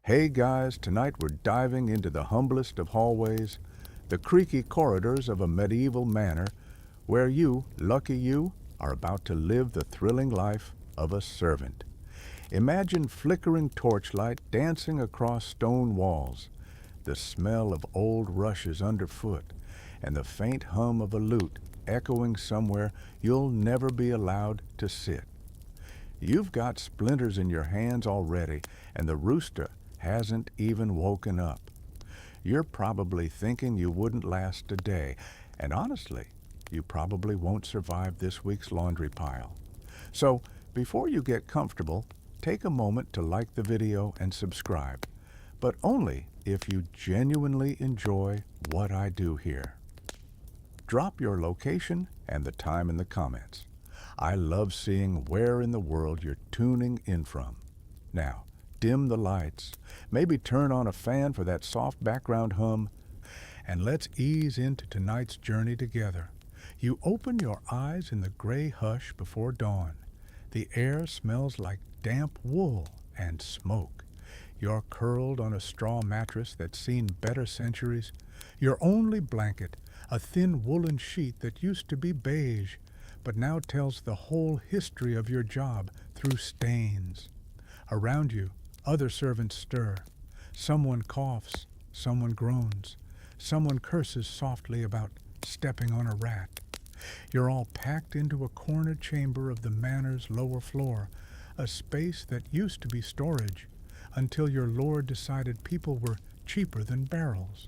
Hey guys, tonight we're diving into the humblest of hallways, the creaky corridors of a medieval manor, where you, lucky you, are about to live the thrilling life of a servant. Imagine flickering torchlight dancing across stone walls, the smell of old rushes underfoot, and the faint hum of a lute echoing somewhere you'll never be allowed to sit. You've got splinters in your hands already, and the rooster hasn't even woken up. You're probably thinking you wouldn't last a day, and honestly, you probably won't survive this week's laundry pile. So, before you get comfortable, take a moment to like the video and subscribe, but only if you genuinely enjoy what I do here. Drop your location and the time in the comments. I love seeing where in the world you're tuning in from. Now, dim the lights, maybe turn on a fan for that soft background hum, and let's ease into tonight's journey together. You open your eyes in the gray hush before dawn. The air smells like damp wool and smoke. You're curled on a straw mattress that's seen better centuries. Your only blanket, a thin woolen sheet that used to be beige, but now tells the whole history of your job through stains. Around you, other servants stir. Someone coughs, someone groans, someone curses softly about stepping on a rat. You're all packed into a corner chamber of the manor's lower floor, a space that used to be storage, until your lord decided people were cheaper than barrels.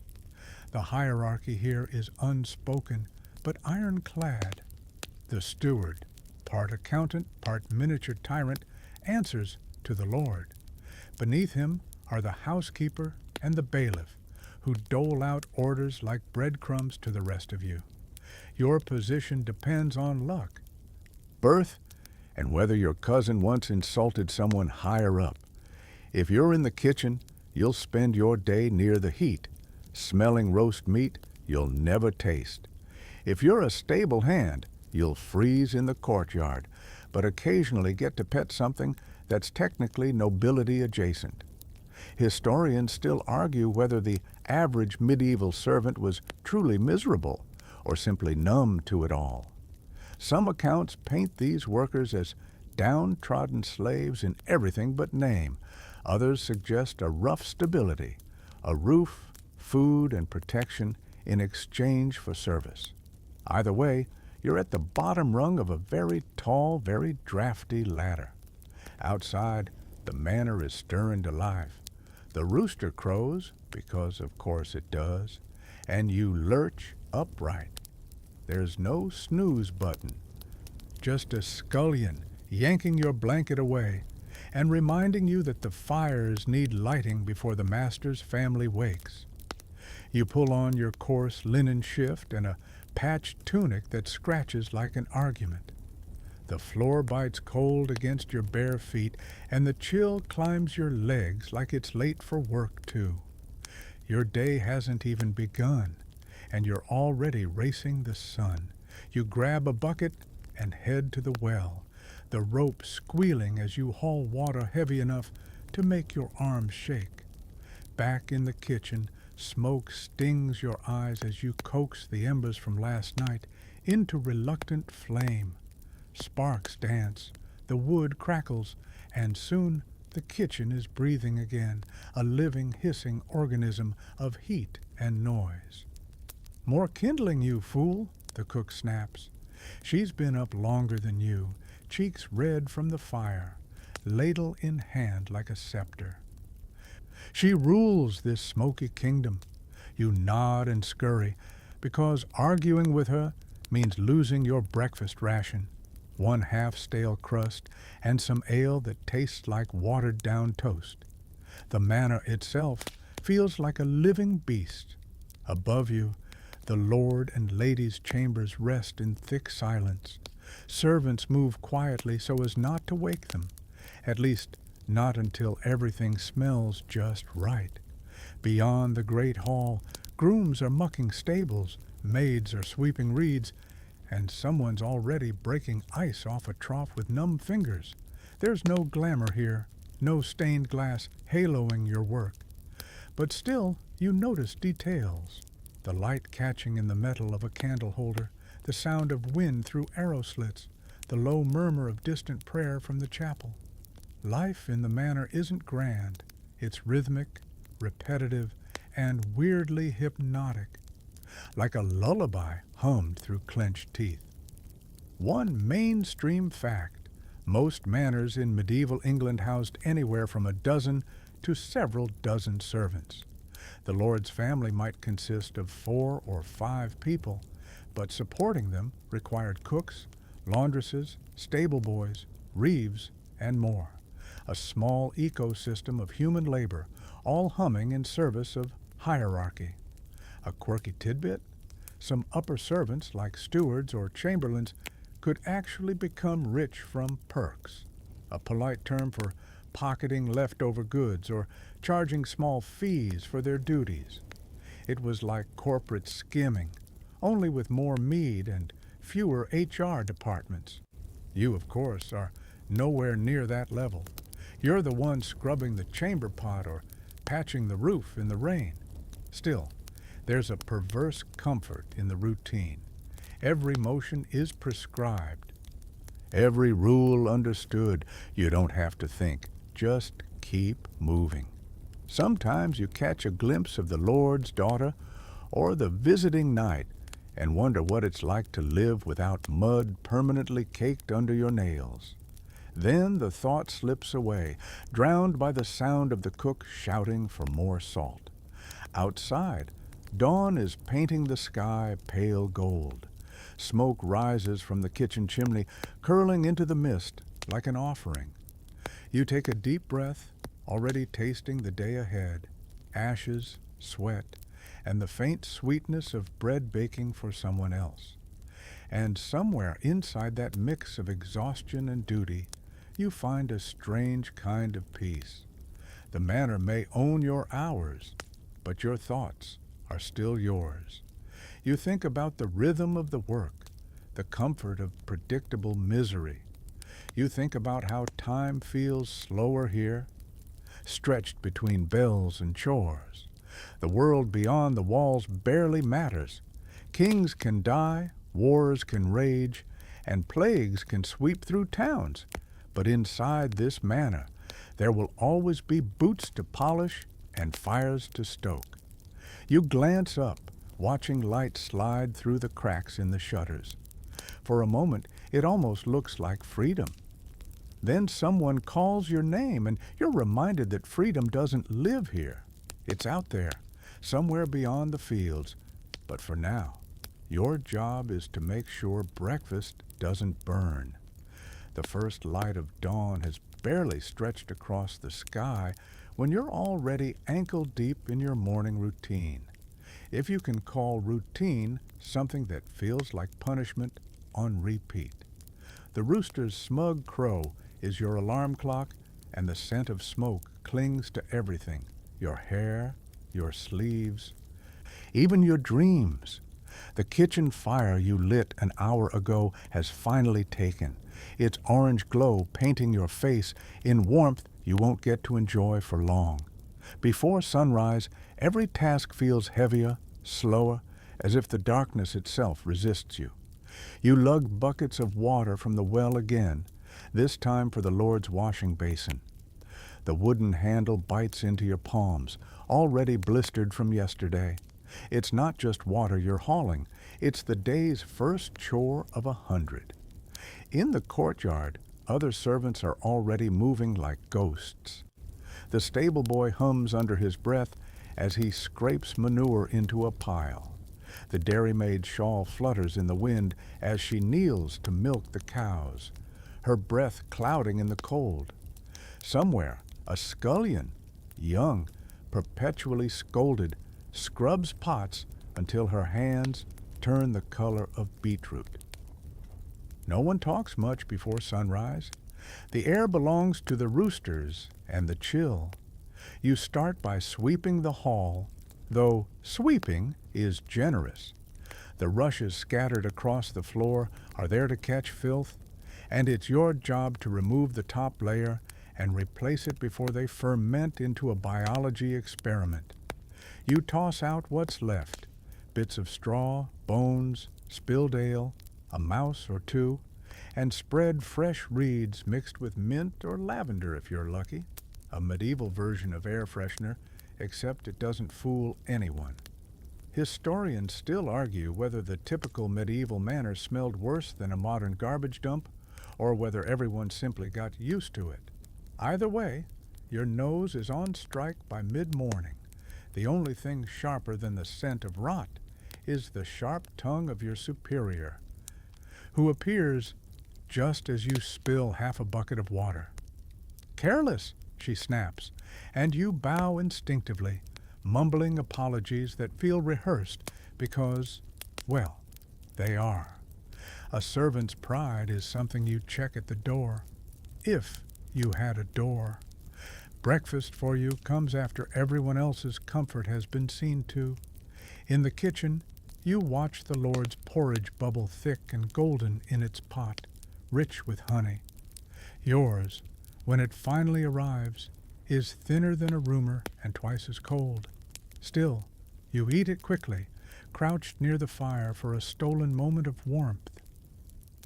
The hierarchy here is unspoken, but ironclad. The steward, part accountant, part miniature tyrant, answers to the lord. Beneath him are the housekeeper and the bailiff, who dole out orders like breadcrumbs to the rest of you. Your position depends on luck, birth, and whether your cousin once insulted someone higher up. If you're in the kitchen, you'll spend your day near the heat, smelling roast meat you'll never taste. If you're a stable hand, you'll freeze in the courtyard, but occasionally get to pet something that's technically nobility adjacent. Historians still argue whether the average medieval servant was truly miserable or simply numb to it all. Some accounts paint these workers as downtrodden slaves in everything but name. Others suggest a rough stability, a roof, food, and protection in exchange for service. Either way, you're at the bottom rung of a very tall, very drafty ladder. Outside, the manor is stirring to life. The rooster crows, because of course it does, and you lurch upright. There's no snooze button, just a scullion yanking your blanket away and reminding you that the fires need lighting before the master's family wakes. You pull on your coarse linen shift and a patched tunic that scratches like an argument. The floor bites cold against your bare feet, and the chill climbs your legs like it's late for work, too. Your day hasn't even begun, and you're already racing the sun. You grab a bucket and head to the well, the rope squealing as you haul water heavy enough to make your arms shake. Back in the kitchen, smoke stings your eyes as you coax the embers from last night into reluctant flame. Sparks dance, the wood crackles, and soon the kitchen is breathing again, a living, hissing organism of heat and noise. "More kindling, you fool," the cook snaps. She's been up longer than you, cheeks red from the fire, ladle in hand like a scepter. She rules this smoky kingdom. You nod and scurry, because arguing with her means losing your breakfast ration, one half-stale crust, and some ale that tastes like watered-down toast. The manor itself feels like a living beast. Above you, the lord and lady's chambers rest in thick silence. Servants move quietly so as not to wake them, at least not until everything smells just right. Beyond the great hall, grooms are mucking stables, maids are sweeping reeds, and someone's already breaking ice off a trough with numb fingers. There's no glamour here, no stained glass haloing your work. But still, you notice details. The light catching in the metal of a candle holder, the sound of wind through arrow slits, the low murmur of distant prayer from the chapel. Life in the manor isn't grand. It's rhythmic, repetitive, and weirdly hypnotic, like a lullaby hummed through clenched teeth. One mainstream fact: most manors in medieval England housed anywhere from a dozen to several dozen servants. The lord's family might consist of 4 or 5 people, but supporting them required cooks, laundresses, stable boys, reeves, and more. A small ecosystem of human labor, all humming in service of hierarchy. A quirky tidbit: some upper servants, like stewards or chamberlains, could actually become rich from perks, a polite term for pocketing leftover goods or charging small fees for their duties. It was like corporate skimming, only with more mead and fewer HR departments. You, of course, are nowhere near that level. You're the one scrubbing the chamber pot or patching the roof in the rain. Still, there's a perverse comfort in the routine. Every motion is prescribed. Every rule understood. You don't have to think. Just keep moving. Sometimes you catch a glimpse of the Lord's daughter or the visiting knight and wonder what it's like to live without mud permanently caked under your nails. Then the thought slips away, drowned by the sound of the cook shouting for more salt. Outside, dawn is painting the sky pale gold. Smoke rises from the kitchen chimney, curling into the mist like an offering. You take a deep breath, already tasting the day ahead, ashes, sweat, and the faint sweetness of bread baking for someone else. And somewhere inside that mix of exhaustion and duty, you find a strange kind of peace. The manor may own your hours, but your thoughts are still yours. You think about the rhythm of the work, the comfort of predictable misery. You think about how time feels slower here, stretched between bells and chores. The world beyond the walls barely matters. Kings can die, wars can rage, and plagues can sweep through towns. But inside this manor, there will always be boots to polish and fires to stoke. You glance up, watching light slide through the cracks in the shutters. For a moment, it almost looks like freedom. Then someone calls your name, and you're reminded that freedom doesn't live here. It's out there, somewhere beyond the fields. But for now, your job is to make sure breakfast doesn't burn. The first light of dawn has barely stretched across the sky when you're already ankle-deep in your morning routine. If you can call routine something that feels like punishment on repeat. The rooster's smug crow is your alarm clock, and the scent of smoke clings to everything: your hair, your sleeves, even your dreams. The kitchen fire you lit an hour ago has finally taken, its orange glow painting your face in warmth you won't get to enjoy for long. Before sunrise, every task feels heavier, slower, as if the darkness itself resists you. You lug buckets of water from the well again, this time for the Lord's washing basin. The wooden handle bites into your palms, already blistered from yesterday. It's not just water you're hauling, it's the day's first chore of 100. In the courtyard, other servants are already moving like ghosts. The stable boy hums under his breath as he scrapes manure into a pile. The dairymaid's shawl flutters in the wind as she kneels to milk the cows, her breath clouding in the cold. Somewhere, a scullion, young, perpetually scolded, scrubs pots until her hands turn the color of beetroot. No one talks much before sunrise. The air belongs to the roosters and the chill. You start by sweeping the hall, though sweeping is generous. The rushes scattered across the floor are there to catch filth, and it's your job to remove the top layer and replace it before they ferment into a biology experiment. You toss out what's left, bits of straw, bones, spilled ale, a mouse or two, and spread fresh reeds mixed with mint or lavender if you're lucky. A medieval version of air freshener, except it doesn't fool anyone. Historians still argue whether the typical medieval manor smelled worse than a modern garbage dump, or whether everyone simply got used to it. Either way, your nose is on strike by mid-morning. The only thing sharper than the scent of rot is the sharp tongue of your superior, who appears just as you spill half a bucket of water. "Careless," she snaps, and you bow instinctively, mumbling apologies that feel rehearsed because, well, they are. A servant's pride is something you check at the door, if you had a door. Breakfast for you comes after everyone else's comfort has been seen to. In the kitchen, you watch the Lord's porridge bubble thick and golden in its pot, rich with honey. Yours, when it finally arrives, is thinner than a rumor and twice as cold. Still, you eat it quickly, crouched near the fire for a stolen moment of warmth.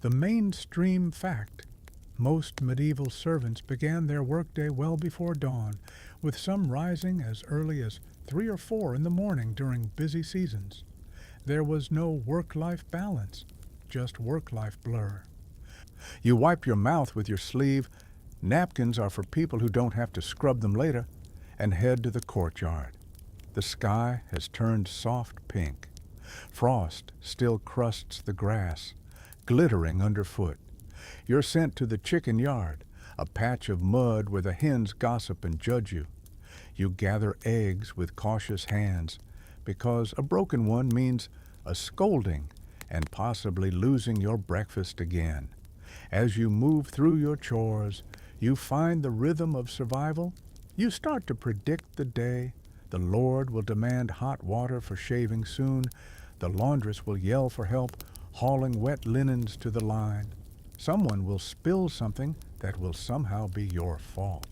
The mainstream fact: most medieval servants began their workday well before dawn, with some rising as early as 3 or 4 in the morning during busy seasons. There was no work-life balance, just work-life blur. You wipe your mouth with your sleeve. Napkins are for people who don't have to scrub them later, and head to the courtyard. The sky has turned soft pink. Frost still crusts the grass, glittering underfoot. You're sent to the chicken yard, a patch of mud where the hens gossip and judge you. You gather eggs with cautious hands, because a broken one means a scolding and possibly losing your breakfast again. As you move through your chores, you find the rhythm of survival. You start to predict the day. The Lord will demand hot water for shaving soon. The laundress will yell for help, hauling wet linens to the line. Someone will spill something that will somehow be your fault.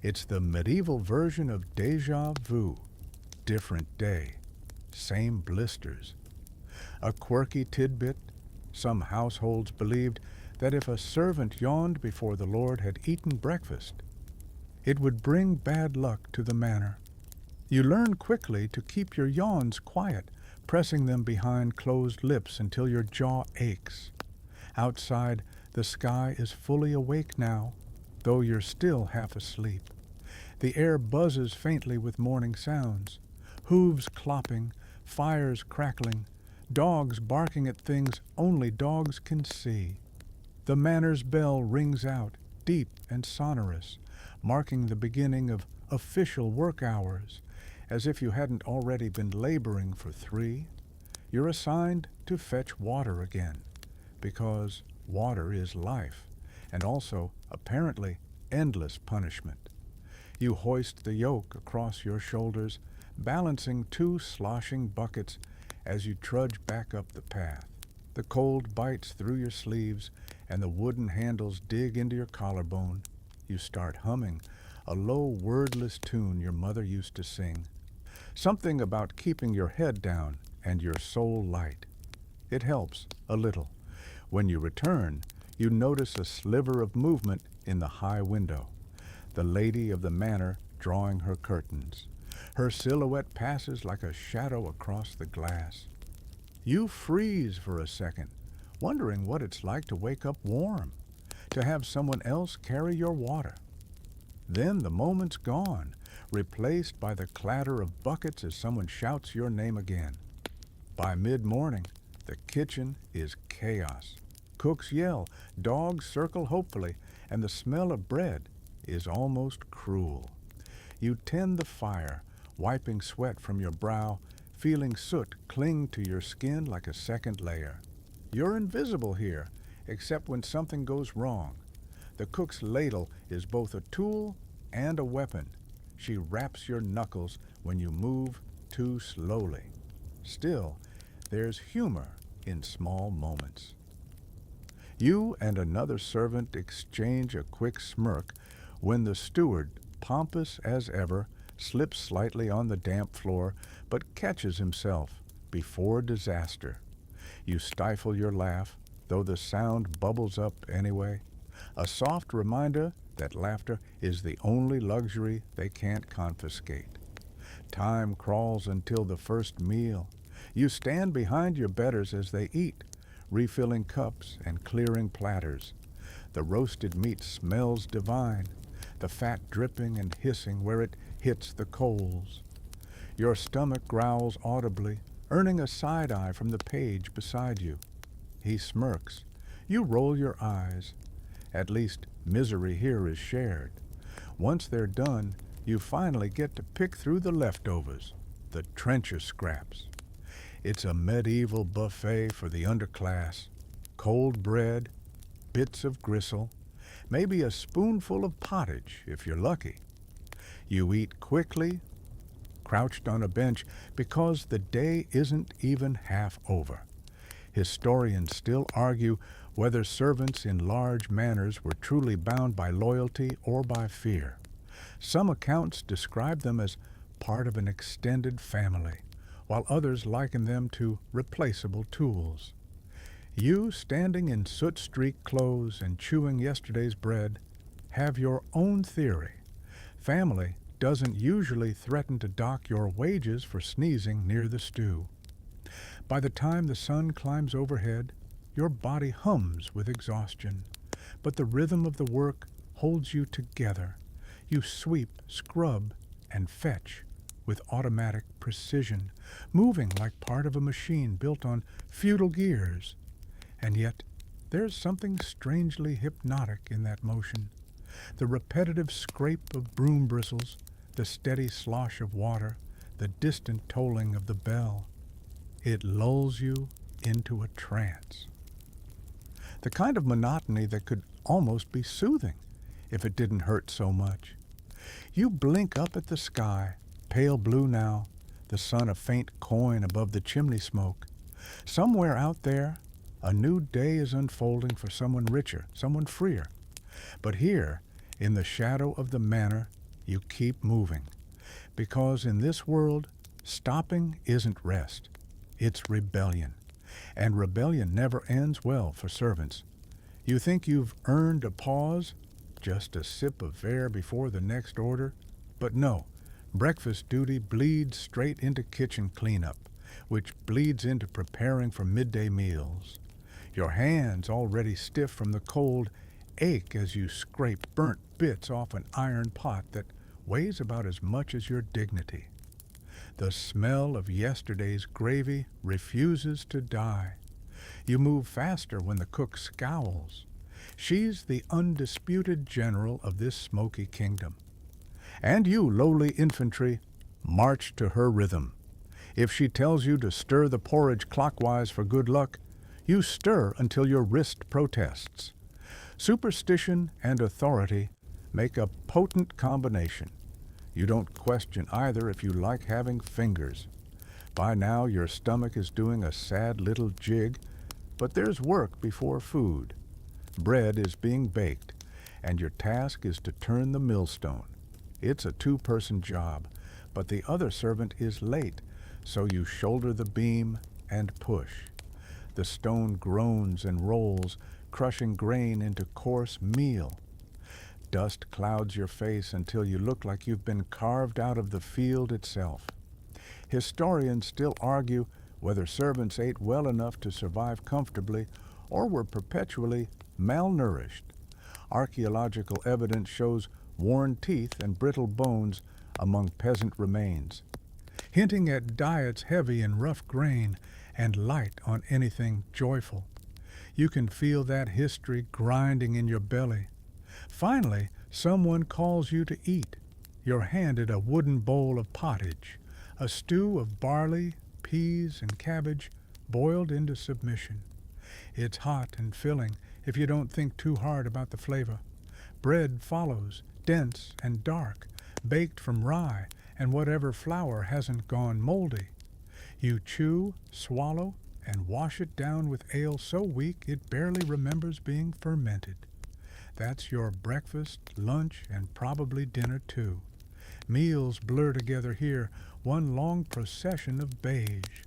It's the medieval version of déjà vu. Different day, same blisters. A quirky tidbit: some households believed that if a servant yawned before the Lord had eaten breakfast, it would bring bad luck to the manor. You learn quickly to keep your yawns quiet, pressing them behind closed lips until your jaw aches. Outside, the sky is fully awake now, though you're still half asleep. The air buzzes faintly with morning sounds: hooves clopping, fires crackling, dogs barking at things only dogs can see. The manor's bell rings out, deep and sonorous, marking the beginning of official work hours. As if you hadn't already been laboring for 3, you're assigned to fetch water again, because water is life, and also, apparently, endless punishment. You hoist the yoke across your shoulders, balancing 2 sloshing buckets as you trudge back up the path. The cold bites through your sleeves, and the wooden handles dig into your collarbone. You start humming a low, wordless tune your mother used to sing. Something about keeping your head down and your soul light. It helps, a little. When you return, you notice a sliver of movement in the high window. The lady of the manor drawing her curtains. Her silhouette passes like a shadow across the glass. You freeze for a second, wondering what it's like to wake up warm, to have someone else carry your water. Then the moment's gone, replaced by the clatter of buckets as someone shouts your name again. By mid-morning, the kitchen is chaos. Cooks yell, dogs circle hopefully, and the smell of bread is almost cruel. You tend the fire, wiping sweat from your brow, feeling soot cling to your skin like a second layer. You're invisible here, except when something goes wrong. The cook's ladle is both a tool and a weapon. She raps your knuckles when you move too slowly. Still, there's humor in small moments. You and another servant exchange a quick smirk when the steward, pompous as ever, slips slightly on the damp floor, but catches himself before disaster. You stifle your laugh, though the sound bubbles up anyway, a soft reminder that laughter is the only luxury they can't confiscate. Time crawls until the first meal. You stand behind your betters as they eat, refilling cups and clearing platters. The roasted meat smells divine, the fat dripping and hissing where it hits the coals. Your stomach growls audibly, earning a side-eye from the page beside you. He smirks. You roll your eyes. At least misery here is shared. Once they're done, you finally get to pick through the leftovers, the trencher scraps. It's a medieval buffet for the underclass. Cold bread, bits of gristle, maybe a spoonful of pottage if you're lucky. You eat quickly, crouched on a bench, because the day isn't even half over. Historians still argue whether servants in large manors were truly bound by loyalty or by fear. Some accounts describe them as part of an extended family, while others liken them to replaceable tools. You, standing in soot-streaked clothes and chewing yesterday's bread, have your own theory. Family doesn't usually threaten to dock your wages for sneezing near the stew. By the time the sun climbs overhead, your body hums with exhaustion, but the rhythm of the work holds you together. You sweep, scrub, and fetch with automatic precision, moving like part of a machine built on feudal gears. And yet, there's something strangely hypnotic in that motion. The repetitive scrape of broom bristles, the steady slosh of water, the distant tolling of the bell. It lulls you into a trance. The kind of monotony that could almost be soothing if it didn't hurt so much. You blink up at the sky, pale blue now, the sun a faint coin above the chimney smoke. Somewhere out there, a new day is unfolding for someone richer, someone freer. But here, in the shadow of the manor, you keep moving. Because in this world, stopping isn't rest. It's rebellion. And rebellion never ends well for servants. You think you've earned a pause, just a sip of air before the next order? But no, breakfast duty bleeds straight into kitchen cleanup, which bleeds into preparing for midday meals. Your hands, already stiff from the cold, ache as you scrape burnt bits off an iron pot that weighs about as much as your dignity. The smell of yesterday's gravy refuses to die. You move faster when the cook scowls. She's the undisputed general of this smoky kingdom. And you, lowly infantry, march to her rhythm. If she tells you to stir the porridge clockwise for good luck, you stir until your wrist protests. Superstition and authority make a potent combination. You don't question either if you like having fingers. By now your stomach is doing a sad little jig, but there's work before food. Bread is being baked, and your task is to turn the millstone. It's a two-person job, but the other servant is late, so you shoulder the beam and push. The stone groans and rolls, crushing grain into coarse meal. Dust clouds your face until you look like you've been carved out of the field itself. Historians still argue whether servants ate well enough to survive comfortably or were perpetually malnourished. Archaeological evidence shows worn teeth and brittle bones among peasant remains, hinting at diets heavy in rough grain and light on anything joyful. You can feel that history grinding in your belly. Finally, someone calls you to eat. You're handed a wooden bowl of pottage, a stew of barley, peas, and cabbage boiled into submission. It's hot and filling if you don't think too hard about the flavor. Bread follows, dense and dark, baked from rye and whatever flour hasn't gone moldy. You chew, swallow, and wash it down with ale so weak it barely remembers being fermented. That's your breakfast, lunch, and probably dinner too. Meals blur together here, one long procession of beige.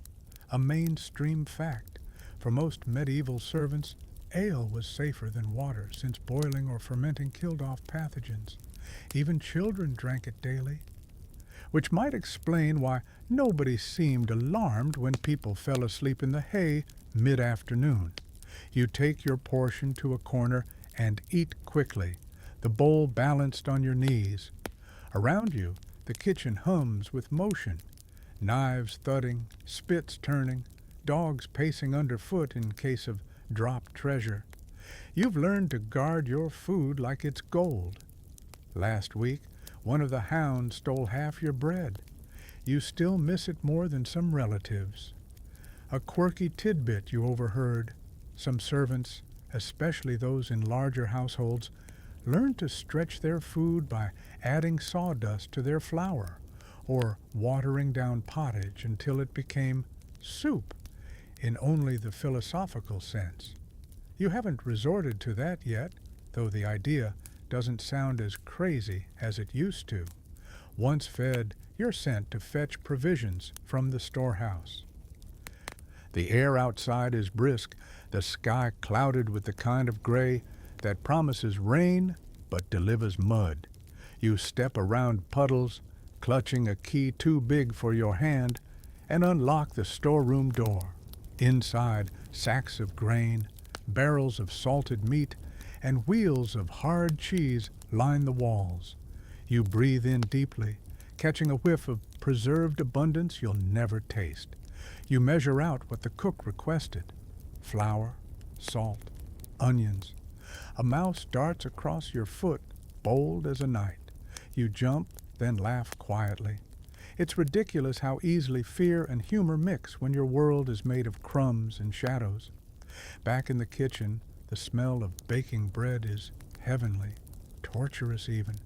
A mainstream fact. For most medieval servants, ale was safer than water since boiling or fermenting killed off pathogens. Even children drank it daily, which might explain why nobody seemed alarmed when people fell asleep in the hay mid-afternoon. You take your portion to a corner and eat quickly, the bowl balanced on your knees. Around you, the kitchen hums with motion, knives thudding, spits turning, dogs pacing underfoot in case of dropped treasure. You've learned to guard your food like it's gold. Last week, one of the hounds stole half your bread. You still miss it more than some relatives. A quirky tidbit you overheard. Some servants, especially those in larger households, learned to stretch their food by adding sawdust to their flour or watering down pottage until it became soup in only the philosophical sense. You haven't resorted to that yet, though the idea doesn't sound as crazy as it used to. Once fed, you're sent to fetch provisions from the storehouse. The air outside is brisk, the sky clouded with the kind of gray that promises rain but delivers mud. You step around puddles, clutching a key too big for your hand, and unlock the storeroom door. Inside, sacks of grain, barrels of salted meat, and wheels of hard cheese line the walls. You breathe in deeply, catching a whiff of preserved abundance you'll never taste. You measure out what the cook requested: flour, salt, onions. A mouse darts across your foot, bold as a knight. You jump, then laugh quietly. It's ridiculous how easily fear and humor mix when your world is made of crumbs and shadows. Back in the kitchen, the smell of baking bread is heavenly, torturous even.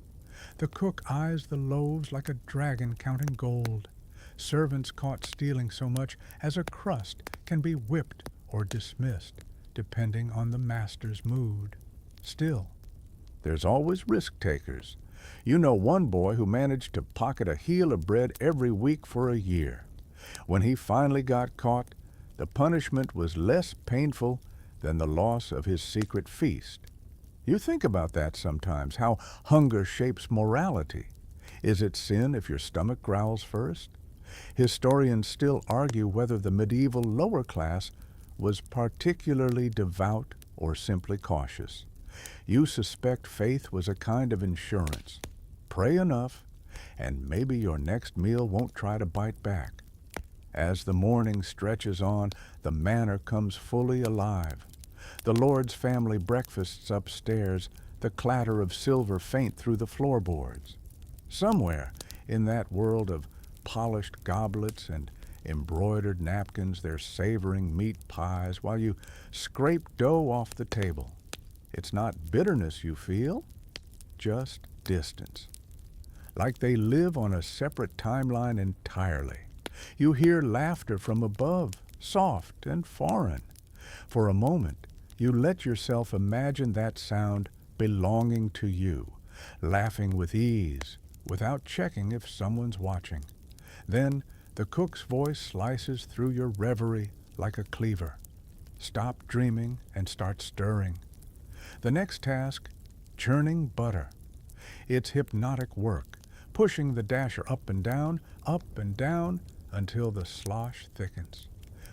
The cook eyes the loaves like a dragon counting gold. Servants caught stealing so much as a crust can be whipped or dismissed, depending on the master's mood. Still, there's always risk-takers. You know one boy who managed to pocket a heel of bread every week for a year. When he finally got caught, the punishment was less painful than the loss of his secret feast. You think about that sometimes, how hunger shapes morality. Is it sin if your stomach growls first? Historians still argue whether the medieval lower class was particularly devout or simply cautious. You suspect faith was a kind of insurance. Pray enough, and maybe your next meal won't try to bite back. As the morning stretches on, the manor comes fully alive. The Lord's family breakfasts upstairs, the clatter of silver faint through the floorboards. Somewhere in that world of polished goblets and embroidered napkins, they're savoring meat pies while you scrape dough off the table. It's not bitterness you feel, just distance. Like they live on a separate timeline entirely. You hear laughter from above, soft and foreign. For a moment, you let yourself imagine that sound belonging to you, laughing with ease, without checking if someone's watching. Then the cook's voice slices through your reverie like a cleaver. Stop dreaming and start stirring. The next task, churning butter. It's hypnotic work, pushing the dasher up and down, until the slosh thickens.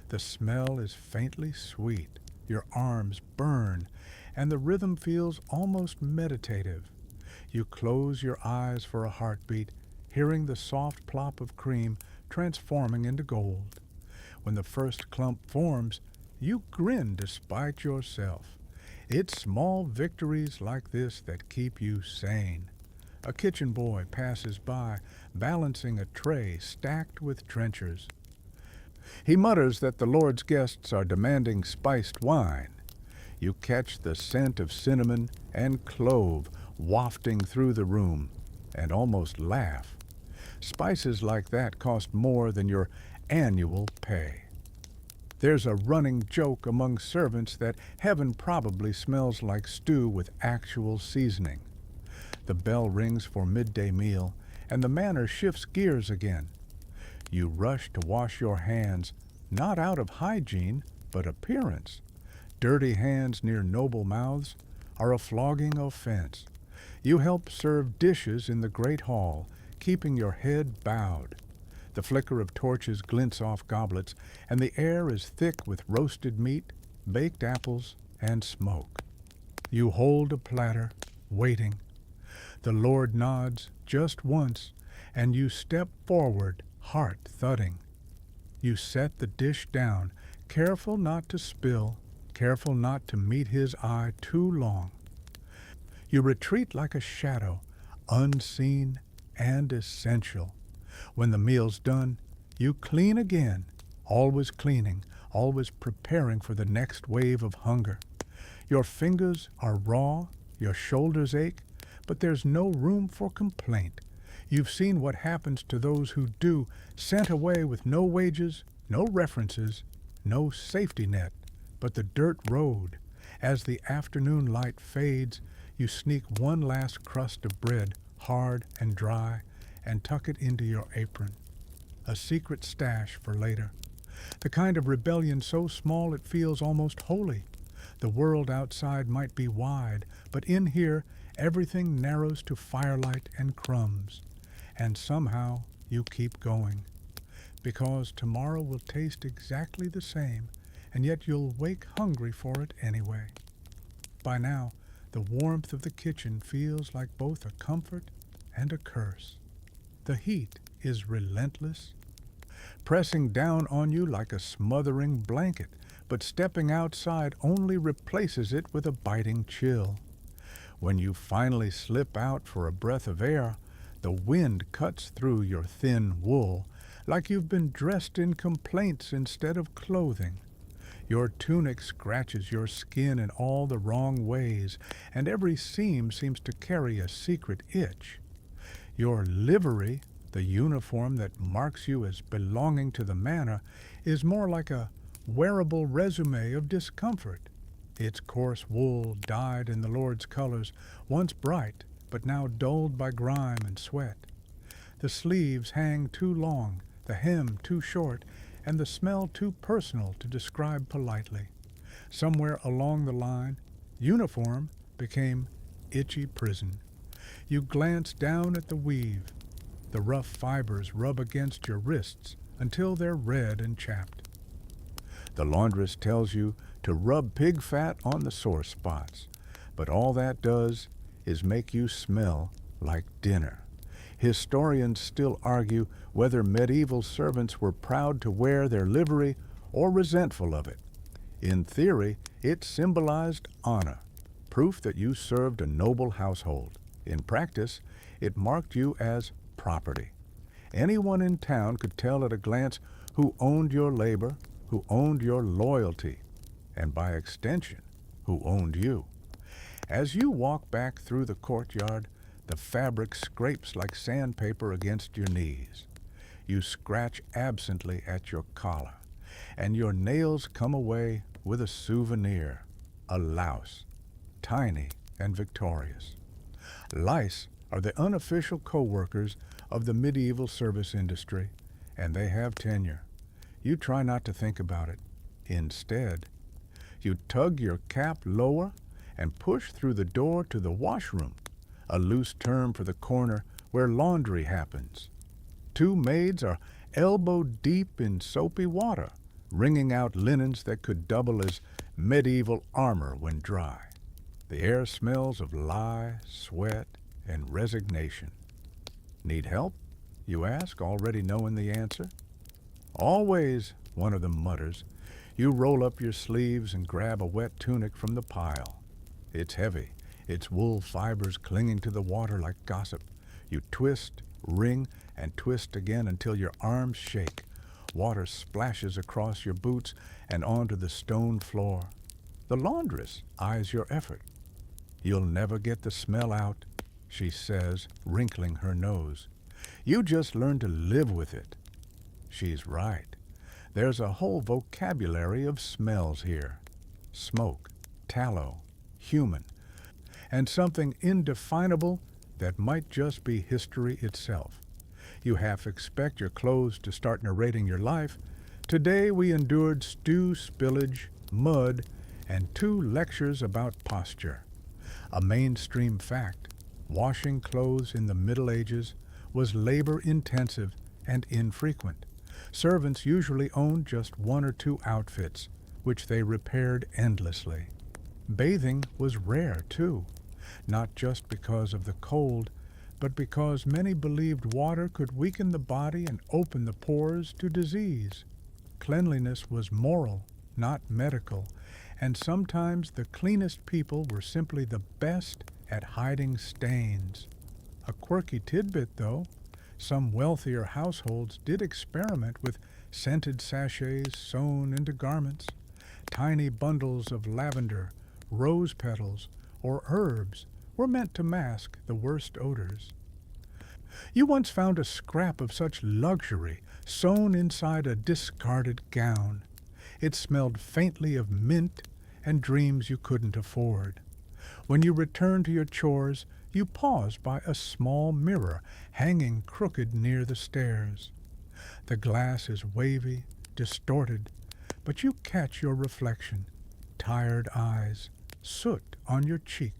The smell is faintly sweet, your arms burn, and the rhythm feels almost meditative. You close your eyes for a heartbeat, hearing the soft plop of cream transforming into gold. When the first clump forms, you grin despite yourself. It's small victories like this that keep you sane. A kitchen boy passes by, balancing a tray stacked with trenchers. He mutters that the Lord's guests are demanding spiced wine. You catch the scent of cinnamon and clove wafting through the room, and almost laugh. Spices like that cost more than your annual pay. There's a running joke among servants that heaven probably smells like stew with actual seasoning. The bell rings for midday meal, and the manor shifts gears again. You rush to wash your hands, not out of hygiene, but appearance. Dirty hands near noble mouths are a flogging offense. You help serve dishes in the great hall, keeping your head bowed. The flicker of torches glints off goblets, and the air is thick with roasted meat, baked apples, and smoke. You hold a platter, waiting. The Lord nods just once, and you step forward, heart thudding. You set the dish down, careful not to spill, careful not to meet his eye too long. You retreat like a shadow, unseen and essential. When the meal's done, you clean again, always cleaning, always preparing for the next wave of hunger. Your fingers are raw, your shoulders ache, but there's no room for complaint. You've seen what happens to those who do, sent away with no wages, no references, no safety net, but the dirt road. As the afternoon light fades, you sneak one last crust of bread, hard and dry, and tuck it into your apron. A secret stash for later. The kind of rebellion so small it feels almost holy. The world outside might be wide, but in here everything narrows to firelight and crumbs. And somehow you keep going. Because tomorrow will taste exactly the same, and yet you'll wake hungry for it anyway. By now, the warmth of the kitchen feels like both a comfort and a curse. The heat is relentless, pressing down on you like a smothering blanket, but stepping outside only replaces it with a biting chill. When you finally slip out for a breath of air, the wind cuts through your thin wool like you've been dressed in complaints instead of clothing. Your tunic scratches your skin in all the wrong ways, and every seam seems to carry a secret itch. Your livery, the uniform that marks you as belonging to the manor, is more like a wearable resume of discomfort. Its coarse wool, dyed in the Lord's colors, once bright, but now dulled by grime and sweat. The sleeves hang too long, the hem too short, and the smell too personal to describe politely. Somewhere along the line, uniform became itchy prison. You glance down at the weave. The rough fibers rub against your wrists until they're red and chapped. The laundress tells you to rub pig fat on the sore spots, but all that does is make you smell like dinner. Historians still argue whether medieval servants were proud to wear their livery or resentful of it. In theory, it symbolized honor, proof that you served a noble household. In practice, it marked you as property. Anyone in town could tell at a glance who owned your labor, who owned your loyalty, and by extension, who owned you. As you walk back through the courtyard, the fabric scrapes like sandpaper against your knees. You scratch absently at your collar, and your nails come away with a souvenir, a louse, tiny and victorious. Lice are the unofficial co-workers of the medieval service industry, and they have tenure. You try not to think about it. Instead, you tug your cap lower and push through the door to the washroom, a loose term for the corner where laundry happens. Two maids are elbow deep in soapy water, wringing out linens that could double as medieval armor when dry. The air smells of lye, sweat, and resignation. Need help? You ask, already knowing the answer. Always, one of them mutters. You roll up your sleeves and grab a wet tunic from the pile. It's heavy, its wool fibers clinging to the water like gossip. You twist, wring, and twist again until your arms shake. Water splashes across your boots and onto the stone floor. The laundress eyes your effort. You'll never get the smell out, she says, wrinkling her nose. You just learn to live with it. She's right. There's a whole vocabulary of smells here. Smoke, tallow, human, and something indefinable that might just be history itself. You half expect your clothes to start narrating your life. Today we endured stew spillage, mud, and 2 lectures about posture. A mainstream fact, washing clothes in the Middle Ages was labor-intensive and infrequent. Servants usually owned just 1 or 2 outfits, which they repaired endlessly. Bathing was rare, too, not just because of the cold, but because many believed water could weaken the body and open the pores to disease. Cleanliness was moral, not medical, and sometimes the cleanest people were simply the best at hiding stains. A quirky tidbit, though, some wealthier households did experiment with scented sachets sewn into garments. Tiny bundles of lavender, rose petals, or herbs were meant to mask the worst odors. You once found a scrap of such luxury sewn inside a discarded gown. It smelled faintly of mint and dreams you couldn't afford. When you returned to your chores, you paused by a small mirror hanging crooked near the stairs. The glass is wavy, distorted, but you catch your reflection. Tired eyes, soot on your cheek,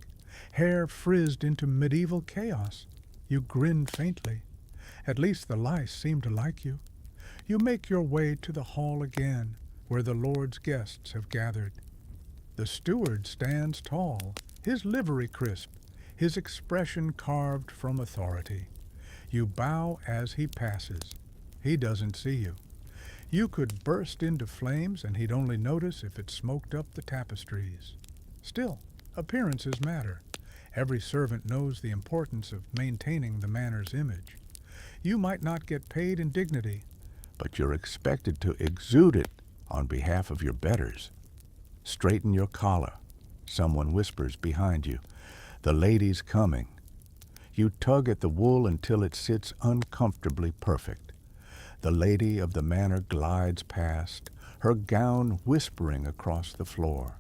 hair frizzed into medieval chaos. You grin faintly. At least the lice seem to like you. You make your way to the hall again, where the Lord's guests have gathered. The steward stands tall, his livery crisp, his expression carved from authority. You bow as he passes. He doesn't see you. You could burst into flames and he'd only notice if it smoked up the tapestries. Still, appearances matter. Every servant knows the importance of maintaining the manor's image. You might not get paid in dignity, but you're expected to exude it on behalf of your betters. Straighten your collar. Someone whispers behind you, "The lady's coming." You tug at the wool until it sits uncomfortably perfect. The lady of the manor glides past, her gown whispering across the floor.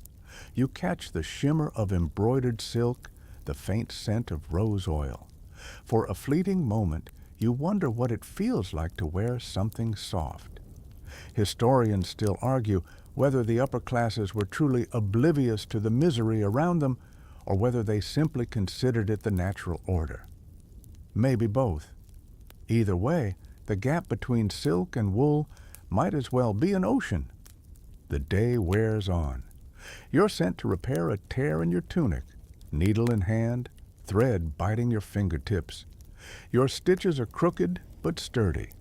You catch the shimmer of embroidered silk, the faint scent of rose oil. For a fleeting moment, you wonder what it feels like to wear something soft. Historians still argue whether the upper classes were truly oblivious to the misery around them or whether they simply considered it the natural order. Maybe both. Either way, the gap between silk and wool might as well be an ocean. The day wears on. You're sent to repair a tear in your tunic, needle in hand, thread biting your fingertips. Your stitches are crooked but sturdy,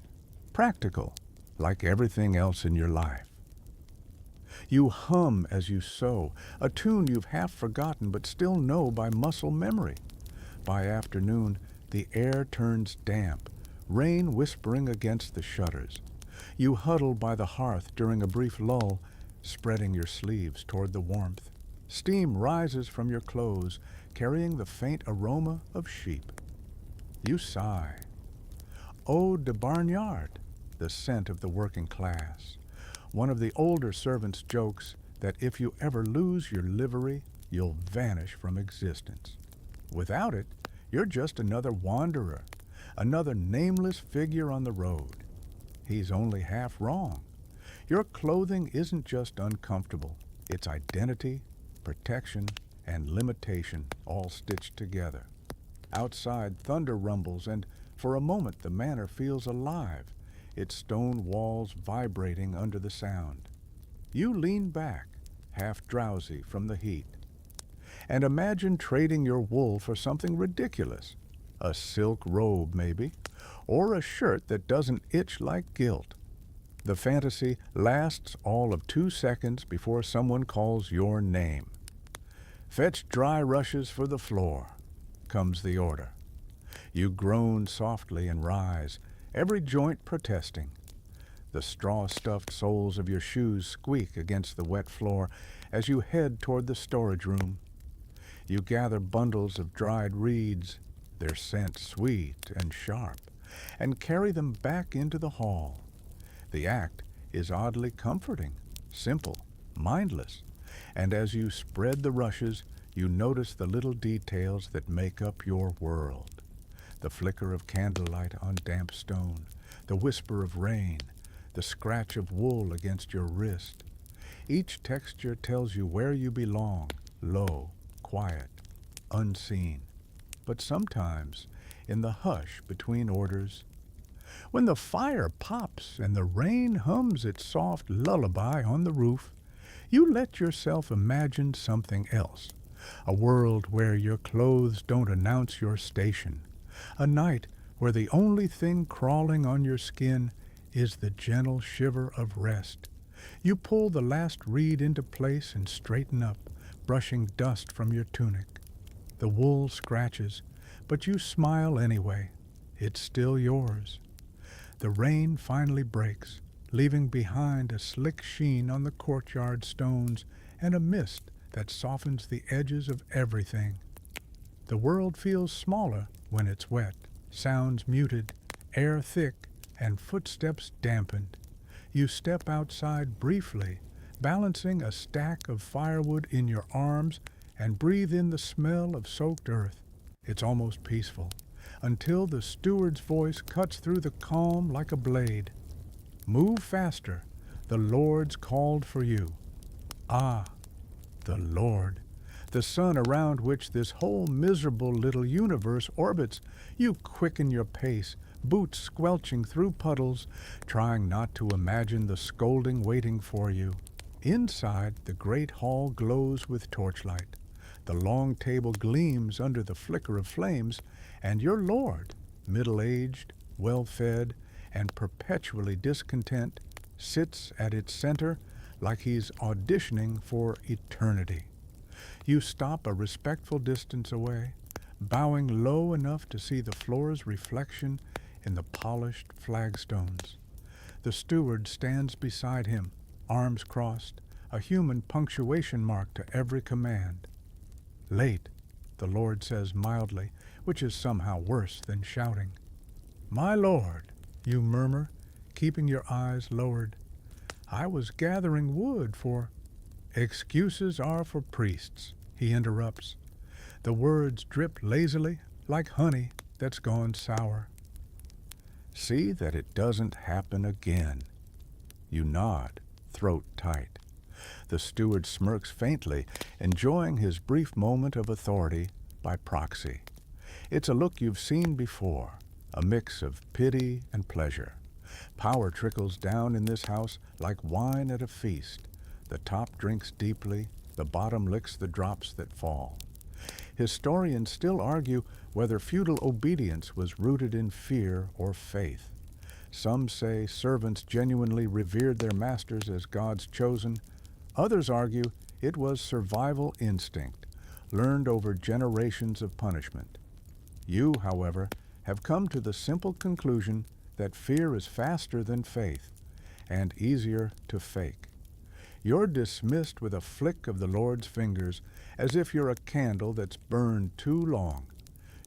practical, like everything else in your life. You hum as you sew, a tune you've half forgotten but still know by muscle memory. By afternoon, the air turns damp, rain whispering against the shutters. You huddle by the hearth during a brief lull, spreading your sleeves toward the warmth. Steam rises from your clothes, carrying the faint aroma of sheep. You sigh. Eau de barnyard, the scent of the working class. One of the older servants jokes that if you ever lose your livery, you'll vanish from existence. Without it, you're just another wanderer, another nameless figure on the road. He's only half wrong. Your clothing isn't just uncomfortable. It's identity, protection, and limitation all stitched together. Outside, thunder rumbles, and for a moment the manor feels alive, its stone walls vibrating under the sound. You lean back, half drowsy from the heat, and imagine trading your wool for something ridiculous. A silk robe, maybe, or a shirt that doesn't itch like guilt. The fantasy lasts all of 2 seconds before someone calls your name. "Fetch dry rushes for the floor," comes the order. You groan softly and rise, every joint protesting. The straw-stuffed soles of your shoes squeak against the wet floor as you head toward the storage room. You gather bundles of dried reeds, their scent sweet and sharp, and carry them back into the hall. The act is oddly comforting, simple, mindless, and as you spread the rushes, you notice the little details that make up your world. The flicker of candlelight on damp stone, the whisper of rain, the scratch of wool against your wrist. Each texture tells you where you belong, low, quiet, unseen. But sometimes, in the hush between orders, when the fire pops and the rain hums its soft lullaby on the roof, you let yourself imagine something else. A world where your clothes don't announce your station. A night where the only thing crawling on your skin is the gentle shiver of rest. You pull the last reed into place and straighten up, brushing dust from your tunic. The wool scratches, but you smile anyway. It's still yours. The rain finally breaks, leaving behind a slick sheen on the courtyard stones and a mist that softens the edges of everything. The world feels smaller when it's wet, sounds muted, air thick, and footsteps dampened. You step outside briefly, balancing a stack of firewood in your arms, and breathe in the smell of soaked earth. It's almost peaceful, until the steward's voice cuts through the calm like a blade. Move faster. The Lord's called for you. Ah, the Lord, the sun around which this whole miserable little universe orbits. You quicken your pace, boots squelching through puddles, trying not to imagine the scolding waiting for you. Inside, the great hall glows with torchlight. The long table gleams under the flicker of flames, and your Lord, middle-aged, well-fed, and perpetually discontent, sits at its center like he's auditioning for eternity. You stop a respectful distance away, bowing low enough to see the floor's reflection in the polished flagstones. The steward stands beside him, arms crossed, a human punctuation mark to every command. Late, the Lord says mildly, which is somehow worse than shouting. My Lord, you murmur, keeping your eyes lowered. I was gathering wood for... Excuses are for priests, he interrupts. The words drip lazily, like honey that's gone sour. See that it doesn't happen again. You nod, throat tight. The steward smirks faintly, enjoying his brief moment of authority by proxy. It's a look you've seen before, a mix of pity and pleasure. Power trickles down in this house like wine at a feast. The top drinks deeply, the bottom licks the drops that fall. Historians still argue whether feudal obedience was rooted in fear or faith. Some say servants genuinely revered their masters as God's chosen. Others argue it was survival instinct, learned over generations of punishment. You, however, have come to the simple conclusion that fear is faster than faith and easier to fake. You're dismissed with a flick of the Lord's fingers, as if you're a candle that's burned too long.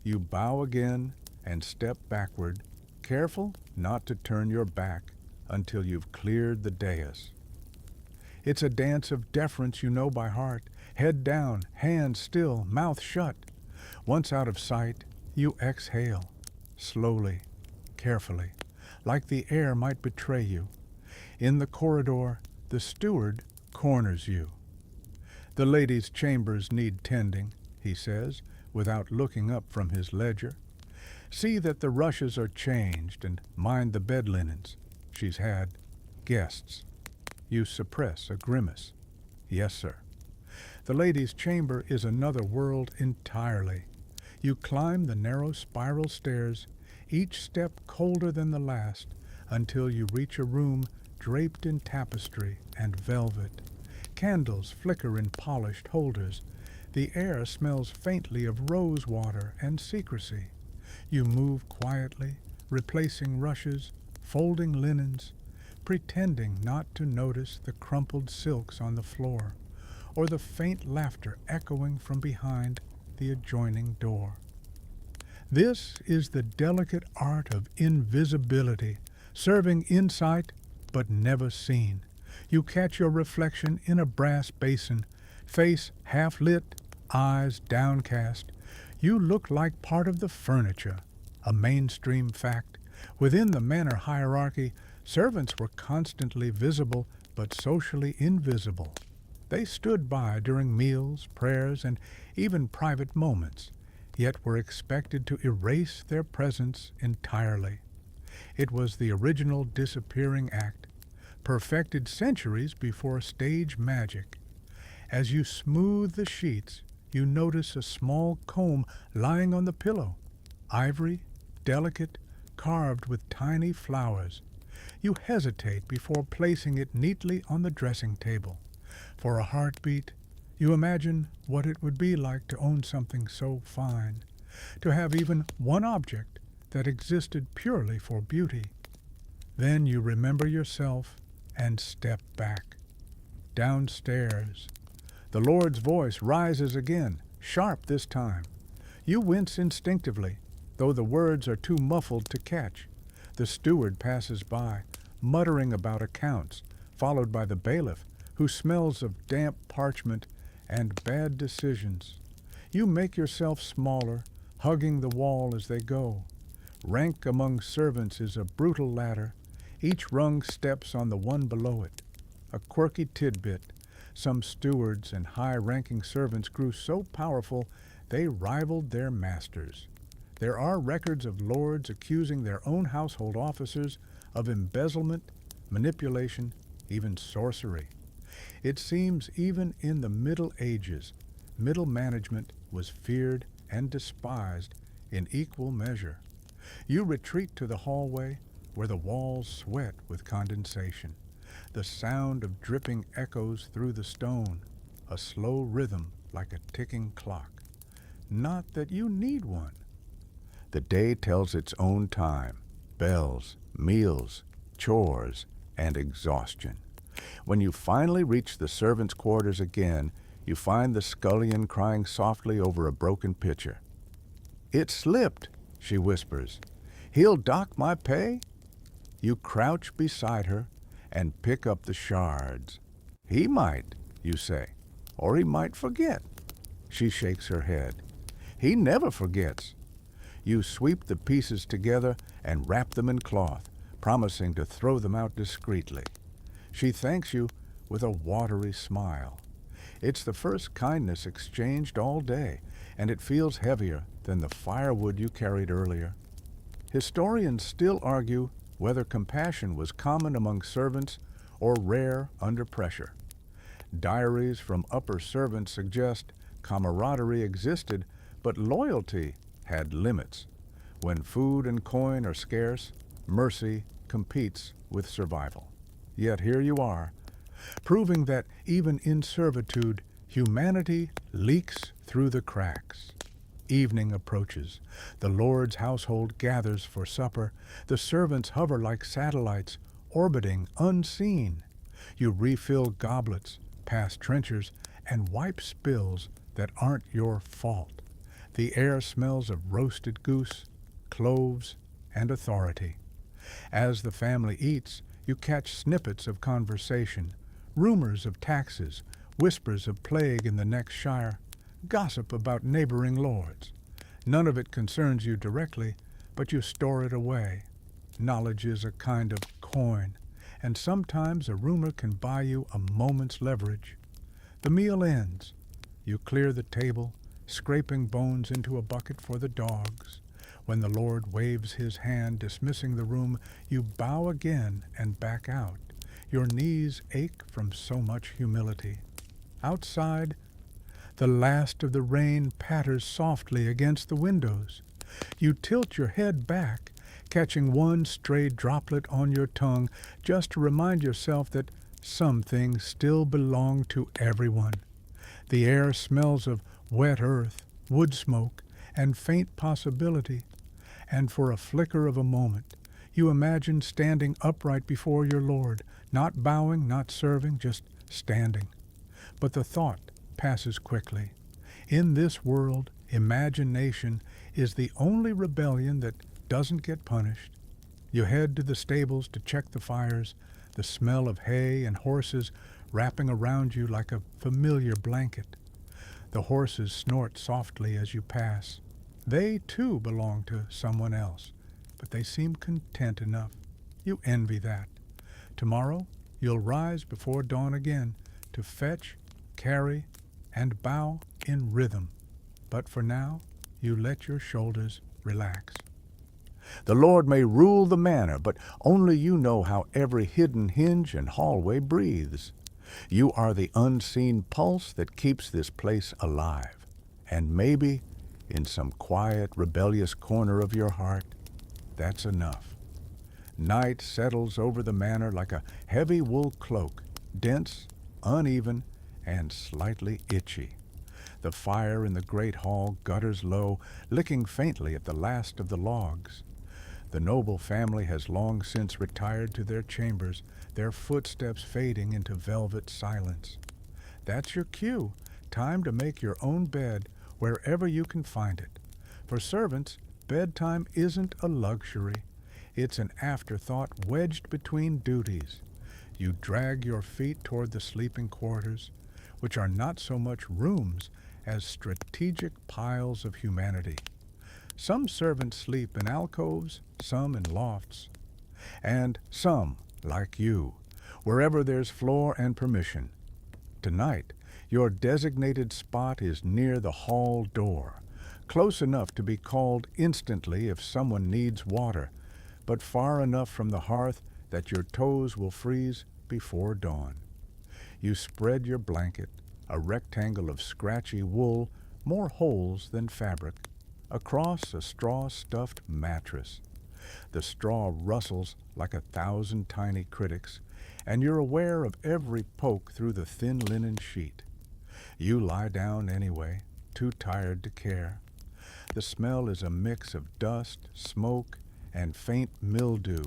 You bow again and step backward, careful not to turn your back until you've cleared the dais. It's a dance of deference you know by heart, head down, hands still, mouth shut. Once out of sight, you exhale, slowly, carefully, like the air might betray you. In the corridor, the steward corners you. The ladies' chambers need tending, he says, without looking up from his ledger. See that the rushes are changed and mind the bed linens. She's had guests. You suppress a grimace. Yes, sir. The ladies' chamber is another world entirely. You climb the narrow spiral stairs, each step colder than the last, until you reach a room draped in tapestry and velvet. Candles flicker in polished holders. The air smells faintly of rose water and secrecy. You move quietly, replacing rushes, folding linens, pretending not to notice the crumpled silks on the floor, or the faint laughter echoing from behind the adjoining door. This is the delicate art of invisibility, serving insight but never seen. You catch your reflection in a brass basin, face half lit, eyes downcast. You look like part of the furniture, a mainstream fact. Within the manor hierarchy, servants were constantly visible but socially invisible. They stood by during meals, prayers, and even private moments, yet were expected to erase their presence entirely. It was the original disappearing act, perfected centuries before stage magic. As you smooth the sheets, you notice a small comb lying on the pillow, ivory, delicate, carved with tiny flowers. You hesitate before placing it neatly on the dressing table. For a heartbeat, you imagine what it would be like to own something so fine, to have even one object that existed purely for beauty. Then you remember yourself and step back. Downstairs, the Lord's voice rises again, sharp this time. You wince instinctively, though the words are too muffled to catch. The steward passes by, muttering about accounts, followed by the bailiff, who smells of damp parchment and bad decisions. You make yourself smaller, hugging the wall as they go. Rank among servants is a brutal ladder. Each rung steps on the one below it. A quirky tidbit. Some stewards and high-ranking servants grew so powerful they rivaled their masters. There are records of lords accusing their own household officers of embezzlement, manipulation, even sorcery. It seems even in the Middle Ages, middle management was feared and despised in equal measure. You retreat to the hallway where the walls sweat with condensation. The sound of dripping echoes through the stone, a slow rhythm like a ticking clock. Not that you need one. The day tells its own time, bells, meals, chores, and exhaustion. When you finally reach the servants' quarters again, you find the scullion crying softly over a broken pitcher. "It slipped," she whispers. "He'll dock my pay?" You crouch beside her and pick up the shards. "He might," you say, "or he might forget." She shakes her head. "He never forgets." You sweep the pieces together and wrap them in cloth, promising to throw them out discreetly. She thanks you with a watery smile. It's the first kindness exchanged all day, and it feels heavier than the firewood you carried earlier. Historians still argue whether compassion was common among servants or rare under pressure. Diaries from upper servants suggest camaraderie existed, but loyalty had limits. When food and coin are scarce, mercy competes with survival. Yet here you are, proving that even in servitude, humanity leaks through the cracks. Evening approaches. The Lord's household gathers for supper. The servants hover like satellites, orbiting unseen. You refill goblets, pass trenchers, and wipe spills that aren't your fault. The air smells of roasted goose, cloves, and authority. As the family eats, you catch snippets of conversation, rumors of taxes, whispers of plague in the next shire, gossip about neighboring lords. None of it concerns you directly, but you store it away. Knowledge is a kind of coin, and sometimes a rumor can buy you a moment's leverage. The meal ends. You clear the table, scraping bones into a bucket for the dogs. When the Lord waves his hand dismissing the room, you bow again and back out. Your knees ache from so much humility. Outside, the last of the rain patters softly against the windows. You tilt your head back, catching one stray droplet on your tongue, just to remind yourself that some things still belong to everyone. The air smells of wet earth, wood smoke, and faint possibility. And for a flicker of a moment, you imagine standing upright before your Lord, not bowing, not serving, just standing. But the thought passes quickly. In this world, imagination is the only rebellion that doesn't get punished. You head to the stables to check the fires. the smell of hay and horses wrapping around you like a familiar blanket. The horses snort softly as you pass. They, too, belong to someone else, but they seem content enough. You envy that. Tomorrow, you'll rise before dawn again to fetch, carry, and bow in rhythm. But for now, you let your shoulders relax. The Lord may rule the manor, but only you know how every hidden hinge and hallway breathes. You are the unseen pulse that keeps this place alive. And maybe, in some quiet, rebellious corner of your heart, that's enough. Night settles over the manor like a heavy wool cloak, dense, uneven, and slightly itchy. The fire in the great hall gutters low, licking faintly at the last of the logs. The noble family has long since retired to their chambers, their footsteps fading into velvet silence. That's your cue, time to make your own bed wherever you can find it. For servants, bedtime isn't a luxury. It's an afterthought wedged between duties. You drag your feet toward the sleeping quarters, which are not so much rooms as strategic piles of humanity. Some servants sleep in alcoves, some in lofts, and some, like you, wherever there's floor and permission. Tonight, your designated spot is near the hall door, close enough to be called instantly if someone needs water, but far enough from the hearth that your toes will freeze before dawn. You spread your blanket, a rectangle of scratchy wool, more holes than fabric, across a straw-stuffed mattress. The straw rustles like 1,000 tiny critics, and you're aware of every poke through the thin linen sheet. You lie down anyway, too tired to care. The smell is a mix of dust, smoke, and faint mildew.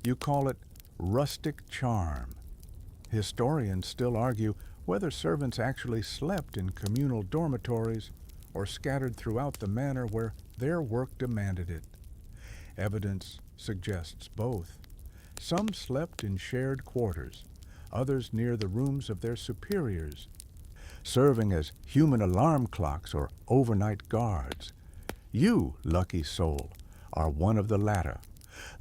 You call it rustic charm. Historians still argue whether servants actually slept in communal dormitories or scattered throughout the manor where their work demanded it. Evidence suggests both. Some slept in shared quarters, others near the rooms of their superiors, serving as human alarm clocks or overnight guards. You, lucky soul, are one of the latter.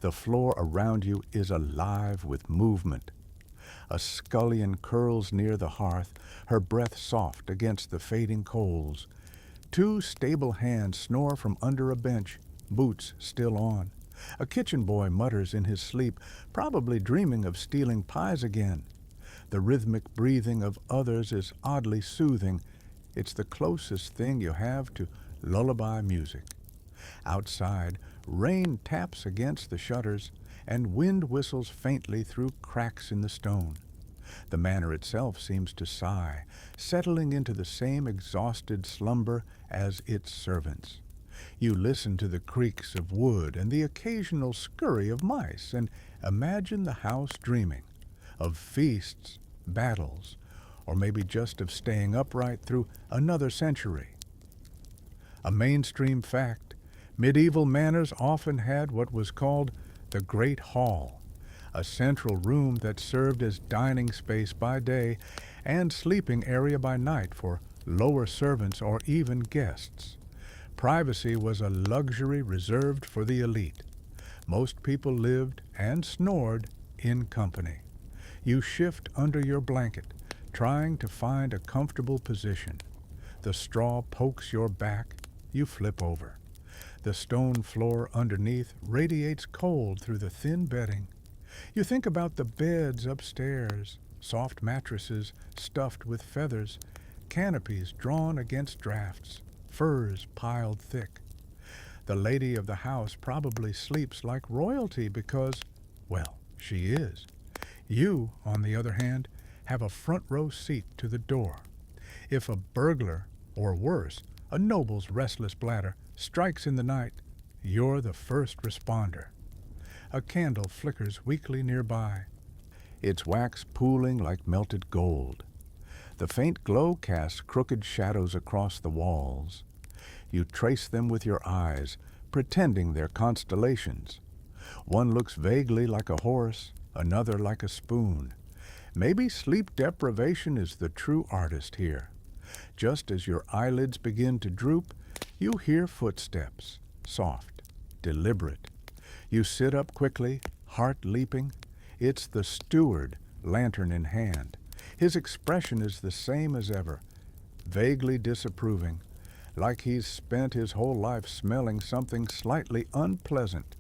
The floor around you is alive with movement. A scullion curls near the hearth, her breath soft against the fading coals. 2 stable hands snore from under a bench, boots still on. A kitchen boy mutters in his sleep, probably dreaming of stealing pies again. The rhythmic breathing of others is oddly soothing. It's the closest thing you have to lullaby music. Outside, rain taps against the shutters, and wind whistles faintly through cracks in the stone. The manor itself seems to sigh, settling into the same exhausted slumber as its servants. You listen to the creaks of wood and the occasional scurry of mice, and imagine the house dreaming of feasts, battles, or maybe just of staying upright through another century. A mainstream fact, medieval manors often had what was called the Great Hall, a central room that served as dining space by day and sleeping area by night for lower servants or even guests. Privacy was a luxury reserved for the elite. Most people lived and snored in company. You shift under your blanket, trying to find a comfortable position. The straw pokes your back, you flip over. The stone floor underneath radiates cold through the thin bedding. You think about the beds upstairs, soft mattresses stuffed with feathers, canopies drawn against drafts, furs piled thick. The lady of the house probably sleeps like royalty because, well, she is. You, on the other hand, have a front row seat to the door. If a burglar, or worse, a noble's restless bladder, strikes in the night, you're the first responder. A candle flickers weakly nearby, its wax pooling like melted gold. The faint glow casts crooked shadows across the walls. You trace them with your eyes, pretending they're constellations. One looks vaguely like a horse, another like a spoon. Maybe sleep deprivation is the true artist here. Just as your eyelids begin to droop, you hear footsteps, soft, deliberate. You sit up quickly, heart leaping. It's the steward, lantern in hand. His expression is the same as ever, vaguely disapproving, like he's spent his whole life smelling something slightly unpleasant.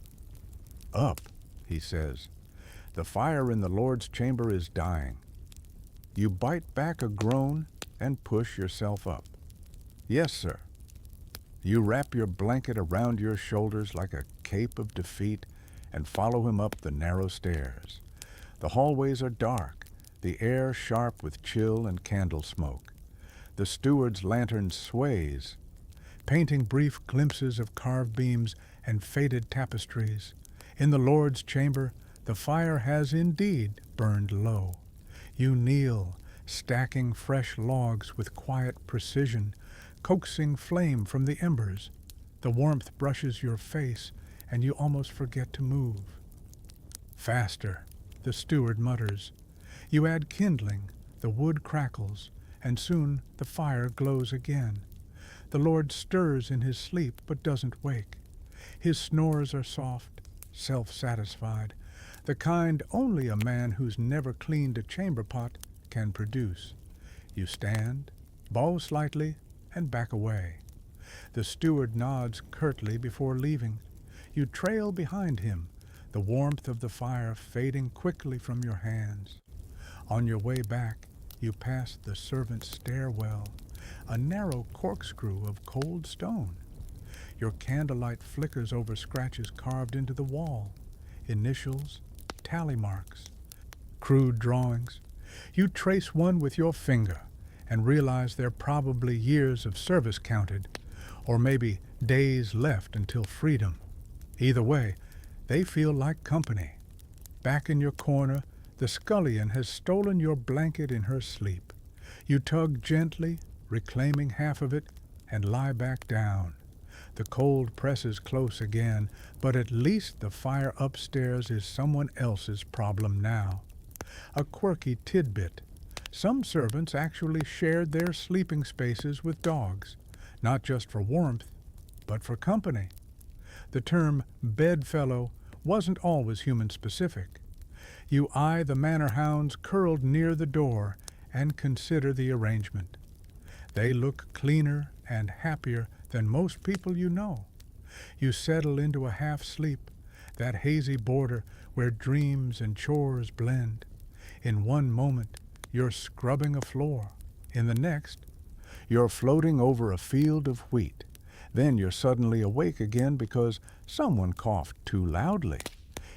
Up, he says. The fire in the Lord's chamber is dying. You bite back a groan and push yourself up. Yes, sir. You wrap your blanket around your shoulders like a cape of defeat and follow him up the narrow stairs. The hallways are dark, the air sharp with chill and candle smoke. The steward's lantern sways, painting brief glimpses of carved beams and faded tapestries. In the Lord's chamber, the fire has indeed burned low. You kneel, stacking fresh logs with quiet precision, coaxing flame from the embers. The warmth brushes your face, and you almost forget to move. Faster, the steward mutters. You add kindling, the wood crackles, and soon the fire glows again. The Lord stirs in his sleep but doesn't wake. His snores are soft, self-satisfied, the kind only a man who's never cleaned a chamber pot can produce. You stand, bow slightly, and back away. The steward nods curtly before leaving. You trail behind him, the warmth of the fire fading quickly from your hands. On your way back, you pass the servant's stairwell, a narrow corkscrew of cold stone. Your candlelight flickers over scratches carved into the wall, initials, tally marks, crude drawings. You trace one with your finger and realize they're probably years of service counted, or maybe days left until freedom. Either way, they feel like company. Back in your corner, the scullion has stolen your blanket in her sleep. You tug gently, reclaiming half of it, and lie back down. The cold presses close again, but at least the fire upstairs is someone else's problem now. A quirky tidbit. Some servants actually shared their sleeping spaces with dogs, not just for warmth, but for company. The term bedfellow wasn't always human-specific. You eye the manor hounds curled near the door and consider the arrangement. They look cleaner and happier than most people you know. You settle into a half-sleep, that hazy border where dreams and chores blend. In one moment, you're scrubbing a floor. In the next, you're floating over a field of wheat. Then you're suddenly awake again because someone coughed too loudly.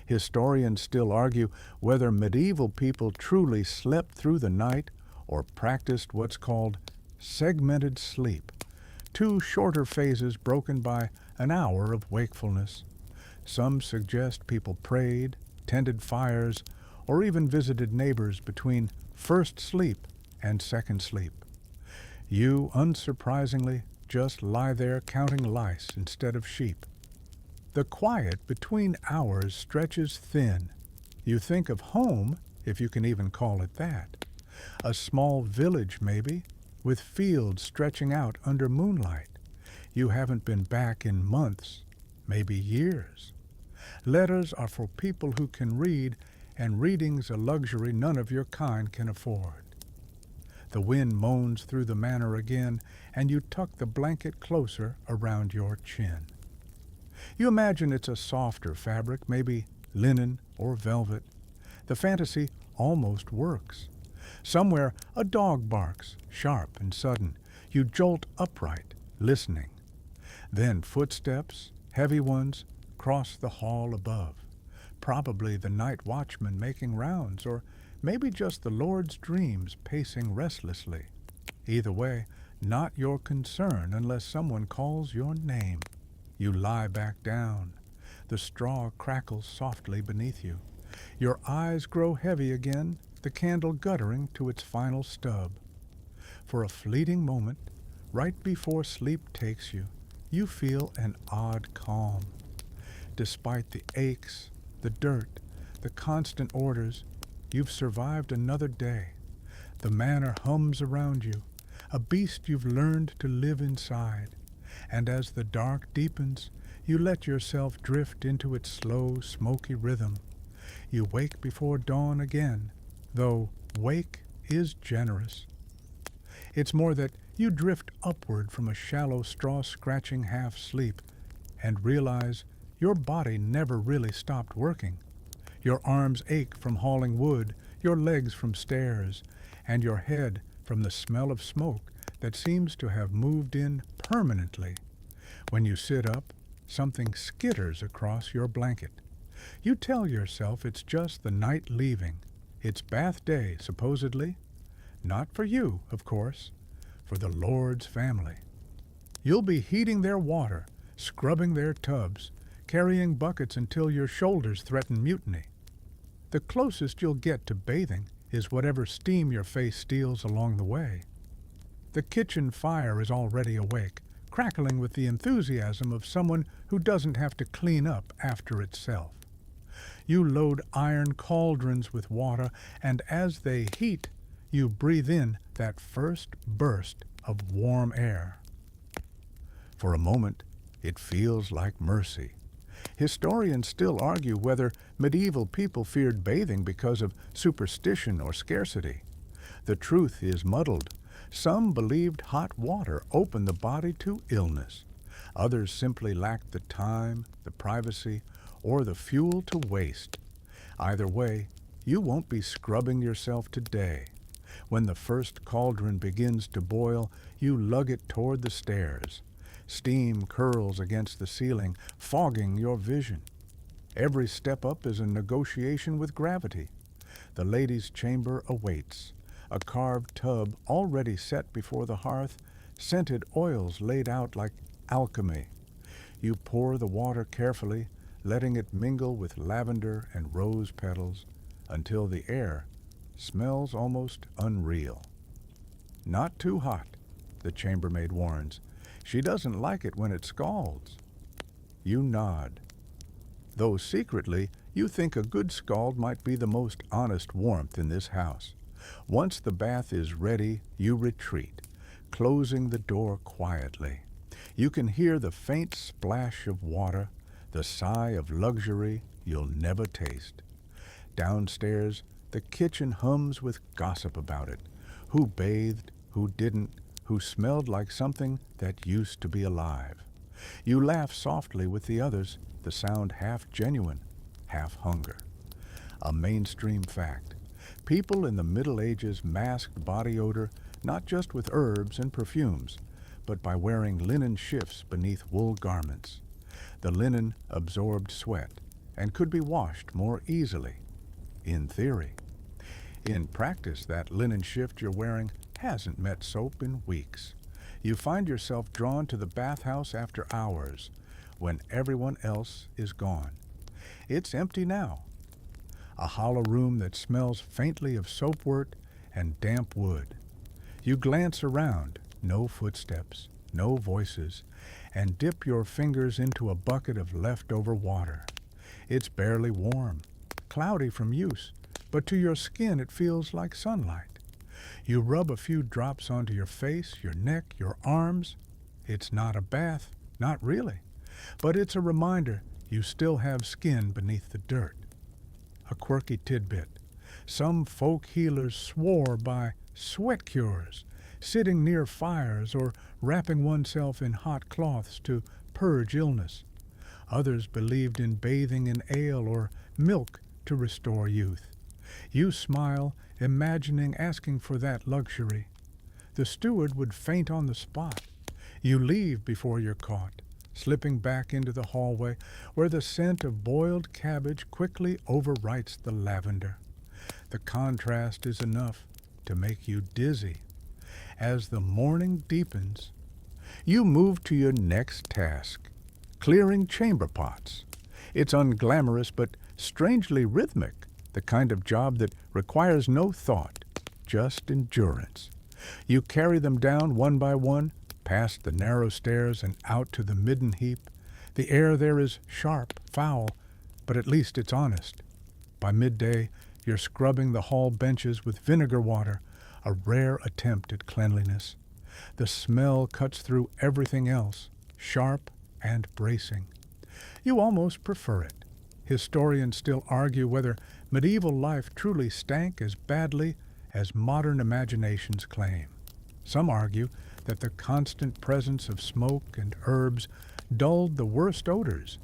Historians still argue whether medieval people truly slept through the night or practiced what's called segmented sleep, two shorter phases broken by an hour of wakefulness. Some suggest people prayed, tended fires, or even visited neighbors between first sleep and second sleep. You, unsurprisingly, just lie there counting lice instead of sheep. The quiet between hours stretches thin. You think of home, if you can even call it that. A small village, maybe, with fields stretching out under moonlight. You haven't been back in months, maybe years. Letters are for people who can read, and reading's a luxury none of your kind can afford. The wind moans through the manor again, and you tuck the blanket closer around your chin. You imagine it's a softer fabric, maybe linen or velvet. The fantasy almost works. Somewhere a dog barks, sharp and sudden. You jolt upright, listening. Then footsteps, heavy ones, cross the hall above. Probably the night watchman making rounds, or maybe just the Lord's dreams pacing restlessly. Either way, not your concern unless someone calls your name. You lie back down. The straw crackles softly beneath you. Your eyes grow heavy again, the candle guttering to its final stub. For a fleeting moment, right before sleep takes you, you feel an odd calm. Despite the aches, the dirt, the constant orders, you've survived another day. The manor hums around you, a beast you've learned to live inside. And as the dark deepens, you let yourself drift into its slow, smoky rhythm. You wake before dawn again, though wake is generous. It's more that you drift upward from a shallow straw-scratching half-sleep and realize your body never really stopped working. Your arms ache from hauling wood, your legs from stairs, and your head from the smell of smoke that seems to have moved in permanently. When you sit up, something skitters across your blanket. You tell yourself it's just the night leaving. It's bath day, supposedly. Not for you, of course, for the Lord's family. You'll be heating their water, scrubbing their tubs, carrying buckets until your shoulders threaten mutiny. The closest you'll get to bathing is whatever steam your face steals along the way. The kitchen fire is already awake, crackling with the enthusiasm of someone who doesn't have to clean up after itself. You load iron cauldrons with water, and as they heat, you breathe in that first burst of warm air. For a moment, it feels like mercy. Historians still argue whether medieval people feared bathing because of superstition or scarcity. The truth is muddled. Some believed hot water opened the body to illness. Others simply lacked the time, the privacy, or the fuel to waste. Either way, you won't be scrubbing yourself today. When the first cauldron begins to boil, you lug it toward the stairs. Steam curls against the ceiling, fogging your vision. Every step up is a negotiation with gravity. The ladies' chamber awaits. A carved tub already set before the hearth, scented oils laid out like alchemy. You pour the water carefully, letting it mingle with lavender and rose petals until the air smells almost unreal. Not too hot, the chambermaid warns. She doesn't like it when it scalds. You nod. Though secretly, you think a good scald might be the most honest warmth in this house. Once the bath is ready, you retreat, closing the door quietly. You can hear the faint splash of water, the sigh of luxury you'll never taste. Downstairs, the kitchen hums with gossip about it. Who bathed, who didn't, who smelled like something that used to be alive. You laugh softly with the others, the sound half genuine, half hunger. A mainstream fact. People in the Middle Ages masked body odor not just with herbs and perfumes, but by wearing linen shifts beneath wool garments. The linen absorbed sweat and could be washed more easily, in theory. In practice, that linen shift you're wearing hasn't met soap in weeks. You find yourself drawn to the bathhouse after hours, when everyone else is gone. It's empty now. A hollow room that smells faintly of soapwort and damp wood. You glance around, no footsteps, no voices, and dip your fingers into a bucket of leftover water. It's barely warm, cloudy from use, but to your skin it feels like sunlight. You rub a few drops onto your face, your neck, your arms. It's not a bath, not really, but it's a reminder you still have skin beneath the dirt. A quirky tidbit. Some folk healers swore by sweat cures, sitting near fires or wrapping oneself in hot cloths to purge illness. Others believed in bathing in ale or milk to restore youth. You smile, imagining asking for that luxury. The steward would faint on the spot. You leave before you're caught, slipping back into the hallway where the scent of boiled cabbage quickly overwrites the lavender. The contrast is enough to make you dizzy. As the morning deepens, you move to your next task, clearing chamber pots. It's unglamorous but strangely rhythmic, the kind of job that requires no thought, just endurance. You carry them down one by one, past the narrow stairs and out to the midden heap. The air there is sharp, foul, but at least it's honest. By midday, you're scrubbing the hall benches with vinegar water, a rare attempt at cleanliness. The smell cuts through everything else, sharp and bracing. You almost prefer it. Historians still argue whether medieval life truly stank as badly as modern imaginations claim. Some argue that the constant presence of smoke and herbs dulled the worst odors.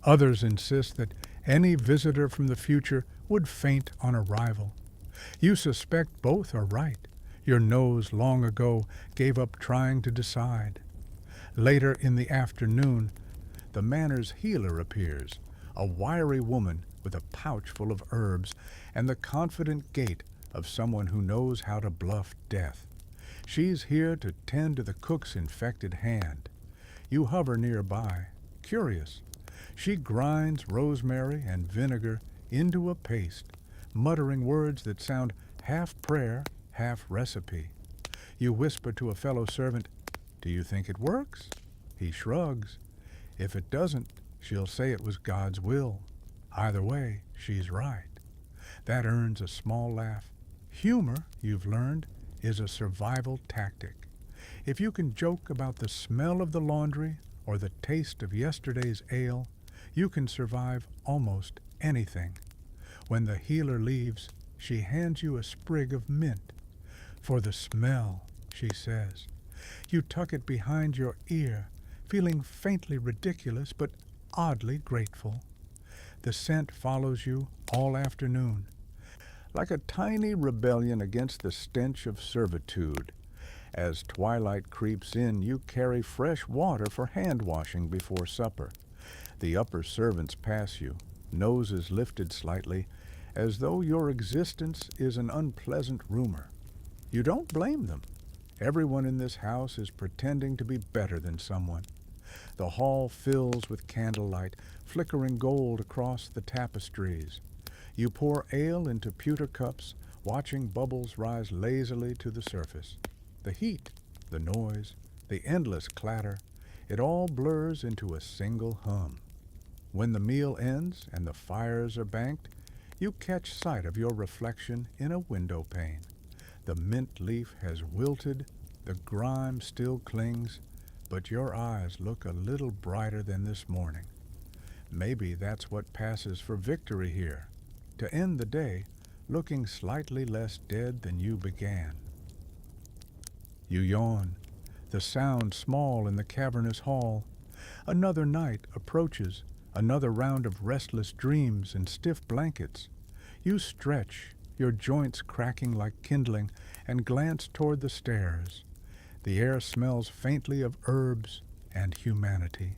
Others insist that any visitor from the future would faint on arrival. You suspect both are right. Your nose long ago gave up trying to decide. Later in the afternoon, the manor's healer appears, a wiry woman with a pouch full of herbs and the confident gait of someone who knows how to bluff death. She's here to tend to the cook's infected hand. You hover nearby, curious. She grinds rosemary and vinegar into a paste, muttering words that sound half prayer, half recipe. You whisper to a fellow servant, "Do you think it works?" He shrugs. If it doesn't, she'll say it was God's will. Either way, she's right. That earns a small laugh. Humor, you've learned, is a survival tactic. If you can joke about the smell of the laundry or the taste of yesterday's ale, you can survive almost anything. When the healer leaves, she hands you a sprig of mint. "For the smell," she says. You tuck it behind your ear, feeling faintly ridiculous but oddly grateful. The scent follows you all afternoon, like a tiny rebellion against the stench of servitude. As twilight creeps in, you carry fresh water for hand washing before supper. The upper servants pass you, noses lifted slightly, as though your existence is an unpleasant rumor. You don't blame them. Everyone in this house is pretending to be better than someone. The hall fills with candlelight, flickering gold across the tapestries. You pour ale into pewter cups, watching bubbles rise lazily to the surface. The heat, the noise, the endless clatter, it all blurs into a single hum. When the meal ends and the fires are banked, you catch sight of your reflection in a window pane. The mint leaf has wilted, the grime still clings, but your eyes look a little brighter than this morning. Maybe that's what passes for victory here, to end the day looking slightly less dead than you began. You yawn, the sound small in the cavernous hall. Another night approaches, another round of restless dreams and stiff blankets. You stretch, your joints cracking like kindling, and glance toward the stairs. The air smells faintly of herbs and humanity,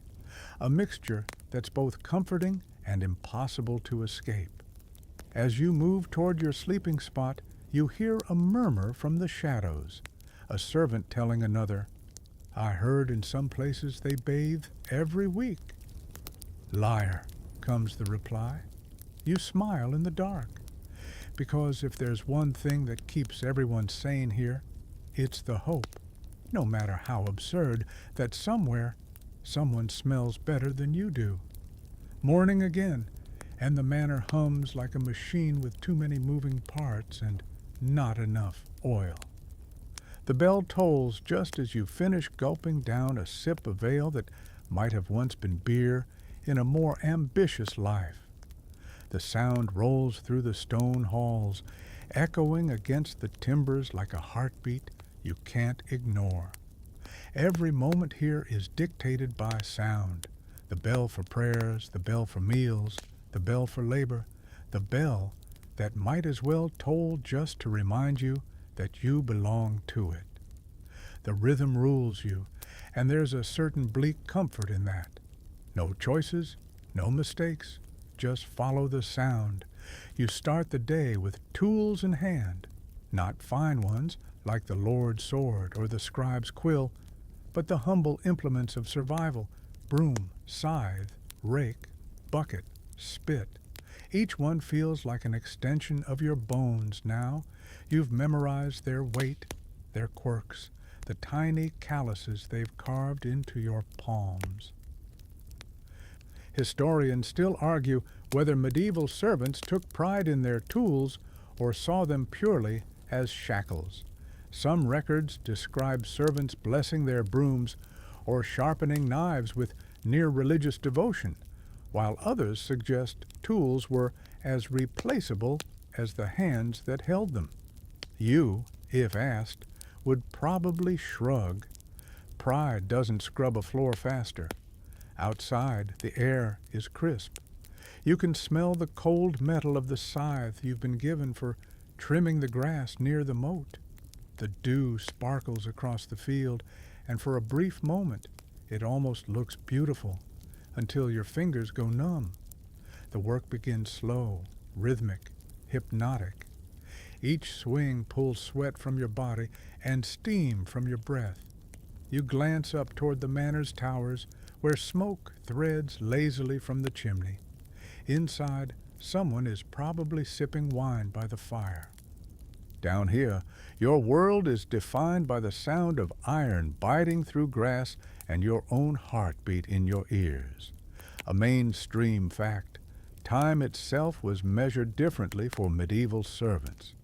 a mixture that's both comforting and impossible to escape. As you move toward your sleeping spot, you hear a murmur from the shadows, a servant telling another, "I heard in some places they bathe every week." "Liar," comes the reply. You smile in the dark, because if there's one thing that keeps everyone sane here, it's the hope, no matter how absurd, that somewhere someone smells better than you do. Morning again, and the manor hums like a machine with too many moving parts and not enough oil. The bell tolls just as you finish gulping down a sip of ale that might have once been beer in a more ambitious life. The sound rolls through the stone halls, echoing against the timbers like a heartbeat you can't ignore. Every moment here is dictated by sound. The bell for prayers, the bell for meals, the bell for labor, the bell that might as well toll just to remind you that you belong to it. The rhythm rules you, and there's a certain bleak comfort in that. No choices, no mistakes, just follow the sound. You start the day with tools in hand, not fine ones like the Lord's sword or the scribe's quill, but the humble implements of survival: broom, scythe, rake, bucket, spit. Each one feels like an extension of your bones now. You've memorized their weight, their quirks, the tiny calluses they've carved into your palms. Historians still argue whether medieval servants took pride in their tools or saw them purely as shackles. Some records describe servants blessing their brooms or sharpening knives with near religious devotion, while others suggest tools were as replaceable as the hands that held them. You, if asked, would probably shrug. Pride doesn't scrub a floor faster. Outside, the air is crisp. You can smell the cold metal of the scythe you've been given for trimming the grass near the moat. The dew sparkles across the field, and for a brief moment it almost looks beautiful, until your fingers go numb. The work begins slow, rhythmic, hypnotic. Each swing pulls sweat from your body and steam from your breath. You glance up toward the manor's towers, where smoke threads lazily from the chimney. Inside, someone is probably sipping wine by the fire. Down here, your world is defined by the sound of iron biting through grass and your own heartbeat in your ears. A mainstream fact, time itself was measured differently for medieval servants.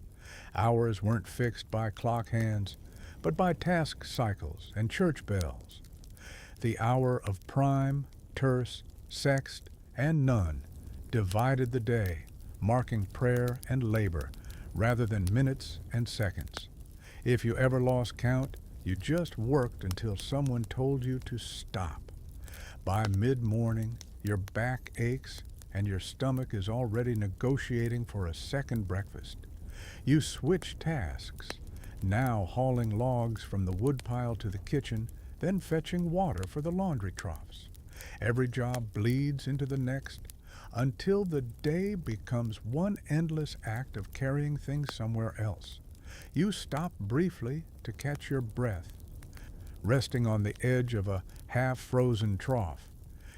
Hours weren't fixed by clock hands, but by task cycles and church bells. The hour of prime, terce, sext, and none divided the day, marking prayer and labor, rather than minutes and seconds. If you ever lost count, you just worked until someone told you to stop. By mid-morning, your back aches and your stomach is already negotiating for a second breakfast. You switch tasks, now hauling logs from the woodpile to the kitchen, then fetching water for the laundry troughs. Every job bleeds into the next, until the day becomes one endless act of carrying things somewhere else. You stop briefly to catch your breath, resting on the edge of a half-frozen trough.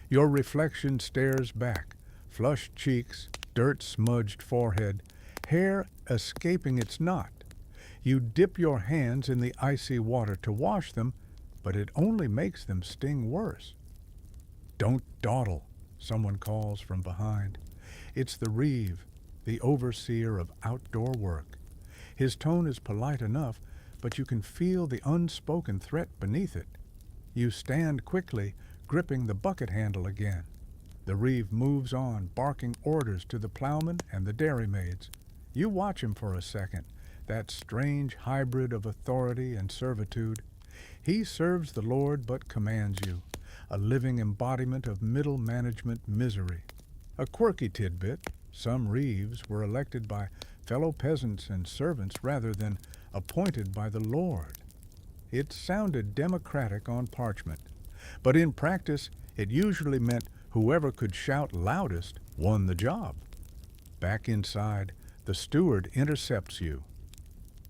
Your reflection stares back, flushed cheeks, dirt-smudged forehead, hair escaping its knot. You dip your hands in the icy water to wash them, but it only makes them sting worse. "Don't dawdle," someone calls from behind. It's the reeve, the overseer of outdoor work. His tone is polite enough, but you can feel the unspoken threat beneath it. You stand quickly, gripping the bucket handle again. The reeve moves on, barking orders to the plowmen and the dairymaids. You watch him for a second, that strange hybrid of authority and servitude. He serves the Lord but commands you, a living embodiment of middle management misery. A quirky tidbit, some reeves were elected by fellow peasants and servants rather than appointed by the Lord. It sounded democratic on parchment, but in practice it usually meant whoever could shout loudest won the job. Back inside, the steward intercepts you.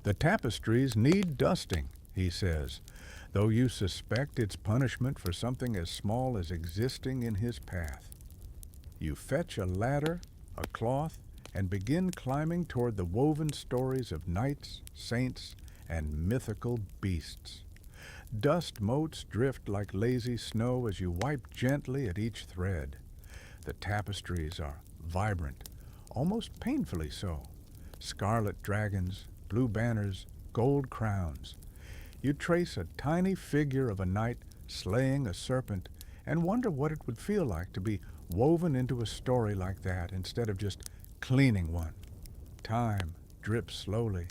"The tapestries need dusting," he says, though you suspect it's punishment for something as small as existing in his path. You fetch a ladder, a cloth, and begin climbing toward the woven stories of knights, saints, and mythical beasts. Dust motes drift like lazy snow as you wipe gently at each thread. The tapestries are vibrant, almost painfully so. Scarlet dragons, blue banners, gold crowns. You trace a tiny figure of a knight slaying a serpent and wonder what it would feel like to be woven into a story like that instead of just cleaning one. Time drips slowly.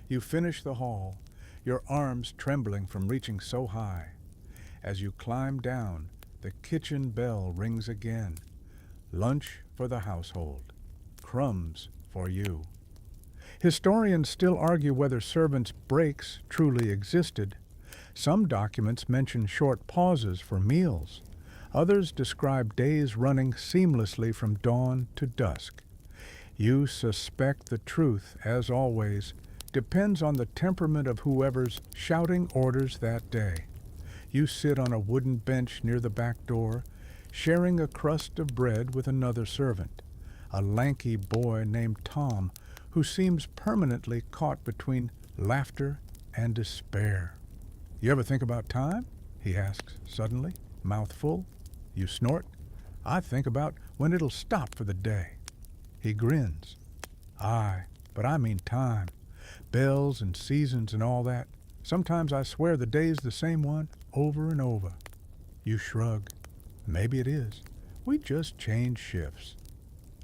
You finish the haul, your arms trembling from reaching so high. As you climb down, the kitchen bell rings again. Lunch for the household. Crumbs for you. Historians still argue whether servants' breaks truly existed. Some documents mention short pauses for meals. Others describe days running seamlessly from dawn to dusk. You suspect the truth, as always, depends on the temperament of whoever's shouting orders that day. You sit on a wooden bench near the back door, sharing a crust of bread with another servant, a lanky boy named Tom, who seems permanently caught between laughter and despair. "You ever think about time?" he asks suddenly, mouth full. You snort. "I think about when it'll stop for the day. He grins. Aye, but I mean time. Bells and seasons and all that. Sometimes I swear the day's the same one over and over. You shrug. Maybe it is. We just change shifts.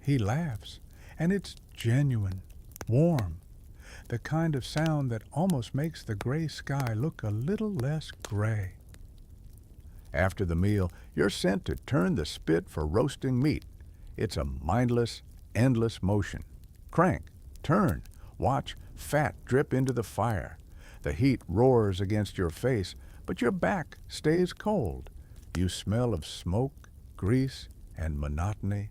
He laughs, and it's genuine, warm, the kind of sound that almost makes the gray sky look a little less gray. After the meal, you're sent to turn the spit for roasting meat. It's a mindless, endless motion. Crank, turn, watch fat drip into the fire. The heat roars against your face, but your back stays cold. You smell of smoke, grease, and monotony.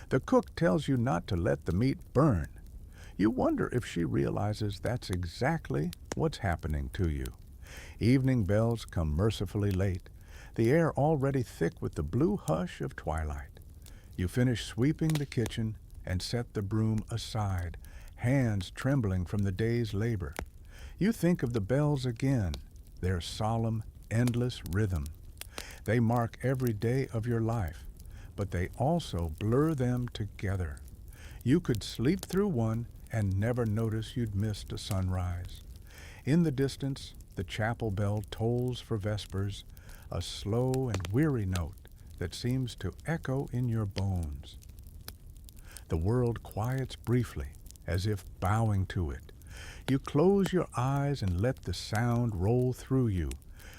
The cook tells you not to let the meat burn. You wonder if she realizes that's exactly what's happening to you. Evening bells come mercifully late, the air already thick with the blue hush of twilight. You finish sweeping the kitchen and set the broom aside, hands trembling from the day's labor. You think of the bells again, their solemn, endless rhythm. They mark every day of your life, but they also blur them together. You could sleep through one and never notice you'd missed a sunrise. In the distance, the chapel bell tolls for vespers, a slow and weary note that seems to echo in your bones. The world quiets briefly, as if bowing to it. You close your eyes and let the sound roll through you.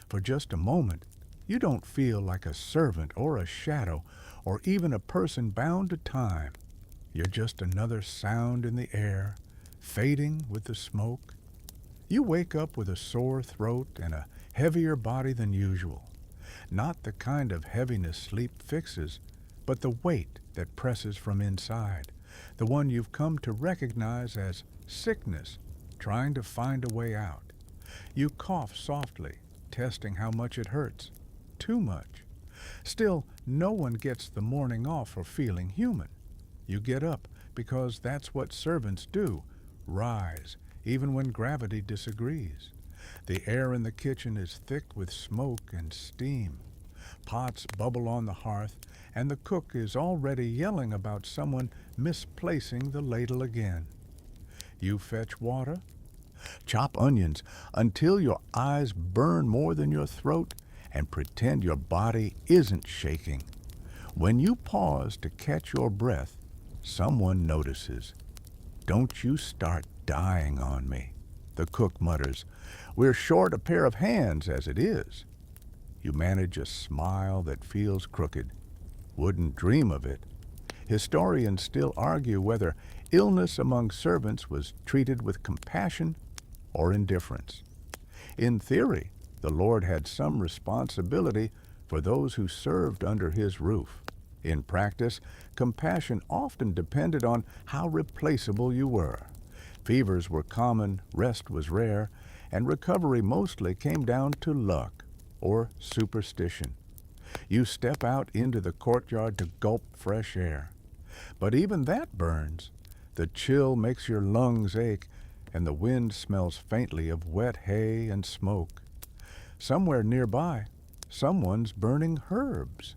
For just a moment, you don't feel like a servant or a shadow or even a person bound to time. You're just another sound in the air, fading with the smoke. You wake up with a sore throat and a heavier body than usual. Not the kind of heaviness sleep fixes, but the weight that presses from inside, the one you've come to recognize as sickness, trying to find a way out. You cough softly, testing how much it hurts. Too much. Still, no one gets the morning off for feeling human. You get up because that's what servants do, rise, even when gravity disagrees. The air in the kitchen is thick with smoke and steam. Pots bubble on the hearth, and the cook is already yelling about someone misplacing the ladle again. You fetch water, chop onions until your eyes burn more than your throat, and pretend your body isn't shaking. When you pause to catch your breath, someone notices. Don't you start dying on me, the cook mutters. We're short a pair of hands as it is. You manage a smile that feels crooked. Wouldn't dream of it. Historians still argue whether illness among servants was treated with compassion or indifference. In theory, the Lord had some responsibility for those who served under his roof. In practice, compassion often depended on how replaceable you were. Fevers were common, rest was rare, and recovery mostly came down to luck or superstition. You step out into the courtyard to gulp fresh air. But even that burns. The chill makes your lungs ache, and the wind smells faintly of wet hay and smoke. Somewhere nearby, someone's burning herbs.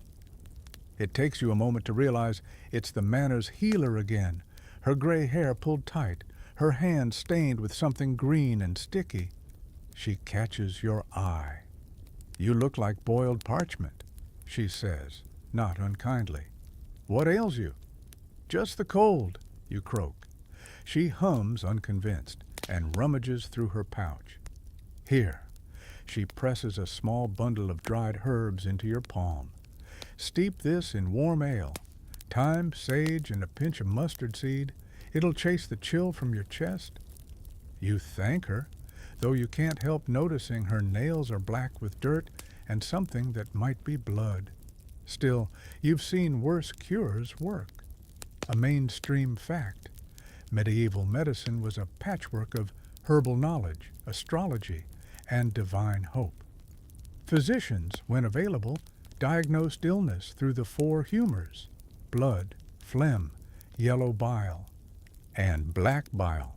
It takes you a moment to realize it's the manor's healer again, her gray hair pulled tight, her hand stained with something green and sticky. She catches your eye. You look like boiled parchment, she says, not unkindly. What ails you? Just the cold, you croak. She hums unconvinced and rummages through her pouch. Here. She presses a small bundle of dried herbs into your palm. Steep this in warm ale. Thyme, sage, and a pinch of mustard seed. It'll chase the chill from your chest. You thank her, though you can't help noticing her nails are black with dirt and something that might be blood. Still, you've seen worse cures work. A mainstream fact. Medieval medicine was a patchwork of herbal knowledge, astrology, and divine hope. Physicians, when available, diagnosed illness through the 4 humors: blood, phlegm, yellow bile, and black bile.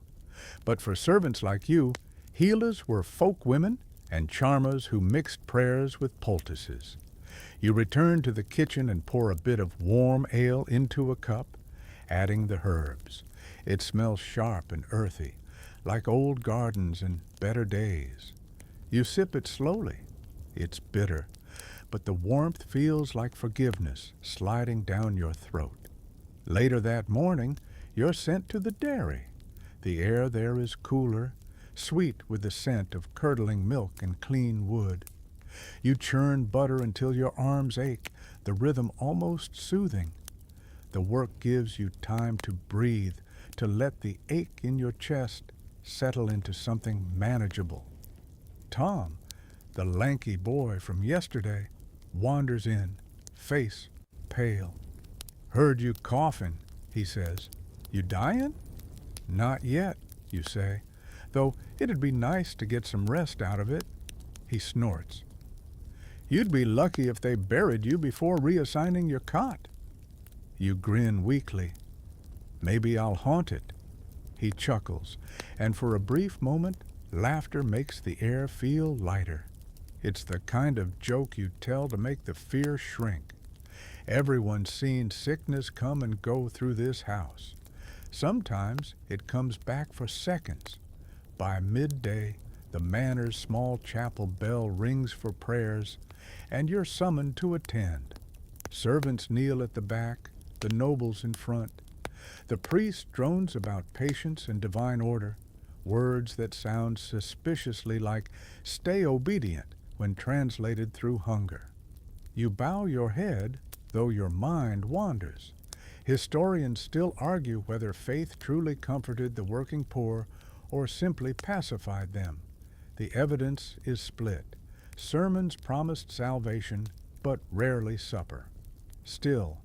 But for servants like you, healers were folk women and charmers who mixed prayers with poultices. You return to the kitchen and pour a bit of warm ale into a cup, adding the herbs. It smells sharp and earthy, like old gardens and better days. You sip it slowly. It's bitter, but the warmth feels like forgiveness sliding down your throat. Later that morning, you're sent to the dairy. The air there is cooler, sweet with the scent of curdling milk and clean wood. You churn butter until your arms ache, the rhythm almost soothing. The work gives you time to breathe, to let the ache in your chest settle into something manageable. Tom, the lanky boy from yesterday, wanders in, face pale. "Heard you coughing," he says. "You dying?" "Not yet," you say, "though it'd be nice to get some rest out of it." He snorts. "You'd be lucky if they buried you before reassigning your cot." You grin weakly. "Maybe I'll haunt it." He chuckles, and for a brief moment, laughter makes the air feel lighter. It's the kind of joke you tell to make the fear shrink. Everyone's seen sickness come and go through this house. Sometimes it comes back for seconds. By midday, the manor's small chapel bell rings for prayers, and you're summoned to attend. Servants kneel at the back, the nobles in front. The priest drones about patience and divine order, words that sound suspiciously like "stay obedient" when translated through hunger. You bow your head, though your mind wanders. Historians still argue whether faith truly comforted the working poor or simply pacified them. The evidence is split. Sermons promised salvation, but rarely supper. Still,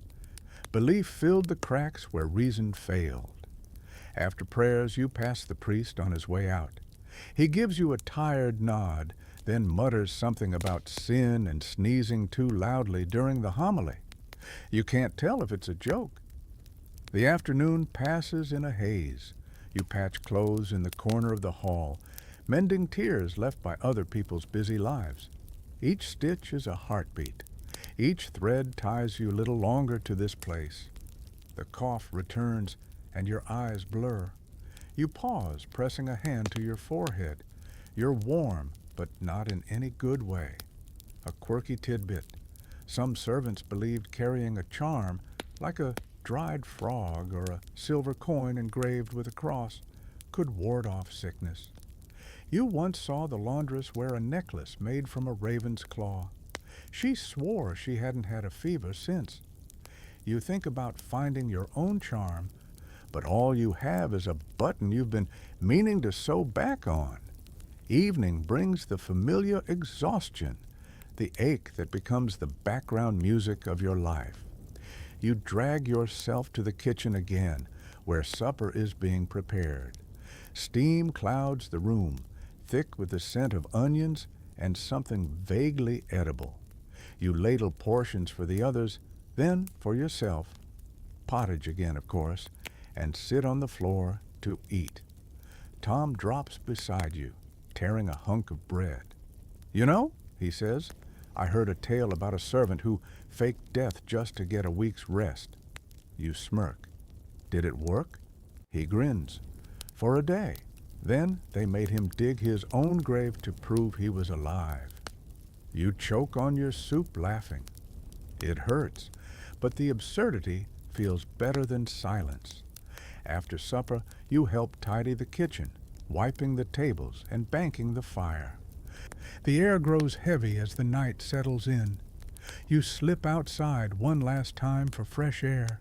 belief filled the cracks where reason failed. After prayers, you pass the priest on his way out. He gives you a tired nod, then mutters something about sin and sneezing too loudly during the homily. You can't tell if it's a joke. The afternoon passes in a haze. You patch clothes in the corner of the hall, mending tears left by other people's busy lives. Each stitch is a heartbeat. Each thread ties you a little longer to this place. The cough returns, and your eyes blur. You pause, pressing a hand to your forehead. You're warm, but not in any good way. A quirky tidbit. Some servants believed carrying a charm, like a dried frog or a silver coin engraved with a cross, could ward off sickness. You once saw the laundress wear a necklace made from a raven's claw. She swore she hadn't had a fever since. You think about finding your own charm, but all you have is a button you've been meaning to sew back on. Evening brings the familiar exhaustion, the ache that becomes the background music of your life. You drag yourself to the kitchen again, where supper is being prepared. Steam clouds the room, thick with the scent of onions and something vaguely edible. You ladle portions for the others, then for yourself, pottage again, of course, and sit on the floor to eat. Tom drops beside you, tearing a hunk of bread. "You know," he says, "I heard a tale about a servant who faked death just to get a week's rest." You smirk. "Did it work?" He grins. "For a day. Then they made him dig his own grave to prove he was alive." You choke on your soup laughing. It hurts, but the absurdity feels better than silence. After supper, you help tidy the kitchen, wiping the tables and banking the fire. The air grows heavy as the night settles in. You slip outside one last time for fresh air.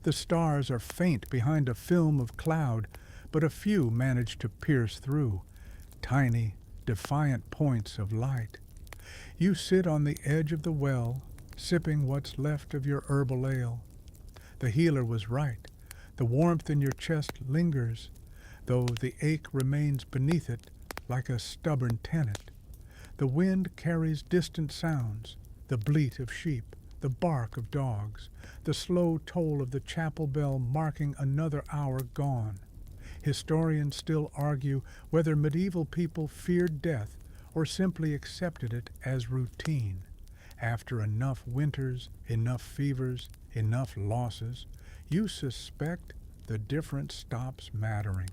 The stars are faint behind a film of cloud, but a few manage to pierce through, tiny, defiant points of light. You sit on the edge of the well, sipping what's left of your herbal ale. The healer was right. The warmth in your chest lingers, though the ache remains beneath it like a stubborn tenant. The wind carries distant sounds, the bleat of sheep, the bark of dogs, the slow toll of the chapel bell marking another hour gone. Historians still argue whether medieval people feared death or simply accepted it as routine. After enough winters, enough fevers, enough losses, you suspect the difference stops mattering.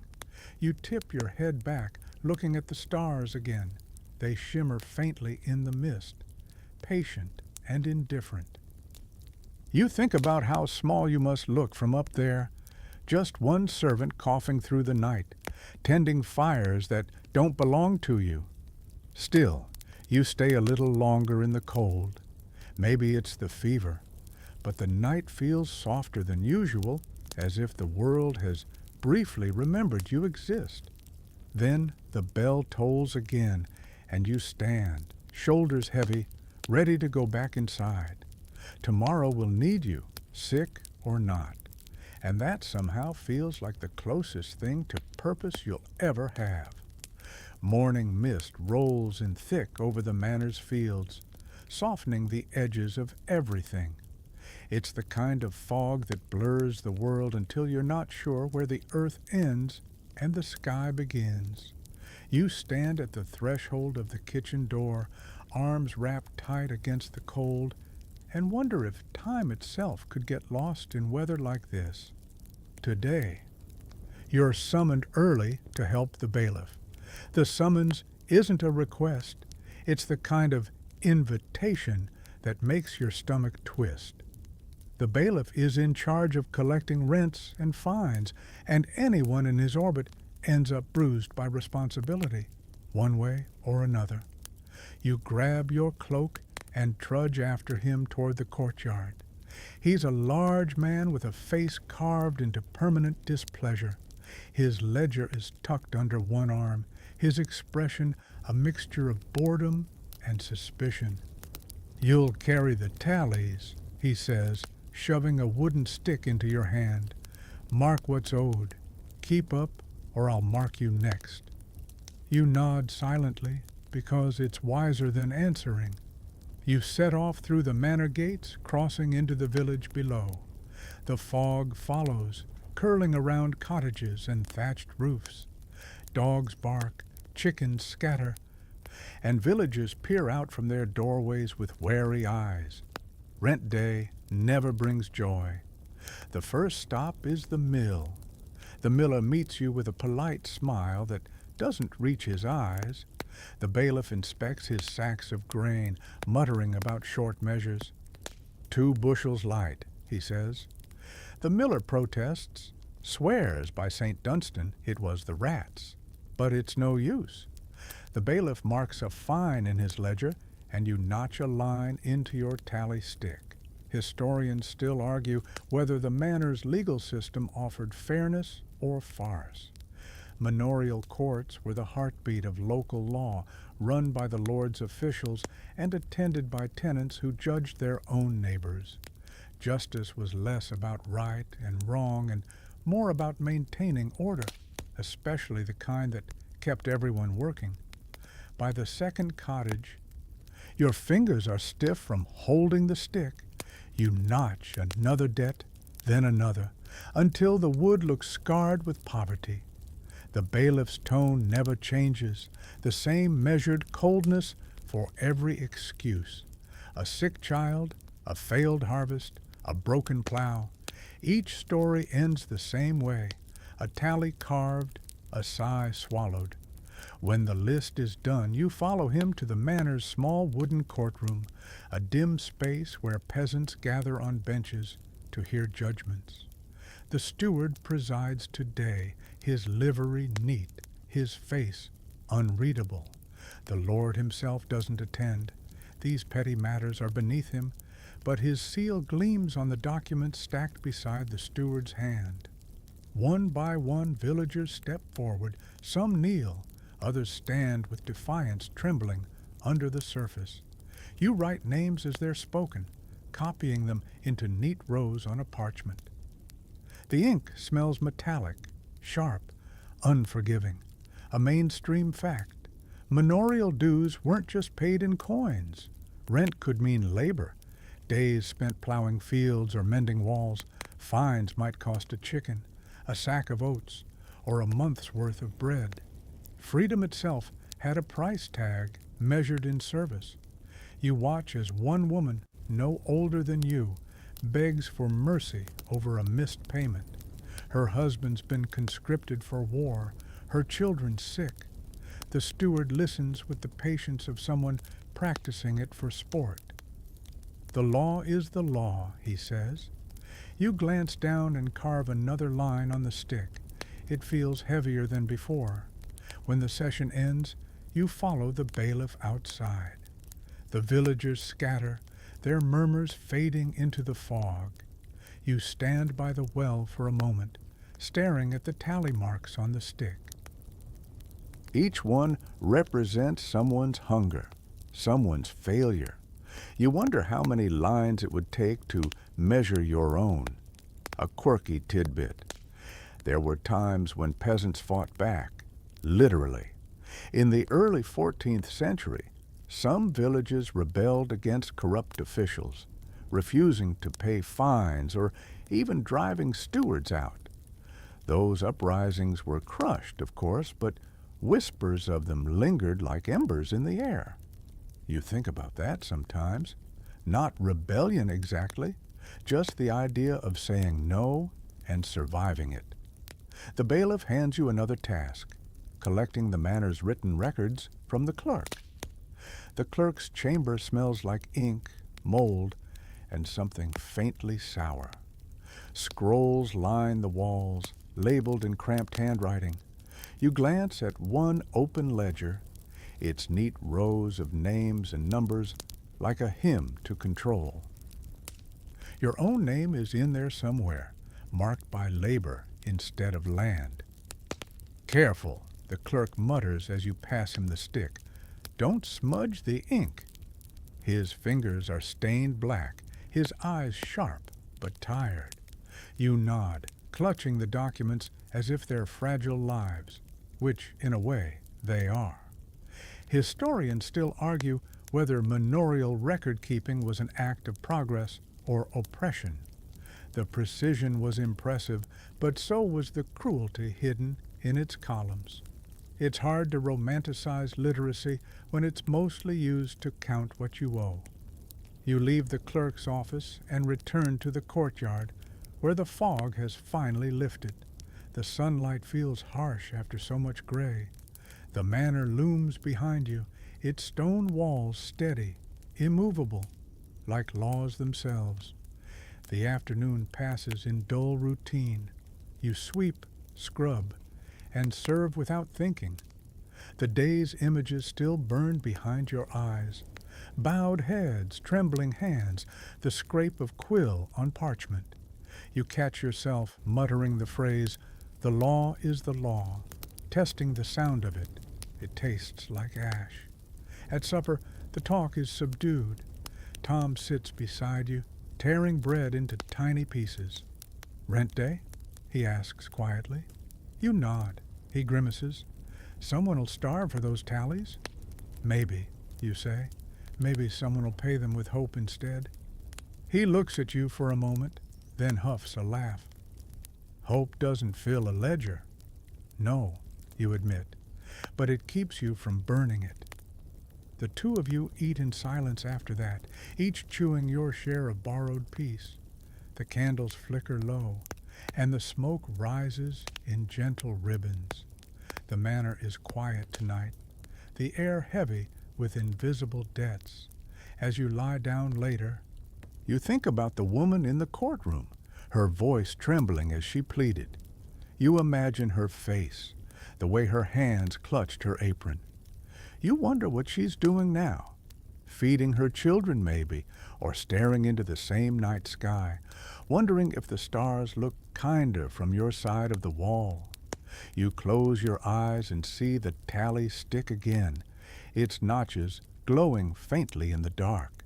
You tip your head back, looking at the stars again. They shimmer faintly in the mist, patient and indifferent. You think about how small you must look from up there, just one servant coughing through the night, tending fires that don't belong to you. Still, you stay a little longer in the cold. Maybe it's the fever, but the night feels softer than usual, as if the world has briefly remembered you exist. Then the bell tolls again, and you stand, shoulders heavy, ready to go back inside. Tomorrow will need you, sick or not, and that somehow feels like the closest thing to purpose you'll ever have. Morning mist rolls in thick over the manor's fields, softening the edges of everything. It's the kind of fog that blurs the world until you're not sure where the earth ends and the sky begins. You stand at the threshold of the kitchen door, arms wrapped tight against the cold, and wonder if time itself could get lost in weather like this. Today, you're summoned early to help the bailiff. The summons isn't a request. It's the kind of invitation that makes your stomach twist. The bailiff is in charge of collecting rents and fines, and anyone in his orbit ends up bruised by responsibility, one way or another. You grab your cloak and trudge after him toward the courtyard. He's a large man with a face carved into permanent displeasure. His ledger is tucked under one arm, his expression a mixture of boredom and suspicion. "You'll carry the tallies," he says, shoving a wooden stick into your hand. "Mark what's owed. Keep up, or I'll mark you next." You nod silently, because it's wiser than answering. You set off through the manor gates, crossing into the village below. The fog follows, curling around cottages and thatched roofs. Dogs bark, chickens scatter, and villagers peer out from their doorways with wary eyes. Rent day never brings joy. The first stop is the mill. The miller meets you with a polite smile that doesn't reach his eyes. The bailiff inspects his sacks of grain, muttering about short measures. 2 bushels light, he says. The miller protests, swears by St. Dunstan it was the rats. But it's no use. The bailiff marks a fine in his ledger, and you notch a line into your tally stick. Historians still argue whether the manor's legal system offered fairness or farce. Manorial courts were the heartbeat of local law, run by the lord's officials and attended by tenants who judged their own neighbors. Justice was less about right and wrong and more about maintaining order, especially the kind that kept everyone working. By the second cottage, your fingers are stiff from holding the stick. You notch another debt, then another, until the wood looks scarred with poverty. The bailiff's tone never changes, the same measured coldness for every excuse. A sick child, a failed harvest, a broken plow. Each story ends the same way, a tally carved, a sigh swallowed. When the list is done, you follow him to the manor's small wooden courtroom, a dim space where peasants gather on benches to hear judgments. The steward presides today, his livery neat, his face unreadable. The Lord himself doesn't attend. These petty matters are beneath him, but his seal gleams on the documents stacked beside the steward's hand. One by one, villagers step forward. Some kneel, others stand with defiance trembling under the surface. You write names as they're spoken, copying them into neat rows on a parchment. The ink smells metallic, sharp, unforgiving. A mainstream fact. Manorial dues weren't just paid in coins. Rent could mean labor. Days spent plowing fields or mending walls. Fines might cost a chicken, a sack of oats, or a month's worth of bread. Freedom itself had a price tag measured in service. You watch as one woman, no older than you, begs for mercy over a missed payment. Her husband's been conscripted for war, her children sick. The steward listens with the patience of someone practicing it for sport. The law is the law, he says. You glance down and carve another line on the stick. It feels heavier than before. When the session ends, you follow the bailiff outside. The villagers scatter, their murmurs fading into the fog. You stand by the well for a moment, staring at the tally marks on the stick. Each one represents someone's hunger, someone's failure. You wonder how many lines it would take to measure your own. A quirky tidbit. There were times when peasants fought back, literally. In the early 14th century, some villages rebelled against corrupt officials, refusing to pay fines or even driving stewards out. Those uprisings were crushed, of course, but whispers of them lingered like embers in the air. You think about that sometimes. Not rebellion exactly, just the idea of saying no and surviving it. The bailiff hands you another task, collecting the manor's written records from the clerk. The clerk's chamber smells like ink, mold, and something faintly sour. Scrolls line the walls, labeled in cramped handwriting. You glance at one open ledger, its neat rows of names and numbers like a hymn to control. Your own name is in there somewhere, marked by labor instead of land. Careful, the clerk mutters as you pass him the stick. Don't smudge the ink. His fingers are stained black, his eyes sharp but tired. You nod, clutching the documents as if they're fragile lives, which, in a way, they are. Historians still argue whether manorial record-keeping was an act of progress or oppression. The precision was impressive, but so was the cruelty hidden in its columns. It's hard to romanticize literacy when it's mostly used to count what you owe. You leave the clerk's office and return to the courtyard, where the fog has finally lifted. The sunlight feels harsh after so much gray. The manor looms behind you, its stone walls steady, immovable, like laws themselves. The afternoon passes in dull routine. You sweep, scrub, and serve without thinking. The day's images still burn behind your eyes. Bowed heads, trembling hands, the scrape of quill on parchment. You catch yourself muttering the phrase, "The law is the law," testing the sound of it. It tastes like ash. At supper, the talk is subdued. Tom sits beside you, tearing bread into tiny pieces. "Rent day?" he asks quietly. You nod. He grimaces. "Someone'll starve for those tallies." "Maybe," you say. "Maybe someone will pay them with hope instead." He looks at you for a moment, then huffs a laugh. "Hope doesn't fill a ledger." "No," you admit, "but it keeps you from burning it." The two of you eat in silence after that, each chewing your share of borrowed peace. The candles flicker low, and the smoke rises in gentle ribbons. The manor is quiet tonight, the air heavy with invisible debts. As you lie down later, you think about the woman in the courtroom, her voice trembling as she pleaded. You imagine her face, the way her hands clutched her apron. You wonder what she's doing now, feeding her children maybe, or staring into the same night sky, wondering if the stars look kinder from your side of the wall. You close your eyes and see the tally stick again, its notches glowing faintly in the dark.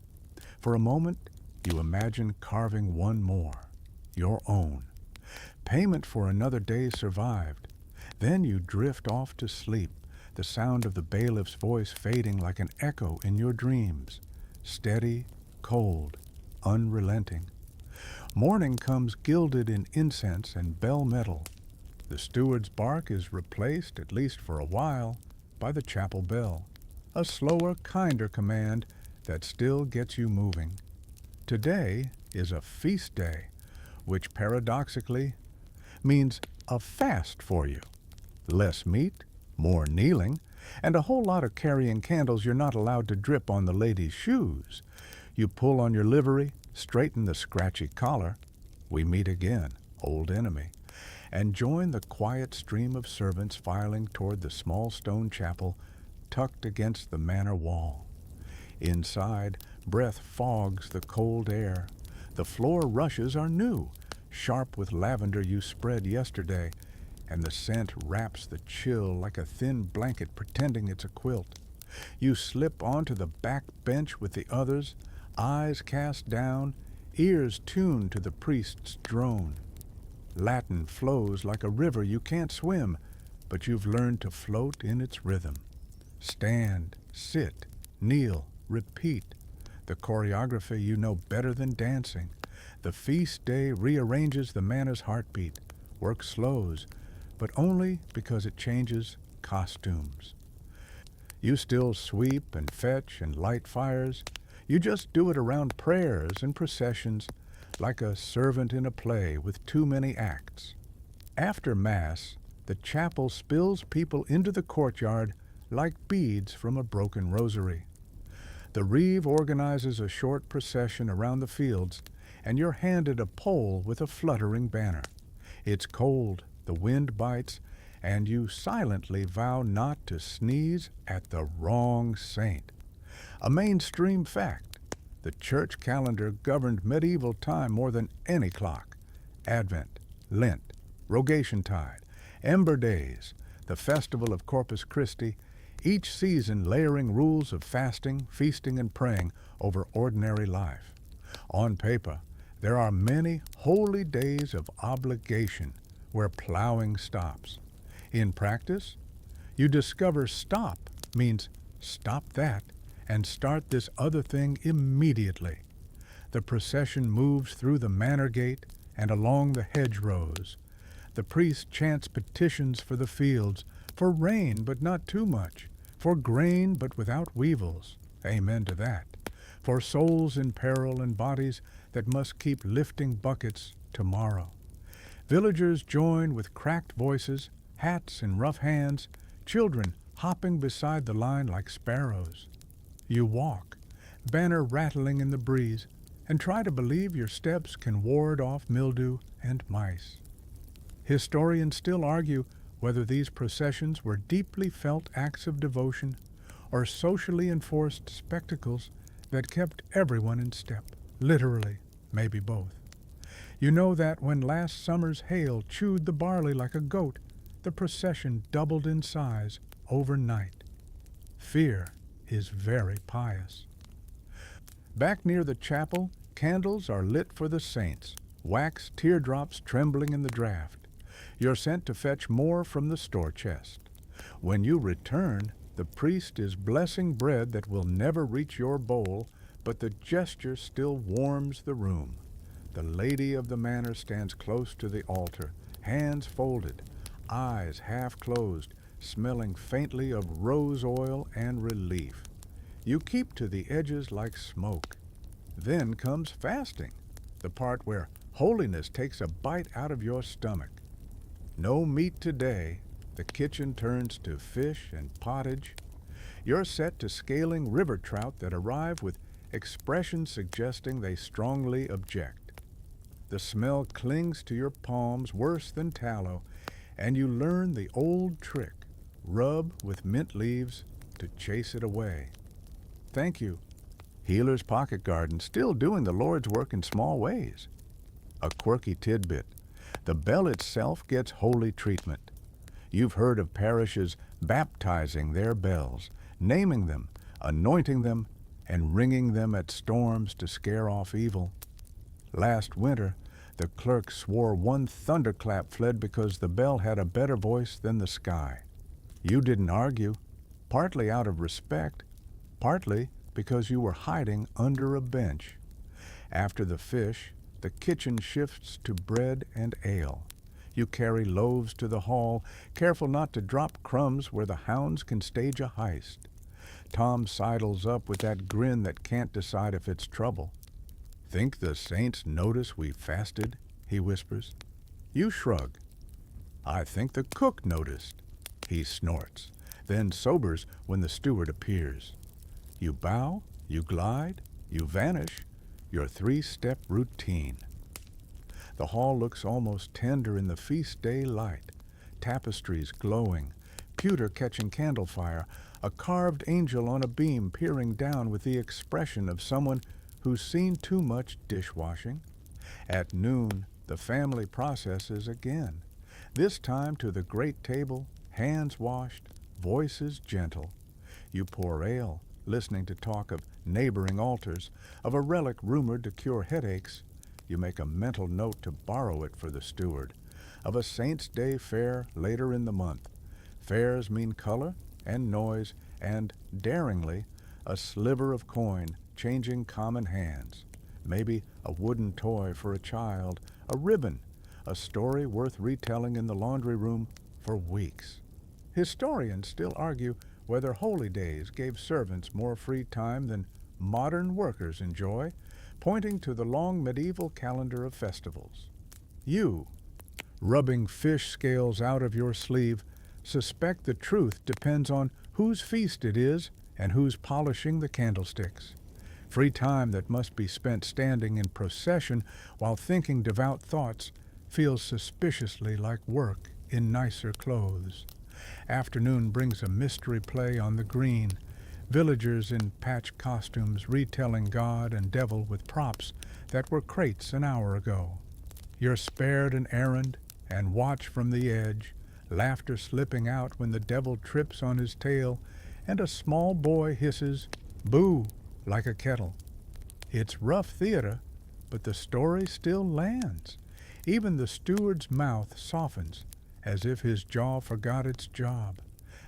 For a moment, you imagine carving one more, your own. Payment for another day survived. Then you drift off to sleep, the sound of the bailiff's voice fading like an echo in your dreams, steady, cold, unrelenting. Morning comes gilded in incense and bell metal. The steward's bark is replaced, at least for a while, by the chapel bell, a slower, kinder command that still gets you moving. Today is a feast day, which paradoxically means a fast for you. Less meat, more kneeling, and a whole lot of carrying candles you're not allowed to drip on the ladies' shoes. You pull on your livery, straighten the scratchy collar. We meet again, old enemy, and join the quiet stream of servants filing toward the small stone chapel tucked against the manor wall. Inside, breath fogs the cold air. The floor rushes are new, sharp with lavender you spread yesterday, and the scent wraps the chill like a thin blanket pretending it's a quilt. You slip onto the back bench with the others, eyes cast down, ears tuned to the priest's drone. Latin flows like a river you can't swim, but you've learned to float in its rhythm. Stand, sit, kneel, repeat. The choreography you know better than dancing. The feast day rearranges the manor's heartbeat, work slows, but only because it changes costumes. You still sweep and fetch and light fires. You just do it around prayers and processions, like a servant in a play with too many acts. After Mass, the chapel spills people into the courtyard like beads from a broken rosary. The reeve organizes a short procession around the fields, and you're handed a pole with a fluttering banner. It's cold, the wind bites, and you silently vow not to sneeze at the wrong saint. A mainstream fact. The church calendar governed medieval time more than any clock. Advent, Lent, Rogation Tide, Ember Days, the festival of Corpus Christi, each season layering rules of fasting, feasting, and praying over ordinary life. On paper, there are many holy days of obligation where plowing stops. In practice, you discover stop means stop that and start this other thing immediately. The procession moves through the manor gate and along the hedgerows. The priest chants petitions for the fields, for rain but not too much, for grain but without weevils, amen to that, for souls in peril and bodies that must keep lifting buckets tomorrow. Villagers join with cracked voices, hats in rough hands, children hopping beside the line like sparrows. You walk, banner rattling in the breeze, and try to believe your steps can ward off mildew and mice. Historians still argue whether these processions were deeply felt acts of devotion or socially enforced spectacles that kept everyone in step. Literally, maybe both. You know that when last summer's hail chewed the barley like a goat, the procession doubled in size overnight. Fear is very pious. Back near the chapel, candles are lit for the saints, wax teardrops trembling in the draught. You're sent to fetch more from the store chest. When you return, the priest is blessing bread that will never reach your bowl, but the gesture still warms the room. The lady of the manor stands close to the altar, hands folded, eyes half closed, smelling faintly of rose oil and relief. You keep to the edges like smoke. Then comes fasting, the part where holiness takes a bite out of your stomach. No meat today. The kitchen turns to fish and pottage. You're set to scaling river trout that arrive with expressions suggesting they strongly object. The smell clings to your palms worse than tallow, and you learn the old trick. Rub with mint leaves to chase it away. Thank you. Healer's Pocket Garden, still doing the Lord's work in small ways. A quirky tidbit. The bell itself gets holy treatment. You've heard of parishes baptizing their bells, naming them, anointing them, and ringing them at storms to scare off evil. Last winter, the clerk swore one thunderclap fled because the bell had a better voice than the sky. You didn't argue, partly out of respect, partly because you were hiding under a bench. After the fish, the kitchen shifts to bread and ale. You carry loaves to the hall, careful not to drop crumbs where the hounds can stage a heist. Tom sidles up with that grin that can't decide if it's trouble. "Think the saints notice we fasted?" he whispers. You shrug. "I think the cook noticed." He snorts, then sobers when the steward appears. You bow, you glide, you vanish, your three-step routine. The hall looks almost tender in the feast day light, tapestries glowing, pewter catching candle fire, a carved angel on a beam peering down with the expression of someone who's seen too much dishwashing. At noon, the family processes again, this time to the great table, hands washed, voices gentle. You pour ale, listening to talk of neighboring altars, of a relic rumored to cure headaches. You make a mental note to borrow it for the steward, of a Saints' Day fair later in the month. Fairs mean color and noise and, daringly, a sliver of coin changing common hands. Maybe a wooden toy for a child, a ribbon, a story worth retelling in the laundry room for weeks. Historians still argue whether holy days gave servants more free time than modern workers enjoy, pointing to the long medieval calendar of festivals. You, rubbing fish scales out of your sleeve, suspect the truth depends on whose feast it is and who's polishing the candlesticks. Free time that must be spent standing in procession while thinking devout thoughts feels suspiciously like work in nicer clothes. Afternoon brings a mystery play on the green, villagers in patch costumes retelling God and devil with props that were crates an hour ago. You're spared an errand and watch from the edge, laughter slipping out when the devil trips on his tail and a small boy hisses, "Boo," like a kettle. It's rough theater, but the story still lands. Even the steward's mouth softens, as if his jaw forgot its job.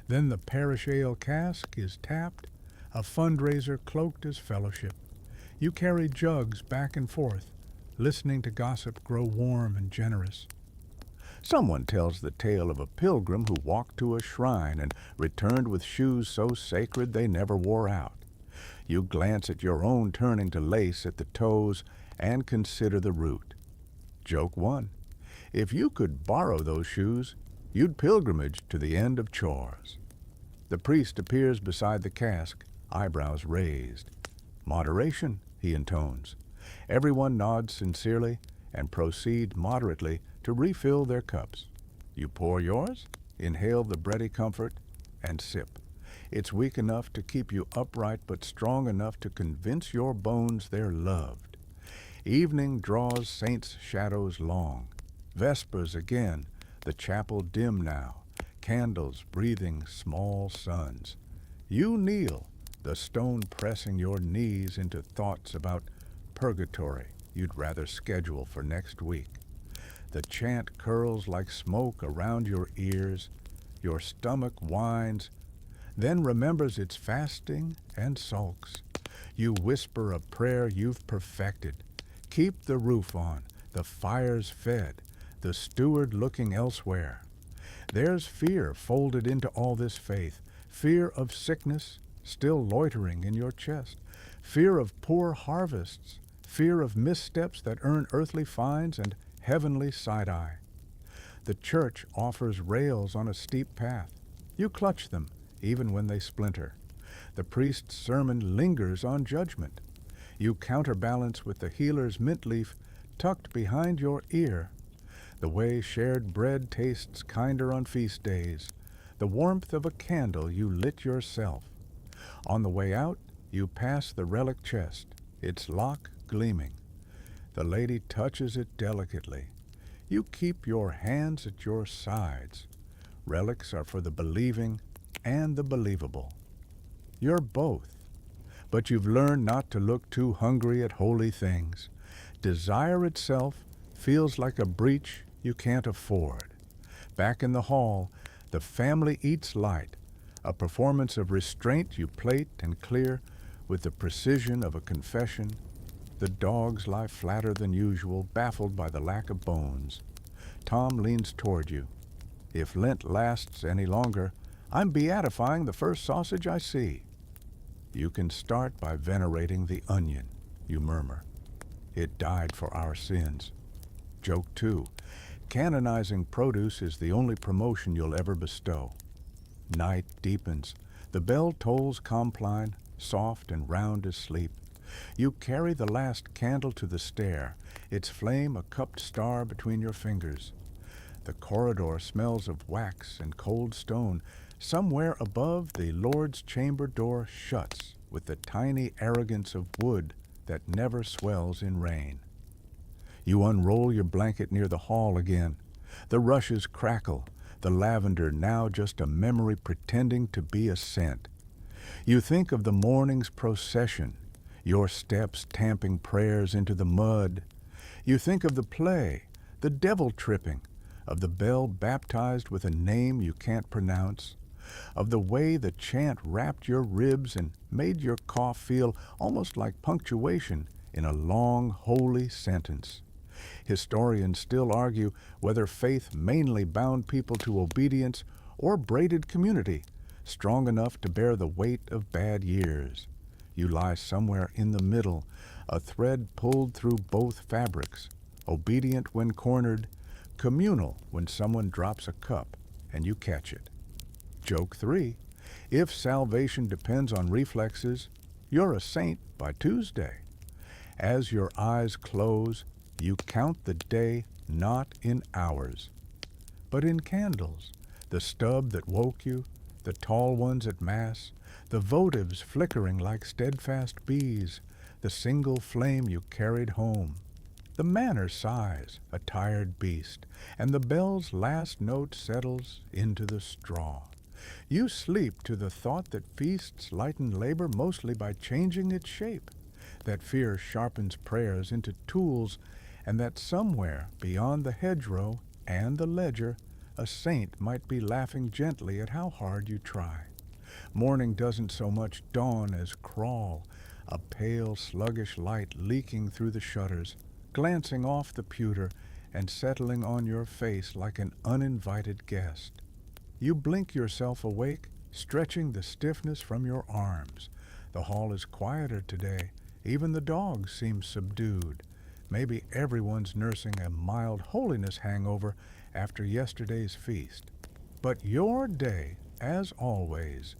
Then the parish ale cask is tapped, a fundraiser cloaked as fellowship. You carry jugs back and forth, listening to gossip grow warm and generous. Someone tells the tale of a pilgrim who walked to a shrine and returned with shoes so sacred they never wore out. You glance at your own turning to lace at the toes and consider the route. Joke 1. If you could borrow those shoes, you'd pilgrimage to the end of chores. The priest appears beside the cask, eyebrows raised. "Moderation," he intones. Everyone nods sincerely and proceed moderately to refill their cups. You pour yours, inhale the bready comfort, and sip. It's weak enough to keep you upright but strong enough to convince your bones they're loved. Evening draws saints' shadows long. Vespers again, the chapel dim now, candles breathing small suns. You kneel, the stone pressing your knees into thoughts about purgatory you'd rather schedule for next week. The chant curls like smoke around your ears, your stomach whines, then remembers its fasting and sulks. You whisper a prayer you've perfected. Keep the roof on, the fires fed, the steward looking elsewhere. There's fear folded into all this faith, fear of sickness still loitering in your chest, fear of poor harvests, fear of missteps that earn earthly fines and heavenly side-eye. The church offers rails on a steep path. You clutch them, even when they splinter. The priest's sermon lingers on judgment. You counterbalance with the healer's mint leaf tucked behind your ear. The way shared bread tastes kinder on feast days, the warmth of a candle you lit yourself. On the way out, you pass the relic chest, its lock gleaming. The lady touches it delicately. You keep your hands at your sides. Relics are for the believing and the believable. You're both, but you've learned not to look too hungry at holy things. Desire itself feels like a breach you can't afford. Back in the hall, the family eats light, a performance of restraint you plate and clear with the precision of a confession. The dogs lie flatter than usual, baffled by the lack of bones. Tom leans toward you. "If Lent lasts any longer, I'm beatifying the first sausage I see." You can start by venerating the onion, you murmur. It died for our sins. Joke 2. Canonizing produce is the only promotion you'll ever bestow. Night deepens. The bell tolls Compline, soft and round as sleep. You carry the last candle to the stair, its flame a cupped star between your fingers. The corridor smells of wax and cold stone. Somewhere above, the Lord's chamber door shuts with the tiny arrogance of wood that never swells in rain. You unroll your blanket near the hall again. The rushes crackle, the lavender now just a memory pretending to be a scent. You think of the morning's procession, your steps tamping prayers into the mud. You think of the play, the devil tripping, of the bell baptized with a name you can't pronounce, of the way the chant wrapped your ribs and made your cough feel almost like punctuation in a long, holy sentence. Historians still argue whether faith mainly bound people to obedience or braided community, strong enough to bear the weight of bad years. You lie somewhere in the middle, a thread pulled through both fabrics, obedient when cornered, communal when someone drops a cup and you catch it. Joke 3. If salvation depends on reflexes, you're a saint by Tuesday. As your eyes close, you count the day not in hours, but in candles, the stub that woke you, the tall ones at Mass, the votives flickering like steadfast bees, the single flame you carried home. The manor sighs, a tired beast, and the bell's last note settles into the straw. You sleep to the thought that feasts lighten labor mostly by changing its shape, that fear sharpens prayers into tools, and that somewhere beyond the hedgerow and the ledger, a saint might be laughing gently at how hard you try. Morning doesn't so much dawn as crawl, a pale, sluggish light leaking through the shutters, glancing off the pewter and settling on your face like an uninvited guest. You blink yourself awake, stretching the stiffness from your arms. The hall is quieter today. Even the dogs seem subdued. Maybe everyone's nursing a mild holiness hangover after yesterday's feast. But your day, as always,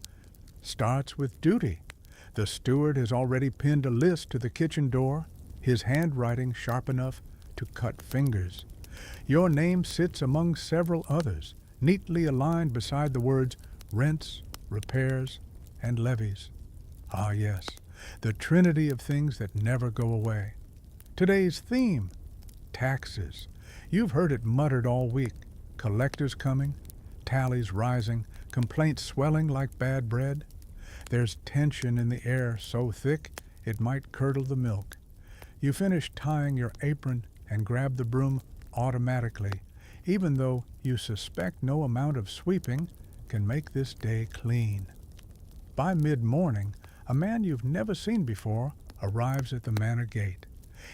starts with duty. The steward has already pinned a list to the kitchen door, his handwriting sharp enough to cut fingers. Your name sits among several others, neatly aligned beside the words rents, repairs, and levies. Ah yes, the trinity of things that never go away. Today's theme, taxes. You've heard it muttered all week. Collectors coming, tallies rising, complaints swelling like bad bread. There's tension in the air so thick it might curdle the milk. You finish tying your apron and grab the broom automatically, even though you suspect no amount of sweeping can make this day clean. By mid-morning, a man you've never seen before arrives at the manor gate.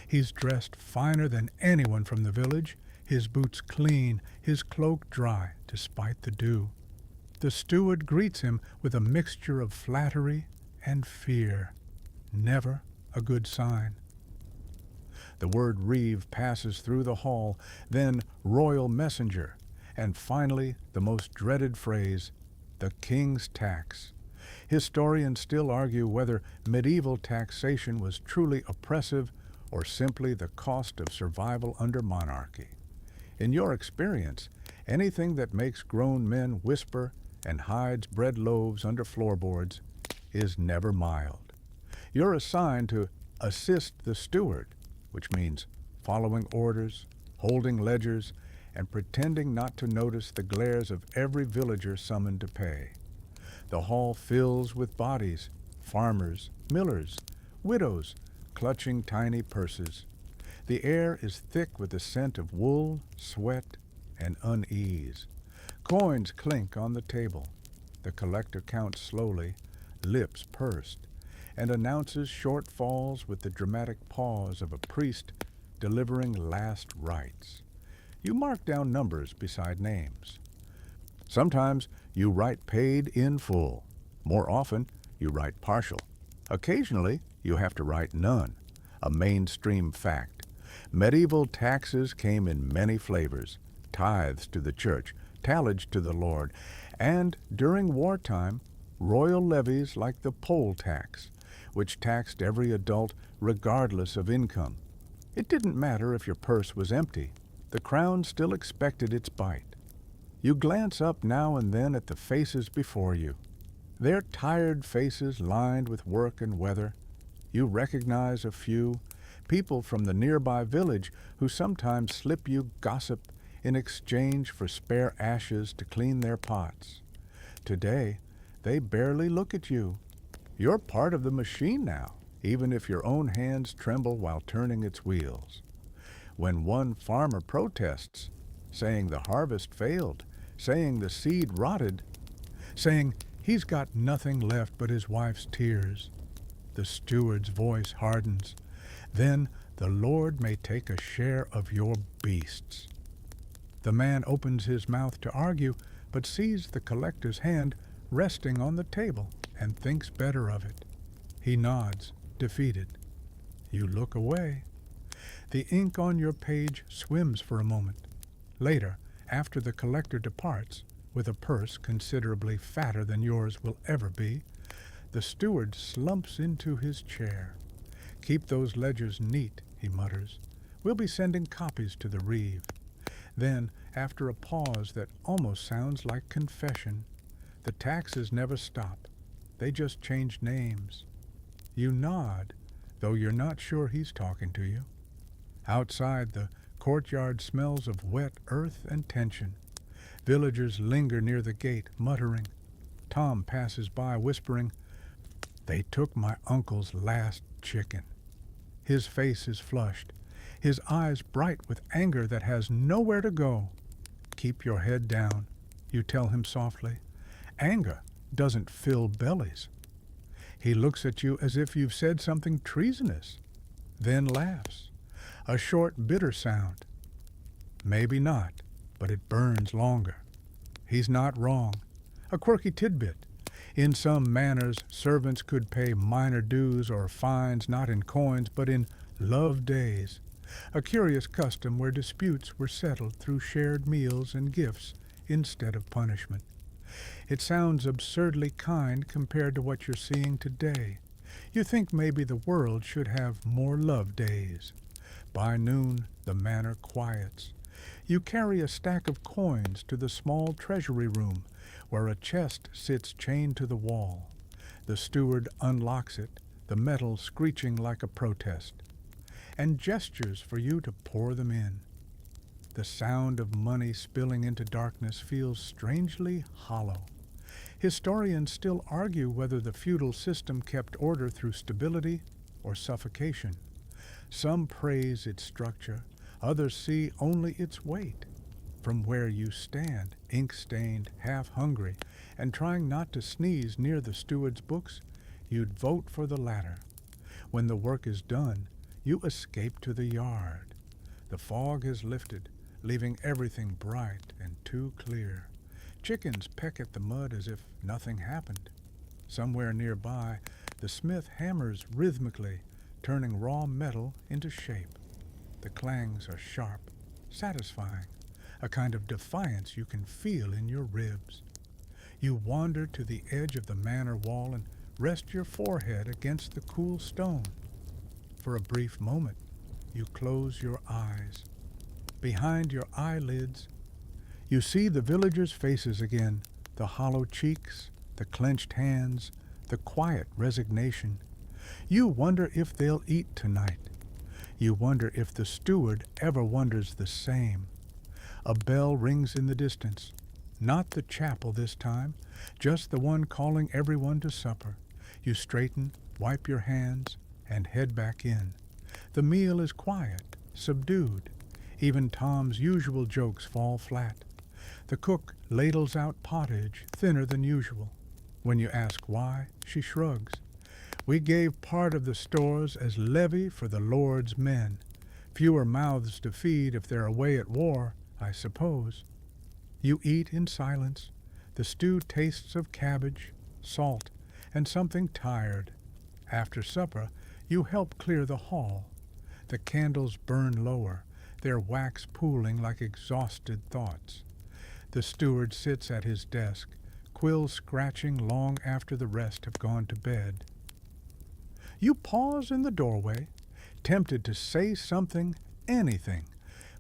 He's dressed finer than anyone from the village, his boots clean, his cloak dry despite the dew. The steward greets him with a mixture of flattery and fear. Never a good sign. The word reeve passes through the hall, then royal messenger, and finally the most dreaded phrase, the king's tax. Historians still argue whether medieval taxation was truly oppressive or simply the cost of survival under monarchy. In your experience, anything that makes grown men whisper and hides bread loaves under floorboards is never mild. You're assigned to assist the steward, which means following orders, holding ledgers, and pretending not to notice the glares of every villager summoned to pay. The hall fills with bodies, farmers, millers, widows, clutching tiny purses. The air is thick with the scent of wool, sweat, and unease. Coins clink on the table. The collector counts slowly, lips pursed, and announces shortfalls with the dramatic pause of a priest delivering last rites. You mark down numbers beside names. Sometimes you write paid in full. More often, you write partial. Occasionally, you have to write none, a mainstream fact. Medieval taxes came in many flavors: tithes to the church, tallage to the Lord, and during wartime, royal levies like the poll tax, which taxed every adult regardless of income. It didn't matter if your purse was empty. The crown still expected its bite. You glance up now and then at the faces before you. They're tired faces lined with work and weather. You recognize a few, people from the nearby village who sometimes slip you gossip in exchange for spare ashes to clean their pots. Today, they barely look at you. You're part of the machine now, even if your own hands tremble while turning its wheels. When one farmer protests, saying the harvest failed, saying the seed rotted, saying he's got nothing left but his wife's tears, the steward's voice hardens. Then the Lord may take a share of your beasts. The man opens his mouth to argue, but sees the collector's hand resting on the table and thinks better of it. He nods, defeated. You look away. The ink on your page swims for a moment. Later, after the collector departs, with a purse considerably fatter than yours will ever be, the steward slumps into his chair. "Keep those ledgers neat," he mutters. "We'll be sending copies to the Reeve." Then, after a pause that almost sounds like confession, "The taxes never stop. They just change names." You nod, though you're not sure he's talking to you. Outside, the courtyard smells of wet earth and tension. Villagers linger near the gate, muttering. Tom passes by, whispering, "They took my uncle's last chicken." His face is flushed, his eyes bright with anger that has nowhere to go. "Keep your head down," you tell him softly. "Anger doesn't fill bellies." He looks at you as if you've said something treasonous, then laughs. A short, bitter sound. Maybe not, but it burns longer. He's not wrong. A quirky tidbit. In some manors, servants could pay minor dues or fines not in coins but in love days, a curious custom where disputes were settled through shared meals and gifts instead of punishment. It sounds absurdly kind compared to what you're seeing today. You think maybe the world should have more love days. By noon, the manor quiets. You carry a stack of coins to the small treasury room, where a chest sits chained to the wall. The steward unlocks it, the metal screeching like a protest, and gestures for you to pour them in. The sound of money spilling into darkness feels strangely hollow. Historians still argue whether the feudal system kept order through stability or suffocation. Some praise its structure, others see only its weight. From where you stand, ink-stained, half-hungry, and trying not to sneeze near the steward's books, you'd vote for the latter. When the work is done, you escape to the yard. The fog has lifted, leaving everything bright and too clear. Chickens peck at the mud as if nothing happened. Somewhere nearby, the smith hammers rhythmically, turning raw metal into shape. The clangs are sharp, satisfying, a kind of defiance you can feel in your ribs. You wander to the edge of the manor wall and rest your forehead against the cool stone. For a brief moment, you close your eyes. Behind your eyelids, you see the villagers' faces again, the hollow cheeks, the clenched hands, the quiet resignation. You wonder if they'll eat tonight. You wonder if the steward ever wonders the same. A bell rings in the distance. Not the chapel this time, just the one calling everyone to supper. You straighten, wipe your hands, and head back in. The meal is quiet, subdued. Even Tom's usual jokes fall flat. The cook ladles out pottage thinner than usual. When you ask why, she shrugs. "We gave part of the stores as levy for the Lord's men. Fewer mouths to feed if they're away at war, I suppose." You eat in silence. The stew tastes of cabbage, salt, and something tired. After supper, you help clear the hall. The candles burn lower, their wax pooling like exhausted thoughts. The steward sits at his desk, quills scratching long after the rest have gone to bed. You pause in the doorway, tempted to say something, anything,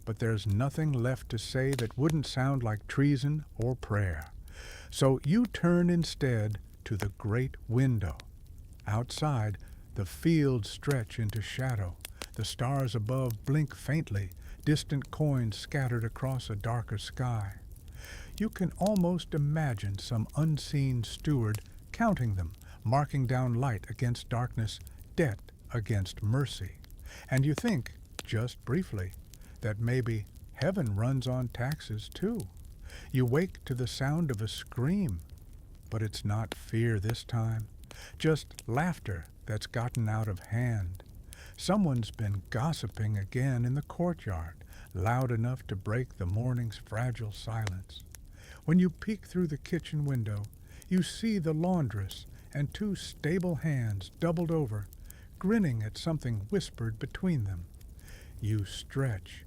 but there's nothing left to say that wouldn't sound like treason or prayer. So you turn instead to the great window. Outside, the fields stretch into shadow. The stars above blink faintly, distant coins scattered across a darker sky. You can almost imagine some unseen steward counting them, marking down light against darkness, debt against mercy. And you think, just briefly, that maybe heaven runs on taxes too. You wake to the sound of a scream, but it's not fear this time, just laughter that's gotten out of hand. Someone's been gossiping again in the courtyard, loud enough to break the morning's fragile silence. When you peek through the kitchen window, you see the laundress and two stable hands doubled over, grinning at something whispered between them. You stretch,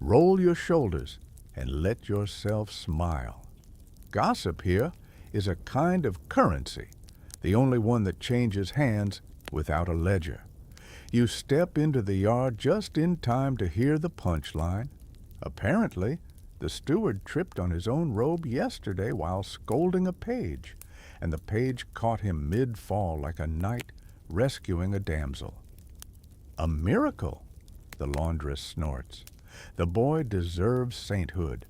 Roll your shoulders and let yourself smile. Gossip here is a kind of currency, the only one that changes hands without a ledger. You step into the yard just in time to hear the punchline. Apparently, the steward tripped on his own robe yesterday while scolding a page, and the page caught him mid-fall like a knight rescuing a damsel. A miracle, the laundress snorts. The boy deserves sainthood.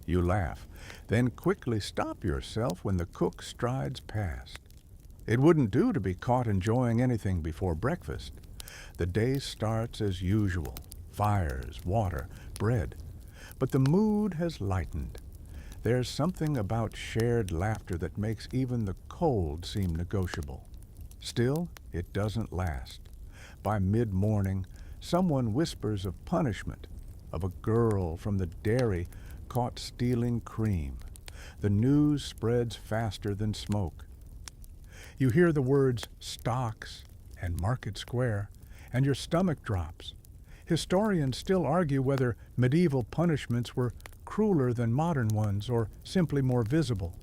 You laugh, then quickly stop yourself when the cook strides past. It wouldn't do to be caught enjoying anything before breakfast. The day starts as usual, fires, water, bread. But the mood has lightened. There's something about shared laughter that makes even the cold seem negotiable. Still, it doesn't last. By mid-morning, someone whispers of punishment, of a girl from the dairy caught stealing cream. The news spreads faster than smoke. You hear the words stocks and market square, and your stomach drops. Historians still argue whether medieval punishments were crueler than modern ones or simply more visible.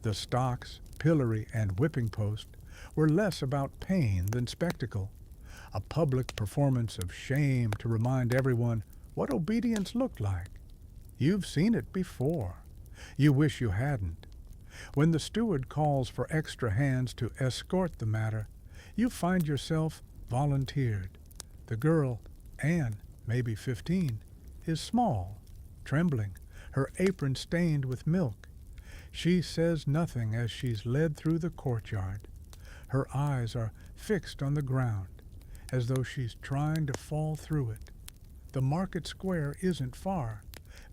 The stocks, pillory, and whipping post were less about pain than spectacle, a public performance of shame to remind everyone what obedience looked like. You've seen it before. You wish you hadn't. When the steward calls for extra hands to escort the matter, you find yourself volunteered. The girl, Anne, maybe 15, is small, trembling, her apron stained with milk. She says nothing as she's led through the courtyard. Her eyes are fixed on the ground, as though she's trying to fall through it. The market square isn't far.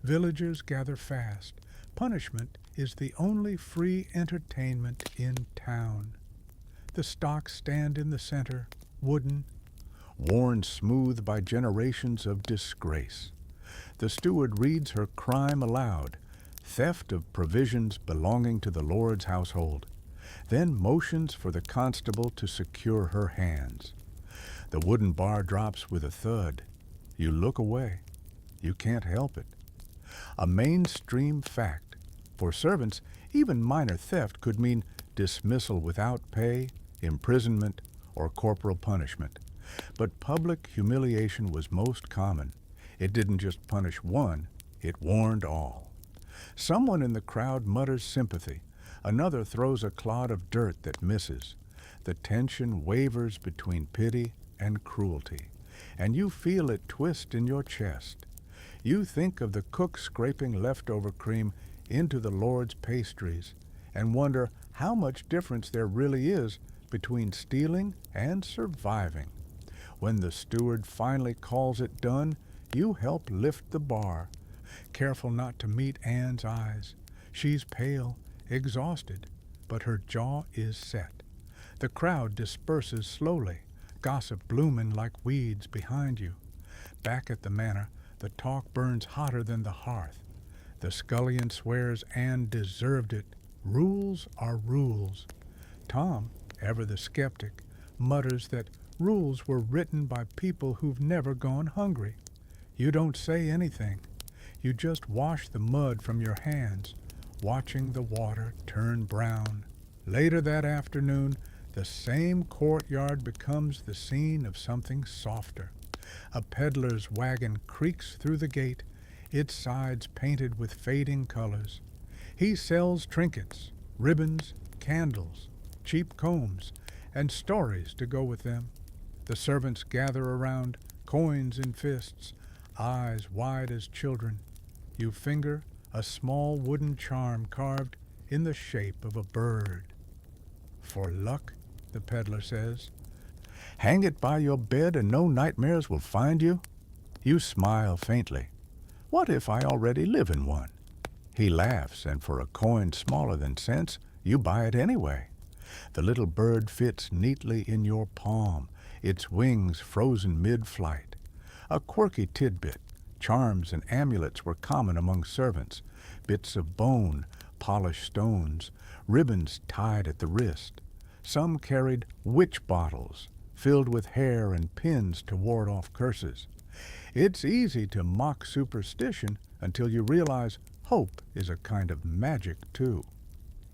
Villagers gather fast. Punishment is the only free entertainment in town. The stocks stand in the center, wooden, worn smooth by generations of disgrace. The steward reads her crime aloud, theft of provisions belonging to the Lord's household, then motions for the constable to secure her hands. The wooden bar drops with a thud. You look away. You can't help it. A mainstream fact. For servants, even minor theft could mean dismissal without pay, imprisonment, or corporal punishment. But public humiliation was most common. It didn't just punish one, it warned all. Someone in the crowd mutters sympathy. Another throws a clod of dirt that misses. The tension wavers between pity and cruelty, and you feel it twist in your chest. You think of the cook scraping leftover cream into the Lord's pastries and wonder how much difference there really is between stealing and surviving. When the steward finally calls it done, you help lift the bar, careful not to meet Anne's eyes. She's pale, exhausted, but her jaw is set. The crowd disperses slowly, gossip blooming like weeds behind you. Back at the manor, the talk burns hotter than the hearth. The scullion swears Anne deserved it. Rules are rules. Tom, ever the skeptic, mutters that rules were written by people who've never gone hungry. You don't say anything. You just wash the mud from your hands, watching the water turn brown. Later that afternoon, the same courtyard becomes the scene of something softer. A peddler's wagon creaks through the gate, its sides painted with fading colors. He sells trinkets, ribbons, candles, cheap combs, and stories to go with them. The servants gather around, coins in fists, eyes wide as children. You finger a small wooden charm carved in the shape of a bird. For luck, the peddler says. Hang it by your bed and no nightmares will find you? You smile faintly. What if I already live in one? He laughs, and for a coin smaller than cents, you buy it anyway. The little bird fits neatly in your palm, its wings frozen mid-flight. A quirky tidbit, charms and amulets were common among servants, bits of bone, polished stones, ribbons tied at the wrist. Some carried witch bottles, filled with hair and pins to ward off curses. It's easy to mock superstition until you realize hope is a kind of magic, too.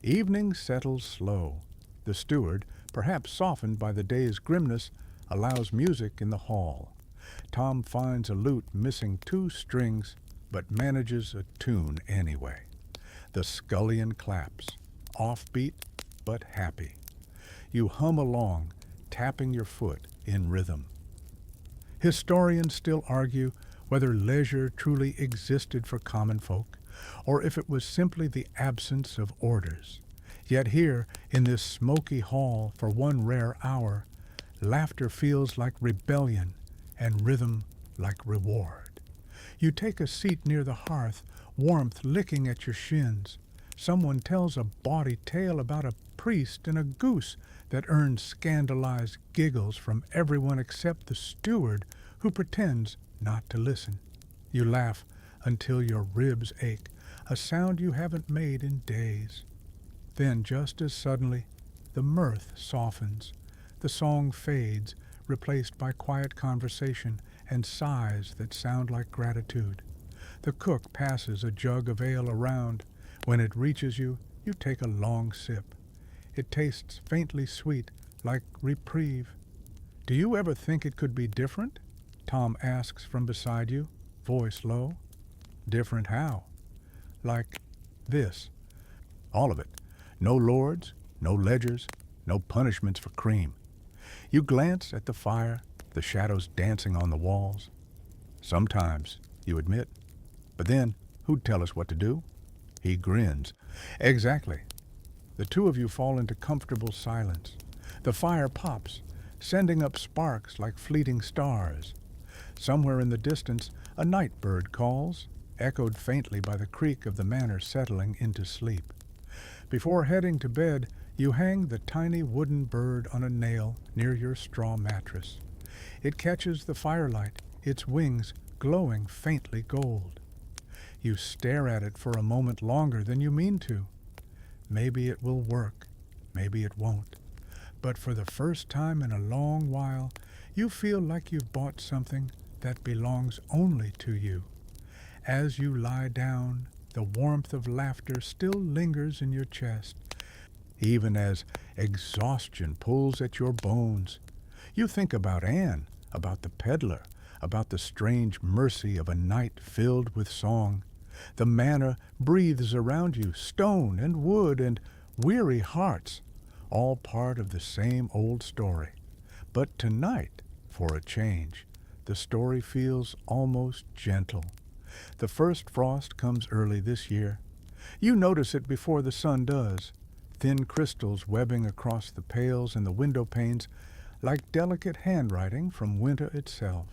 Evening settles slow. The steward, perhaps softened by the day's grimness, allows music in the hall. Tom finds a lute missing 2 strings, but manages a tune anyway. The scullion claps, offbeat but happy. You hum along, tapping your foot in rhythm. Historians still argue whether leisure truly existed for common folk, or if it was simply the absence of orders. Yet here, in this smoky hall, for one rare hour, laughter feels like rebellion and rhythm like reward. You take a seat near the hearth, warmth licking at your shins. Someone tells a bawdy tale about a priest and a goose that earns scandalized giggles from everyone except the steward, who pretends not to listen. You laugh until your ribs ache, a sound you haven't made in days. Then, just as suddenly, the mirth softens. The song fades, replaced by quiet conversation and sighs that sound like gratitude. The cook passes a jug of ale around. When it reaches you, you take a long sip. It tastes faintly sweet, like reprieve. Do you ever think it could be different? Tom asks from beside you, voice low. Different how? Like this. All of it. No lords, no ledgers, no punishments for cream. You glance at the fire, the shadows dancing on the walls. Sometimes, you admit. But then, who'd tell us what to do? He grins. Exactly. The two of you fall into comfortable silence. The fire pops, sending up sparks like fleeting stars. Somewhere in the distance, a night bird calls, echoed faintly by the creak of the manor settling into sleep. Before heading to bed, you hang the tiny wooden bird on a nail near your straw mattress. It catches the firelight, its wings glowing faintly gold. You stare at it for a moment longer than you mean to. Maybe it will work, maybe it won't. But for the first time in a long while, you feel like you've bought something that belongs only to you. As you lie down, the warmth of laughter still lingers in your chest, even as exhaustion pulls at your bones. You think about Anne, about the peddler, about the strange mercy of a night filled with song. The manor breathes around you, stone and wood and weary hearts, all part of the same old story. But tonight, for a change, the story feels almost gentle. The first frost comes early this year. You notice it before the sun does, thin crystals webbing across the pails and the window panes like delicate handwriting from winter itself.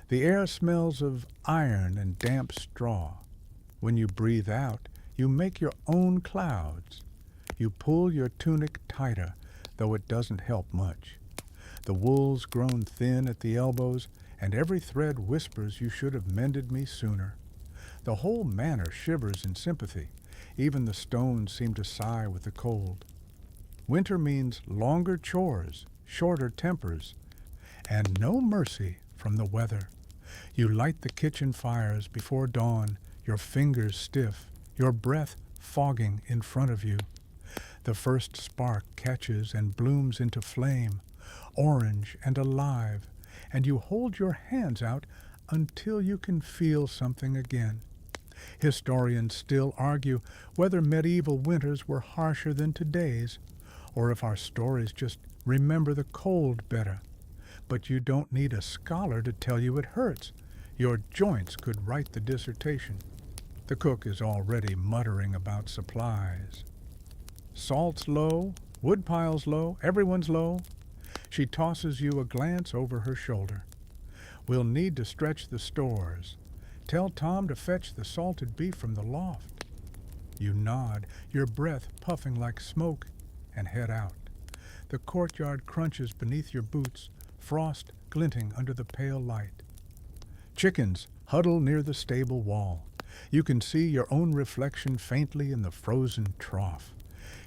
The air smells of iron and damp straw. When you breathe out, you make your own clouds. You pull your tunic tighter, though it doesn't help much. The wool's grown thin at the elbows, and every thread whispers you should have mended me sooner. The whole manor shivers in sympathy. Even the stones seem to sigh with the cold. Winter means longer chores shorter tempers, and no mercy from the weather. You light the kitchen fires before dawn, your fingers stiff, your breath fogging in front of you. The first spark catches and blooms into flame, orange and alive, and you hold your hands out until you can feel something again. Historians still argue whether medieval winters were harsher than today's, or if our stories just remember the cold better. But you don't need a scholar to tell you it hurts. Your joints could write the dissertation. The cook is already muttering about supplies. Salt's low, woodpile's low, everyone's low. She tosses you a glance over her shoulder. We'll need to stretch the stores. Tell Tom to fetch the salted beef from the loft. You nod, your breath puffing like smoke, and head out. The courtyard crunches beneath your boots, frost glinting under the pale light. Chickens huddle near the stable wall. You can see your own reflection faintly in the frozen trough.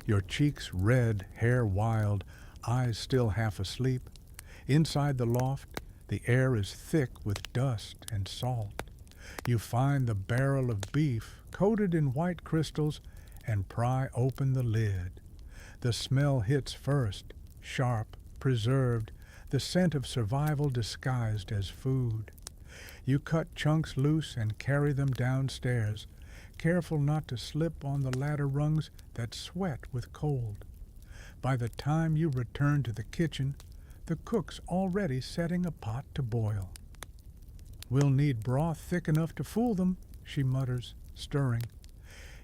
Your cheeks red, hair wild, eyes still half asleep. Inside the loft, the air is thick with dust and salt. You find the barrel of beef coated in white crystals and pry open the lid. The smell hits first, sharp, preserved, the scent of survival disguised as food. You cut chunks loose and carry them downstairs, careful not to slip on the ladder rungs that sweat with cold. By the time you return to the kitchen, the cook's already setting a pot to boil. We'll need broth thick enough to fool them, she mutters, stirring.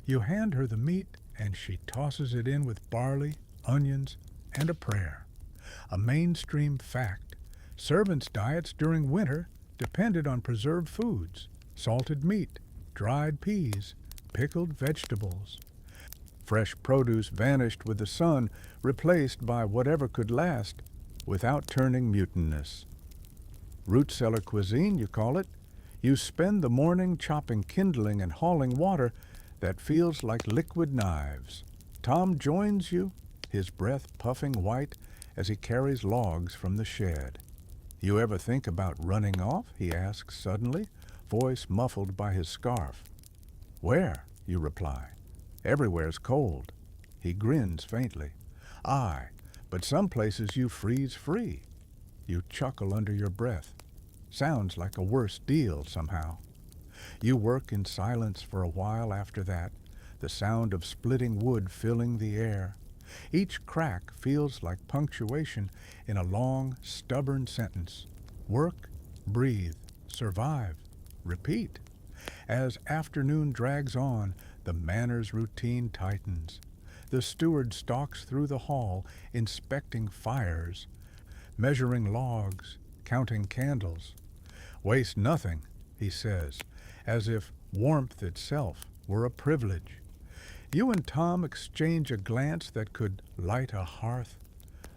You hand her the meat, and she tosses it in with barley, onions, and a prayer. A mainstream fact. Servants' diets during winter depended on preserved foods, salted meat, dried peas, pickled vegetables. Fresh produce vanished with the sun, replaced by whatever could last, without turning mutinous. Root cellar cuisine, you call it. You spend the morning chopping kindling and hauling water that feels like liquid knives. Tom joins you, his breath puffing white as he carries logs from the shed. You ever think about running off? He asks suddenly, voice muffled by his scarf. Where? You reply. Everywhere's cold. He grins faintly. Aye, but some places you freeze free. You chuckle under your breath. Sounds like a worse deal somehow. You work in silence for a while after that, the sound of splitting wood filling the air. Each crack feels like punctuation in a long, stubborn sentence. Work, breathe, survive, repeat. As afternoon drags on, the manor's routine tightens. The steward stalks through the hall, inspecting fires, measuring logs, counting candles. Waste nothing, he says, as if warmth itself were a privilege. You and Tom exchange a glance that could light a hearth.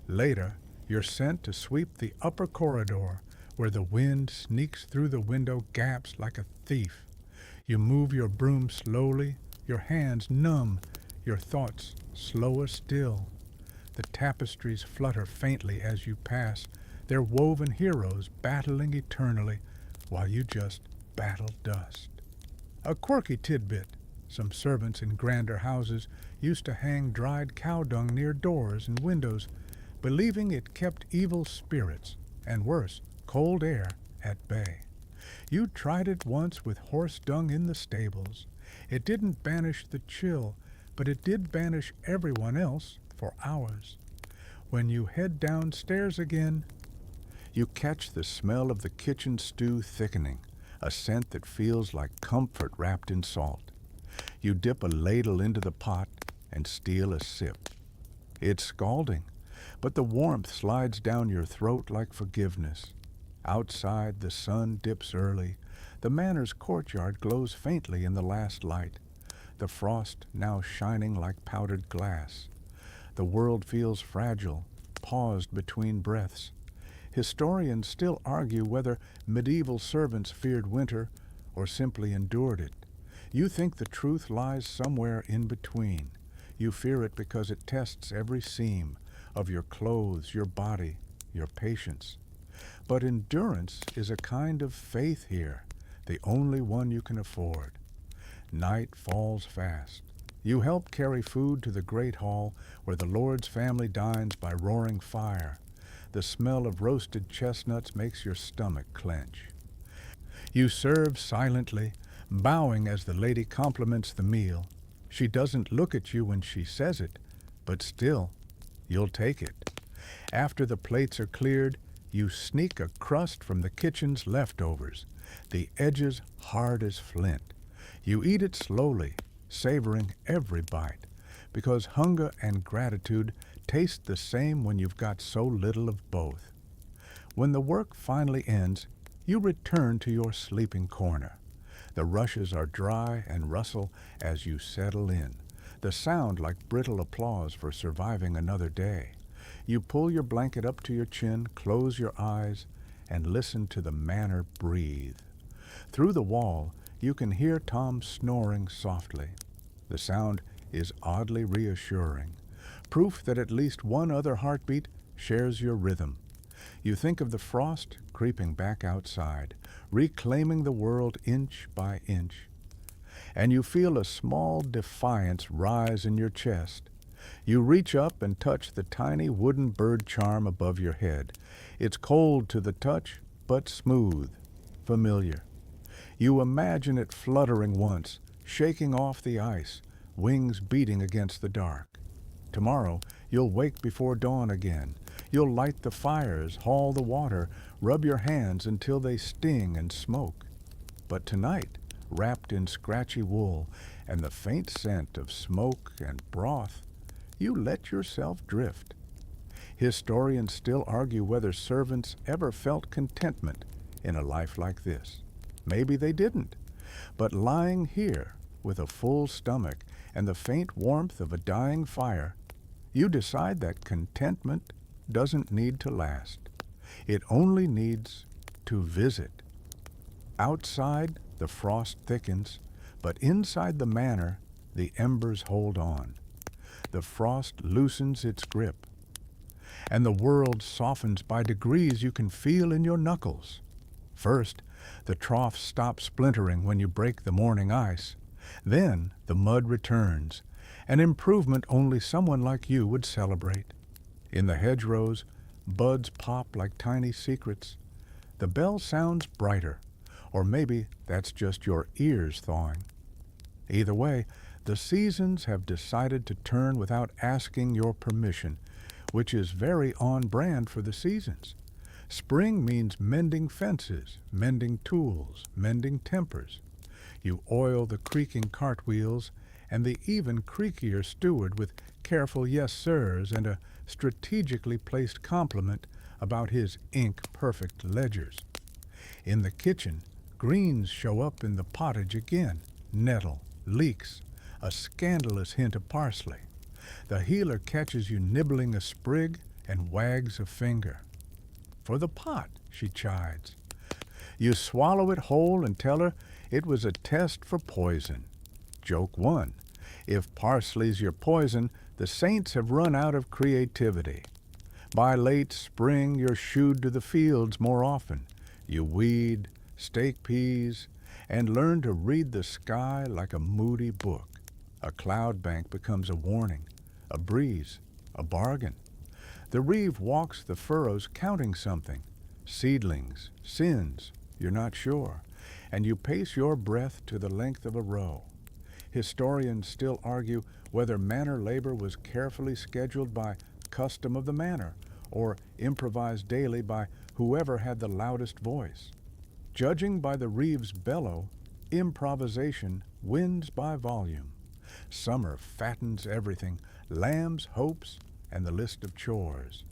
Later, you're sent to sweep the upper corridor, where the wind sneaks through the window gaps like a thief. You move your broom slowly, your hands numb, your thoughts slower still. The tapestries flutter faintly as you pass, their woven heroes battling eternally, while you just battle dust. A quirky tidbit. Some servants in grander houses used to hang dried cow dung near doors and windows, believing it kept evil spirits, and worse, cold air, at bay. You tried it once with horse dung in the stables. It didn't banish the chill, but it did banish everyone else for hours. When you head downstairs again, you catch the smell of the kitchen stew thickening, a scent that feels like comfort wrapped in salt. You dip a ladle into the pot and steal a sip. It's scalding, but the warmth slides down your throat like forgiveness. Outside, the sun dips early. The manor's courtyard glows faintly in the last light, the frost now shining like powdered glass. The world feels fragile, paused between breaths. Historians still argue whether medieval servants feared winter or simply endured it. You think the truth lies somewhere in between. You fear it because it tests every seam of your clothes, your body, your patience. But endurance is a kind of faith here, the only one you can afford. Night falls fast. You help carry food to the great hall where the Lord's family dines by roaring fire. The smell of roasted chestnuts makes your stomach clench. You serve silently, bowing as the lady compliments the meal. She doesn't look at you when she says it, but still, you'll take it. After the plates are cleared, you sneak a crust from the kitchen's leftovers, the edges hard as flint. You eat it slowly, savoring every bite, because hunger and gratitude taste the same when you've got so little of both. When the work finally ends, you return to your sleeping corner. The rushes are dry and rustle as you settle in, the sound like brittle applause for surviving another day. You pull your blanket up to your chin, close your eyes, and listen to the manor breathe. Through the wall, you can hear Tom snoring softly. The sound is oddly reassuring, proof that at least one other heartbeat shares your rhythm. You think of the frost creeping back outside, reclaiming the world inch by inch, and you feel a small defiance rise in your chest. You reach up and touch the tiny wooden bird charm above your head. It's cold to the touch, but smooth, familiar. You imagine it fluttering once, shaking off the ice, wings beating against the dark. Tomorrow, you'll wake before dawn again. You'll light the fires, haul the water, rub your hands until they sting and smoke. But tonight, wrapped in scratchy wool and the faint scent of smoke and broth, you let yourself drift. Historians still argue whether servants ever felt contentment in a life like this. Maybe they didn't. But lying here with a full stomach and the faint warmth of a dying fire, you decide that contentment doesn't need to last. It only needs to visit. Outside, the frost thickens, but inside the manor, the embers hold on. The frost loosens its grip, and the world softens by degrees you can feel in your knuckles. First, the troughs stop splintering when you break the morning ice. Then the mud returns, an improvement only someone like you would celebrate. In the hedgerows, buds pop like tiny secrets. The bell sounds brighter, or maybe that's just your ears thawing. Either way, the seasons have decided to turn without asking your permission, which is very on brand for the seasons. Spring means mending fences, mending tools, mending tempers. You oil the creaking cartwheels and the even creakier steward with careful yes sirs and a strategically placed compliment about his ink-perfect ledgers. In the kitchen, greens show up in the pottage again, nettle, leeks, a scandalous hint of parsley. The healer catches you nibbling a sprig and wags a finger. For the pot, she chides. You swallow it whole and tell her it was a test for poison. Joke 1. If parsley's your poison, the saints have run out of creativity. By late spring, you're shooed to the fields more often. You weed, stake peas, and learn to read the sky like a moody book. A cloud bank becomes a warning, a breeze, a bargain. The reeve walks the furrows counting something, seedlings, sins, you're not sure, and you pace your breath to the length of a row. Historians still argue whether manor labor was carefully scheduled by custom of the manor or improvised daily by whoever had the loudest voice. Judging by the reeve's bellow, improvisation wins by volume. Summer fattens everything, lambs, hopes, and the list of chores.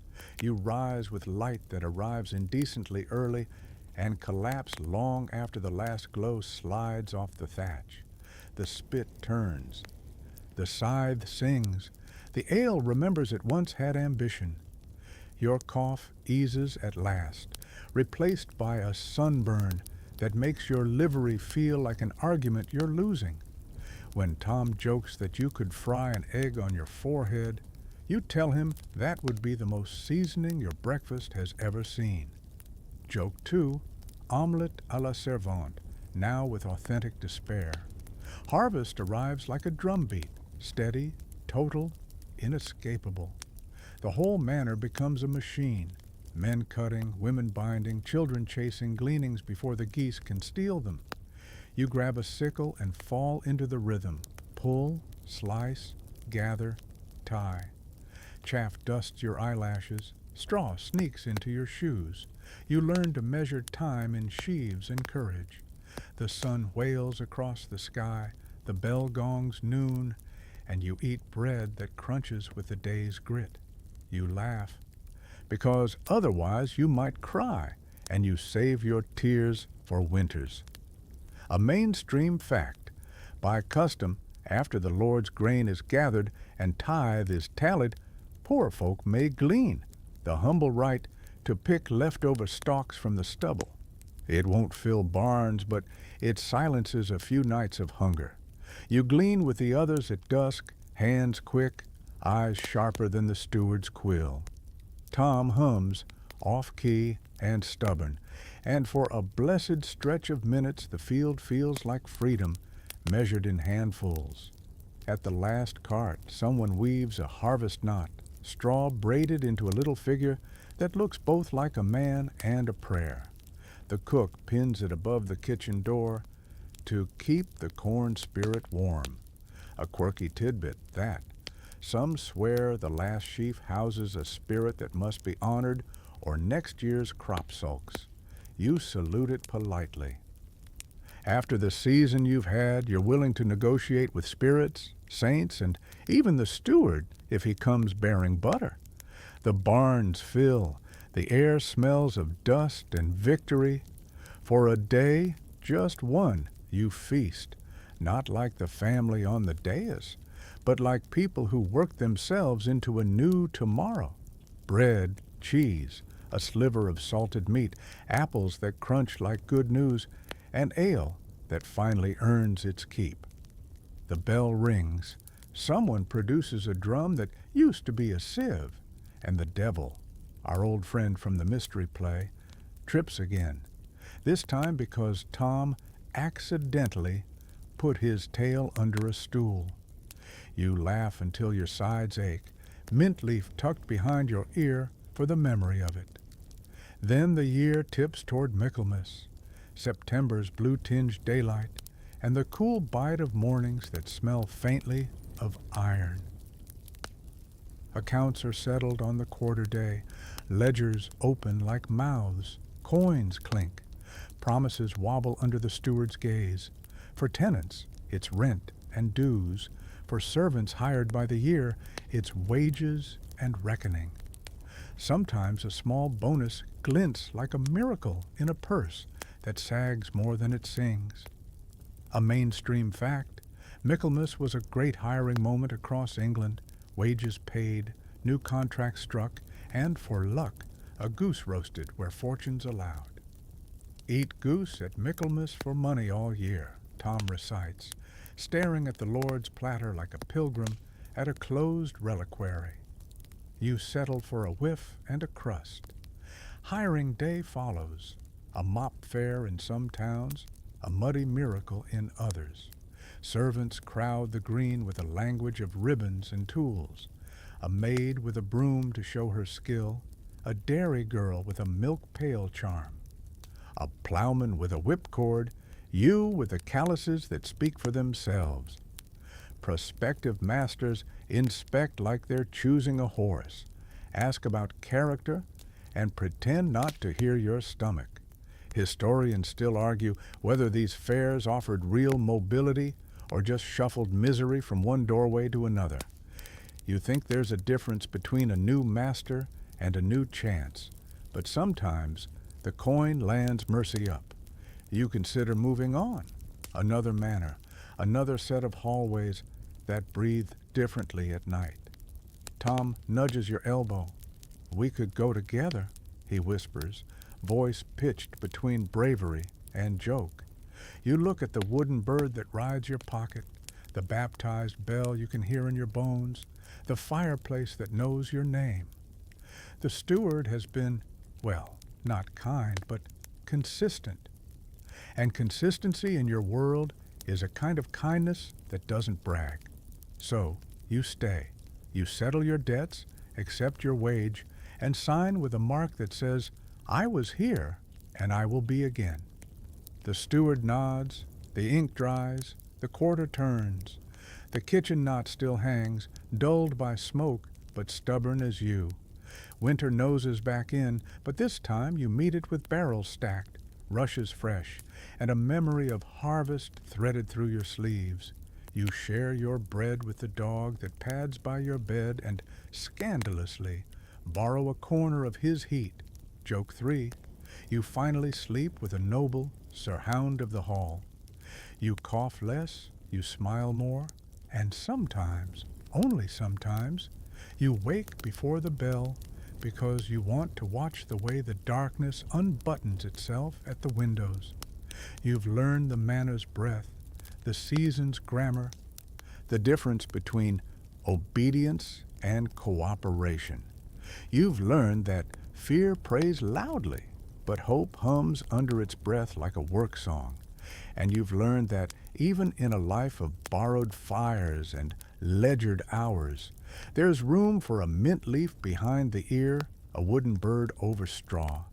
You rise with light that arrives indecently early and collapse long after the last glow slides off the thatch. The spit turns. The scythe sings. The ale remembers it once had ambition. Your cough eases at last, replaced by a sunburn that makes your livery feel like an argument you're losing. When Tom jokes that you could fry an egg on your forehead, You tell him that would be the most seasoning your breakfast has ever seen. Joke 2, omelette à la servante, now with authentic despair. Harvest arrives like a drumbeat, steady, total, inescapable. The whole manor becomes a machine, men cutting, women binding, children chasing gleanings before the geese can steal them. You grab a sickle and fall into the rhythm, pull, slice, gather, tie. Chaff dusts your eyelashes, straw sneaks into your shoes. You learn to measure time in sheaves and courage. The sun wails across the sky, the bell gongs noon, and you eat bread that crunches with the day's grit. You laugh, because otherwise you might cry, and you save your tears for winters. A mainstream fact. By custom, after the Lord's grain is gathered and tithe is tallied, poor folk may glean, the humble right to pick leftover stalks from the stubble. It won't fill barns, but it silences a few nights of hunger. You glean with the others at dusk, hands quick, eyes sharper than the steward's quill. Tom hums, off-key and stubborn, and for a blessed stretch of minutes the field feels like freedom, measured in handfuls. At the last cart, someone weaves a harvest knot, straw braided into a little figure that looks both like a man and a prayer. The cook pins it above the kitchen door to keep the corn spirit warm. A quirky tidbit, that. Some swear the last sheaf houses a spirit that must be honored or next year's crop sulks. You salute it politely. After the season you've had, you're willing to negotiate with spirits, saints, and even the steward if he comes bearing butter. The barns fill, the air smells of dust and victory. For a day, just one, you feast, not like the family on the dais, but like people who work themselves into a new tomorrow. Bread, cheese, a sliver of salted meat, apples that crunch like good news, and ale that finally earns its keep. The bell rings. Someone produces a drum that used to be a sieve, and the devil, our old friend from the mystery play, trips again, this time because Tom accidentally put his tail under a stool. You laugh until your sides ache, mint leaf tucked behind your ear for the memory of it. Then the year tips toward Michaelmas, September's blue-tinged daylight, and the cool bite of mornings that smell faintly of iron. Accounts are settled on the quarter day, ledgers open like mouths, coins clink, promises wobble under the steward's gaze. For tenants, it's rent and dues. For servants hired by the year, it's wages and reckoning. Sometimes a small bonus glints like a miracle in a purse that sags more than it sings. A mainstream fact, Michaelmas was a great hiring moment across England, wages paid, new contracts struck, and for luck, a goose roasted where fortune's allowed. Eat goose at Michaelmas for money all year, Tom recites, staring at the Lord's platter like a pilgrim at a closed reliquary. You settle for a whiff and a crust. Hiring day follows, a mop fair in some towns, a muddy miracle in others. Servants crowd the green with a language of ribbons and tools, a maid with a broom to show her skill, a dairy girl with a milk pail charm, a plowman with a whipcord, you with the calluses that speak for themselves. Prospective masters inspect like they're choosing a horse, ask about character, and pretend not to hear your stomach. Historians still argue whether these fairs offered real mobility or just shuffled misery from one doorway to another. You think there's a difference between a new master and a new chance, but sometimes the coin lands mercy up. You consider moving on, another manor, another set of hallways that breathe differently at night. Tom nudges your elbow. "We could go together," he whispers, voice pitched between bravery and joke. You look at the wooden bird that rides your pocket, the baptized bell you can hear in your bones, the fireplace that knows your name. The steward has been, well, not kind, but consistent. And consistency in your world is a kind of kindness that doesn't brag. So, you stay. You settle your debts, accept your wage, and sign with a mark that says, I was here, and I will be again. The steward nods, the ink dries, the quarter turns. The kitchen knot still hangs, dulled by smoke, but stubborn as you. Winter noses back in, but this time you meet it with barrels stacked, rushes fresh, and a memory of harvest threaded through your sleeves. You share your bread with the dog that pads by your bed and, scandalously, borrow a corner of his heat. Joke 3. You finally sleep with a noble Sir Hound of the Hall. You cough less, you smile more, and sometimes, only sometimes, you wake before the bell because you want to watch the way the darkness unbuttons itself at the windows. You've learned the manor's breath, the season's grammar, the difference between obedience and cooperation. You've learned that fear prays loudly, but hope hums under its breath like a work song. And you've learned that even in a life of borrowed fires and ledgered hours, there's room for a mint leaf behind the ear, a wooden bird over straw,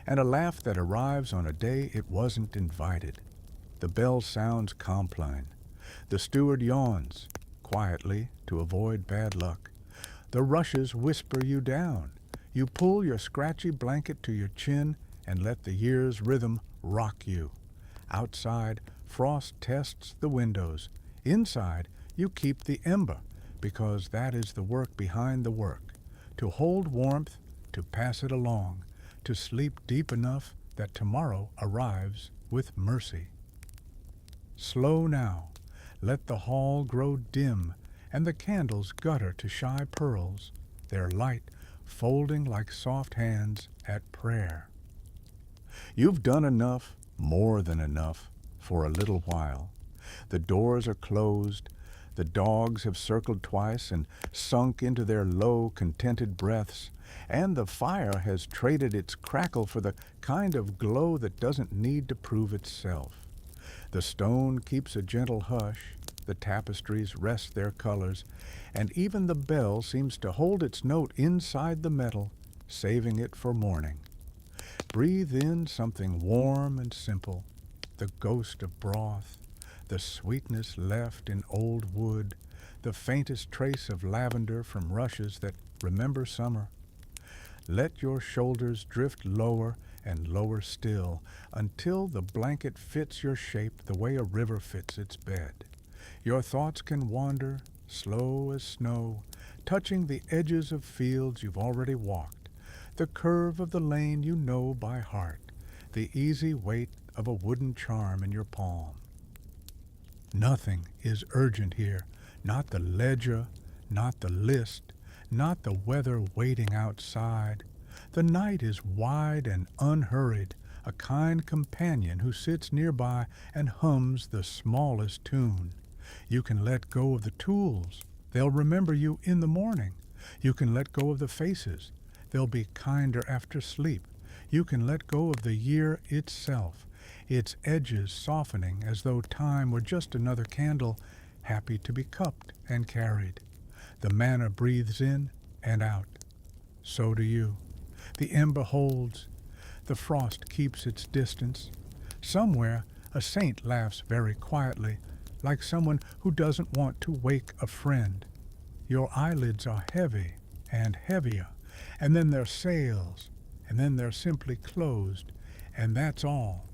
and a laugh that arrives on a day it wasn't invited. The bell sounds compline. The steward yawns, quietly, to avoid bad luck. The rushes whisper you down. You pull your scratchy blanket to your chin and let the year's rhythm rock you. Outside, frost tests the windows. Inside, you keep the ember, because that is the work behind the work. To hold warmth, to pass it along, to sleep deep enough that tomorrow arrives with mercy. Slow now. Let the hall grow dim, and the candles gutter to shy pearls, their light folding like soft hands at prayer. You've done enough, more than enough, for a little while. The doors are closed, the dogs have circled twice and sunk into their low, contented breaths, and the fire has traded its crackle for the kind of glow that doesn't need to prove itself. The stone keeps a gentle hush, the tapestries rest their colors, and even the bell seems to hold its note inside the metal, saving it for morning. Breathe in something warm and simple, the ghost of broth, the sweetness left in old wood, the faintest trace of lavender from rushes that remember summer. Let your shoulders drift lower and lower still until the blanket fits your shape the way a river fits its bed. Your thoughts can wander, slow as snow, touching the edges of fields you've already walked, the curve of the lane you know by heart, the easy weight of a wooden charm in your palm. Nothing is urgent here, not the ledger, not the list, not the weather waiting outside. The night is wide and unhurried, a kind companion who sits nearby and hums the smallest tune. You can let go of the tools. They'll remember you in the morning. You can let go of the faces. They'll be kinder after sleep. You can let go of the year itself, its edges softening as though time were just another candle, happy to be cupped and carried. The manor breathes in and out. So do you. The ember holds. The frost keeps its distance. Somewhere a saint laughs very quietly, like someone who doesn't want to wake a friend. Your eyelids are heavy and heavier, and then they're sails, and then they're simply closed, and that's all.